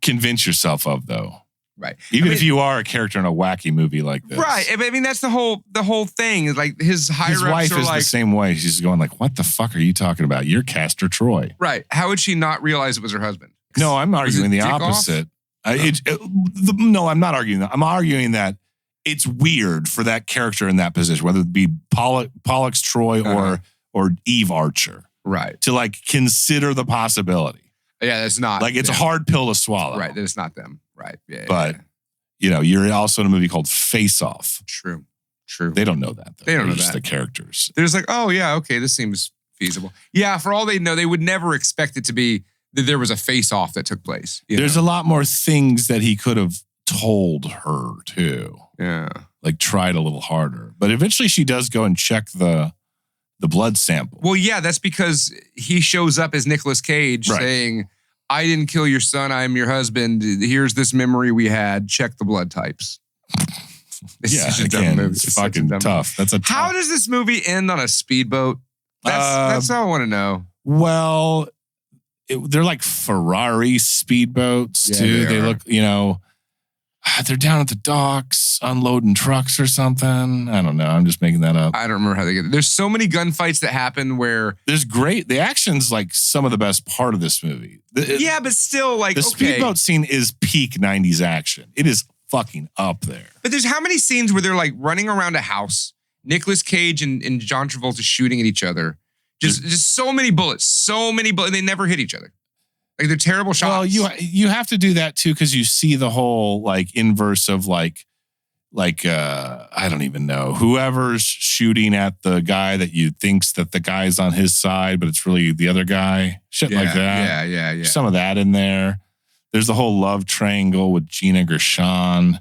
convince yourself of, though. Right. Even if you are a character in a wacky movie like this. Right. I mean, that's the whole thing. Is like his higher-ups wife are is the same way. She's going like, what the fuck are you talking about? You're Castor Troy. Right. How would she not realize it was her husband? No, I'm arguing the opposite. No, I'm not arguing that. I'm arguing that it's weird for that character in that position, whether it be Pollux Troy or Eve Archer. Right. To like consider the possibility. Yeah, that's not. Like it's a hard pill to swallow. Right. That it's not them. Right. Yeah. But, you're also in a movie called Face Off. True. They don't know that, though. They don't know just that. the characters. They're just like, oh, yeah, okay, this seems feasible. Yeah, for all they know, they would never expect it to be that there was a face-off that took place. There's a lot more things that he could have told her, too. Yeah. Like, tried a little harder. But eventually she does go and check the blood sample. Well, yeah, that's because he shows up as Nicolas Cage saying, I didn't kill your son, I'm your husband. Here's this memory we had. Check the blood types. It's fucking tough. How does this movie end on a speedboat? That's how I want to know. Well, they're like Ferrari speedboats, too. They look, they're down at the docks unloading trucks or something. I don't know. I'm just making that up. I don't remember how they get there. There's so many gunfights that happen where the action's like some of the best part of this movie. But still, like, the speedboat scene is peak 90s action. It is fucking up there. But there's how many scenes where they're like running around a house, Nicolas Cage and John Travolta shooting at each other. Just so many bullets, and they never hit each other. Like they're terrible shots. Well, you have to do that too because you see the whole like inverse of like I don't even know, whoever's shooting at the guy that you thinks that the guy's on his side, but it's really the other guy. Shit like that. Yeah. Some of that in there. There's the whole love triangle with Gina Gershon.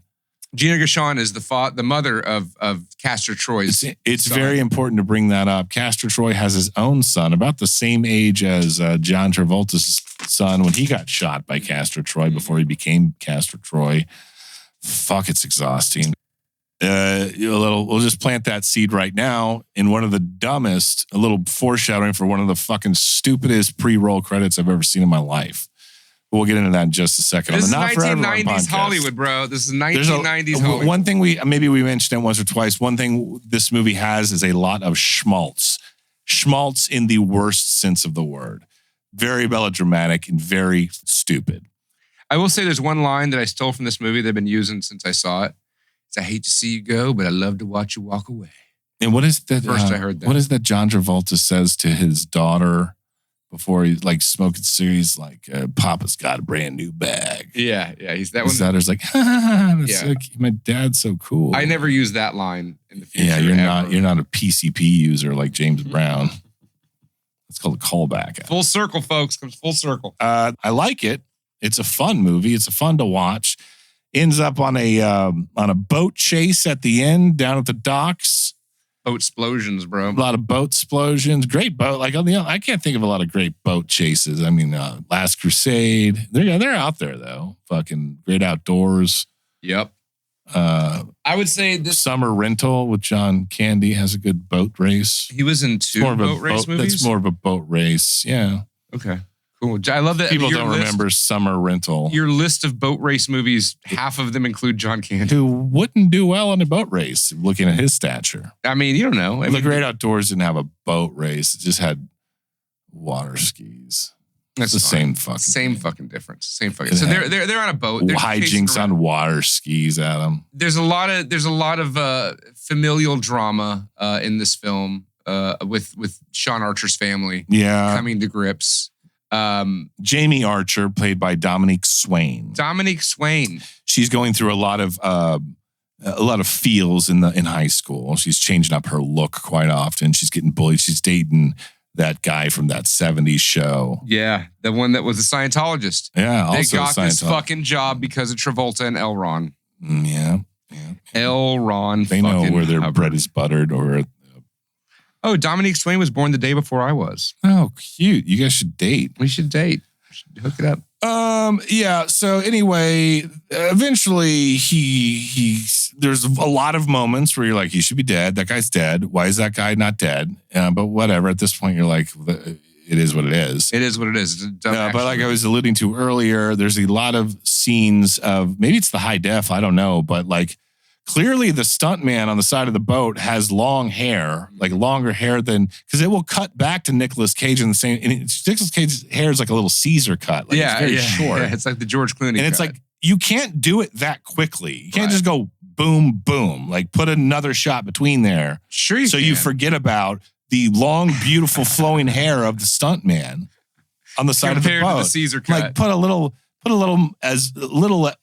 Gina Gershon is the mother of Castor Troy's It's son. very important to bring that up. Castor Troy has his own son, about the same age as John Travolta's son when he got shot by Castor Troy before he became Castor Troy. Fuck, it's exhausting. We'll just plant that seed right now in one of the dumbest, a little foreshadowing for one of the fucking stupidest pre-roll credits I've ever seen in my life. We'll get into that in just a second. This is 1990s Hollywood, bro. This is 1990s Hollywood. One thing we mentioned it once or twice. One thing this movie has is a lot of schmaltz. Schmaltz in the worst sense of the word. Very melodramatic and very stupid. I will say there's one line that I stole from this movie that I've been using since I saw it. It's, I hate to see you go, but I love to watch you walk away. And what is that? First I heard that. What is that John Travolta says to his daughter before he's like smoking series, like Papa's got a brand new bag. Yeah. He's that his one. daughter's like, my dad's so cool. I never use that line in the future. Yeah, you're not a PCP user like James Brown. It's called a callback. Full circle, folks. Comes full circle. I like it. It's a fun movie. It's fun to watch. Ends up on a boat chase at the end down at the docks. Boat explosions, bro. A lot of boat explosions. Great boat. Like I can't think of a lot of great boat chases. I mean, Last Crusade. They're out there though. Fucking Great Outdoors. Yep. I would say this Summer Rental with John Candy has a good boat race. He was in two boat race movies. That's more of a boat race. Yeah. Okay. Cool. I love that. People don't remember Summer Rental. Your list of boat race movies, half of them include John Candy. Who wouldn't do well in a boat race, looking at his stature. I mean, you don't know. The Great Outdoors didn't have a boat race. It just had water skis. It's the same fucking difference. Same fucking. So they're on a boat. There's hijinks on water skis at them. There's a lot of familial drama in this film with Sean Archer's family. Yeah, coming to grips. Jamie Archer, played by Dominique Swain. She's going through a lot of feels in high school. She's changing up her look quite often. She's getting bullied. She's dating that guy from that 70s show. Yeah, the one that was a Scientologist. Yeah, also they got this fucking job because of Travolta and L. Ron. Yeah. L. Ron. They know where their bread is buttered or. Oh, Dominique Swain was born the day before I was. Oh, cute. You guys should date. We should date. We should hook it up. Yeah. So anyway, eventually there's a lot of moments where you're like, he should be dead. That guy's dead. Why is that guy not dead? But whatever. At this point, you're like, it is what it is. It is what it is. But like I was alluding to earlier, there's a lot of scenes of, maybe it's the high def, I don't know, but like clearly the stuntman on the side of the boat has long hair, like longer hair than, because it will cut back to Nicolas Cage in the same, and Nicolas Cage's hair is like a little Caesar cut. Like it's very short. Yeah, it's like the George Clooney And it's cut. like, you can't do it that quickly. You can't just go boom, boom, like put another shot between there. Sure you can. You forget about the long, beautiful flowing hair of the stuntman on the side of the boat. Compared to the Caesar cut. Like put a little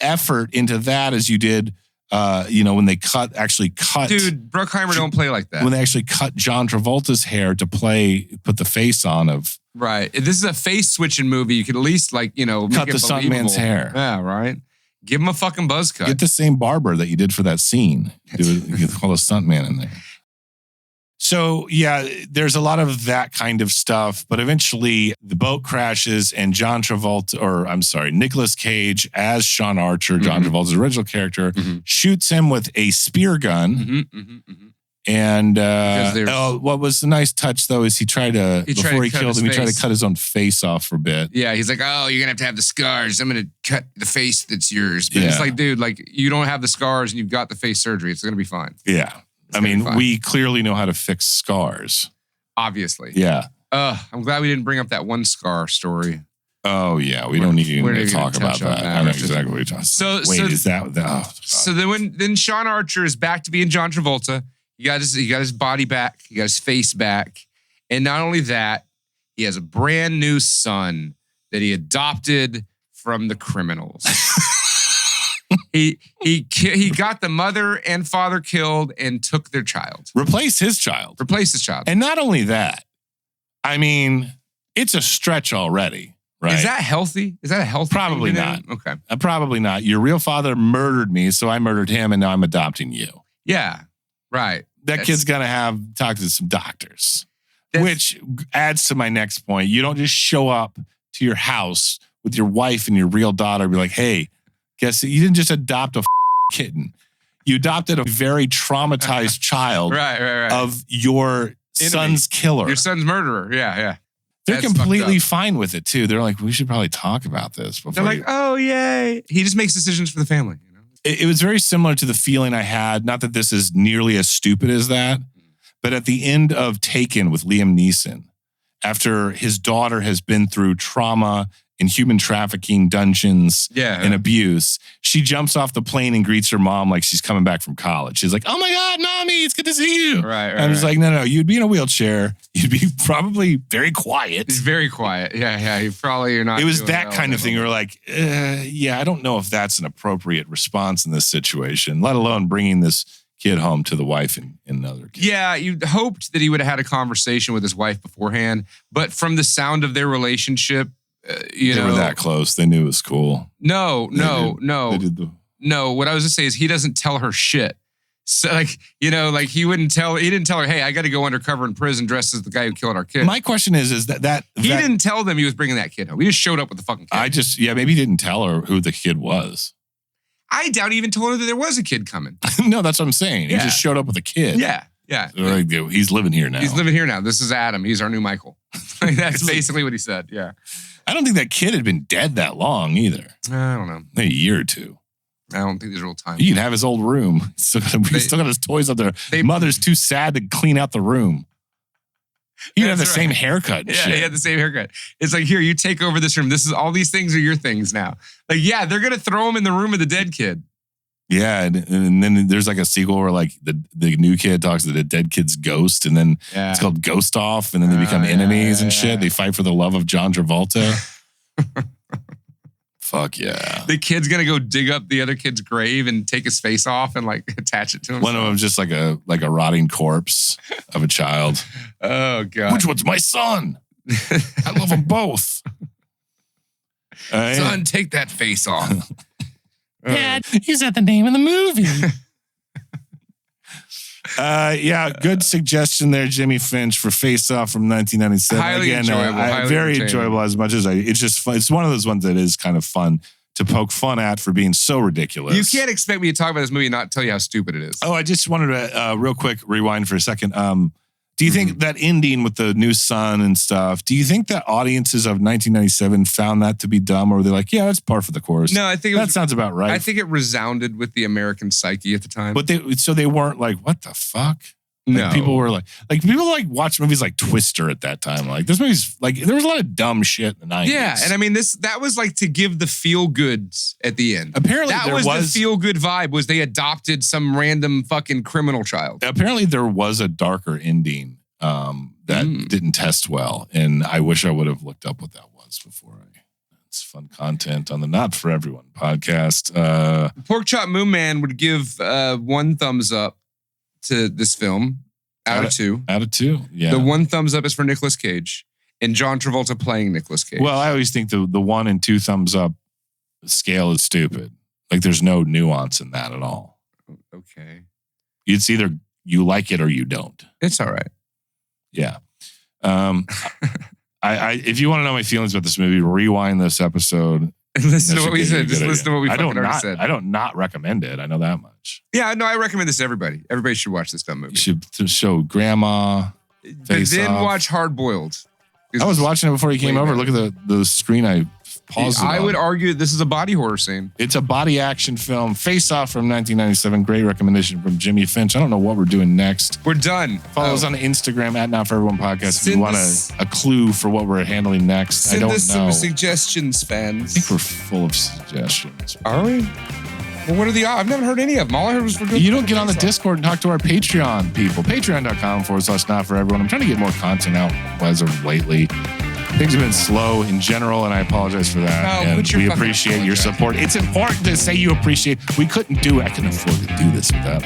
effort into that as you did when they cut. Dude, Bruckheimer don't play like that. When they actually cut John Travolta's hair to put the face on of. Right. If this is a face switching movie, you could at least cut the stuntman's hair. Yeah, right. Give him a fucking buzz cut. Get the same barber that you did for that scene. You call a stuntman in there. So, yeah, there's a lot of that kind of stuff. But eventually the boat crashes and Nicolas Cage as Sean Archer, John Travolta's original character, shoots him with a spear gun. And what was the nice touch, though, is before he killed him, he tried to cut his own face off for a bit. Yeah, he's like, oh, you're going to have the scars. I'm going to cut the face that's yours. But it's like, dude, like you don't have the scars and you've got the face surgery. It's going to be fine. Yeah. We clearly know how to fix scars. Obviously. Yeah. I'm glad we didn't bring up that one scar story. Oh, yeah. We don't need to talk about that. I know exactly what you're talking about. So then Sean Archer is back to being John Travolta. He got his body back. He got his face back. And not only that, he has a brand new son that he adopted from the criminals. He got the mother and father killed and took their child. Replaced his child. And not only that, it's a stretch already, right? Is that healthy? Is that a healthy Probably thing not. Okay. Probably not. Your real father murdered me, so I murdered him, and now I'm adopting you. Yeah, right. That kid's going to talk to some doctors, which adds to my next point. You don't just show up to your house with your wife and your real daughter and be like, hey, guess you didn't just adopt a kitten. You adopted a very traumatized child of your son's killer. Your son's murderer. Yeah. They're completely fine with it, too. They're like, we should probably talk about this. They're like, oh, yay. He just makes decisions for the family. You know? It was very similar to the feeling I had, not that this is nearly as stupid as that, but at the end of Taken with Liam Neeson, after his daughter has been through trauma in human trafficking, dungeons, and abuse, she jumps off the plane and greets her mom like she's coming back from college. She's like, oh my God, Mommy, it's good to see you. Right. And I was like, no, you'd be in a wheelchair. You'd be probably very quiet. He's very quiet. Yeah. You're not. It was that kind of thing. We're like, I don't know if that's an appropriate response in this situation, let alone bringing this kid home to the wife and another kid. Yeah, you'd hoped that he would have had a conversation with his wife beforehand, but from the sound of their relationship, they were that close. They knew it was cool. No. They did No, what I was going to say is he doesn't tell her shit. So he didn't tell her, hey, I got to go undercover in prison dressed as the guy who killed our kid. My question is that he didn't tell them he was bringing that kid home. He just showed up with the fucking kid. Maybe he didn't tell her who the kid was. I doubt he even told her that there was a kid coming. No, that's what I'm saying. Yeah. He just showed up with a kid. Yeah. So he's living here now. This is Adam. He's our new Michael. That's basically what he said. Yeah. I don't think that kid had been dead that long either. I don't know. Maybe a year or two. I don't think there's real time. He can have his old room. He's still got his toys up there. Mother's too sad to clean out the room. He had the same haircut. Yeah, shit. he had the same haircut. It's like, here, you take over this room. All these things are your things now. Like, yeah, they're gonna throw him in the room of the dead kid. Yeah, and then there's like a sequel where like the new kid talks to the dead kid's ghost, and then it's called Ghost Off, and then they become enemies and shit. They fight for the love of John Travolta. Fuck yeah. The kid's gonna go dig up the other kid's grave and take his face off and like attach it to him. One of them just like a rotting corpse of a child. Oh God. Which one's my son? I love them both. Son, take that face off. Dad, is that the name of the movie? Yeah, good suggestion there, Jimmy Finch, for Face Off from 1997. Highly enjoyable. Very enjoyable as much as it's just fun. It's one of those ones that is kind of fun to poke fun at for being so ridiculous. You can't expect me to talk about this movie and not tell you how stupid it is. Oh, I just wanted to real quick rewind for a second. Do you think that ending with the new son and stuff, do you think that audiences of 1997 found that to be dumb, or were they like, yeah, that's par for the course? No, I think that sounds about right. I think it resounded with the American psyche at the time. But they weren't like, what the fuck? Like, no. People were like people watch movies like Twister at that time. Like this movie's like, there was a lot of dumb shit in the 90s. Yeah, and I mean that was like to give the feel goods at the end. Apparently that was the feel good vibe, was they adopted some random fucking criminal child. Apparently there was a darker ending that didn't test well, and I wish I would have looked up what that was before. It's fun content on the Not For Everyone podcast. Pork Chop Moon Man would give 1 thumbs up to this film out of 2. Out of 2, yeah. The 1 thumbs up is for Nicolas Cage and John Travolta playing Nicolas Cage. Well, I always think the 1 and 2 thumbs up scale is stupid. Like there's no nuance in that at all. Okay. It's either you like it or you don't. It's all right. Yeah. If you want to know my feelings about this movie, rewind this episode. Listen to what we said. Just listen to what we already said. I don't not recommend it. I know that much. Yeah, no, I recommend this to everybody. Everybody should watch this dumb movie. You should show grandma. But then watch Hard Boiled. I was watching it before you came over. Look at the screen I paused it I on. would argue this is a body horror scene. It's a body action film. Face Off from 1997. Great recommendation from Jimmy Finch. I don't know what we're doing next. We're done. Follow us on Instagram at Not For Everyone Podcast if you want a clue for what we're handling next. I don't know. Send us some suggestions, fans. I think we're full of suggestions. Are we? Well, what are the odds? I've never heard any of them. All I heard was for good. You don't get on the Discord and talk to our Patreon people. Patreon.com/Not For Everyone. I'm trying to get more content out as of lately. Things have been slow in general, and I apologize for that. And we appreciate your support. It's important to say you appreciate. We couldn't do it. I couldn't afford to do this without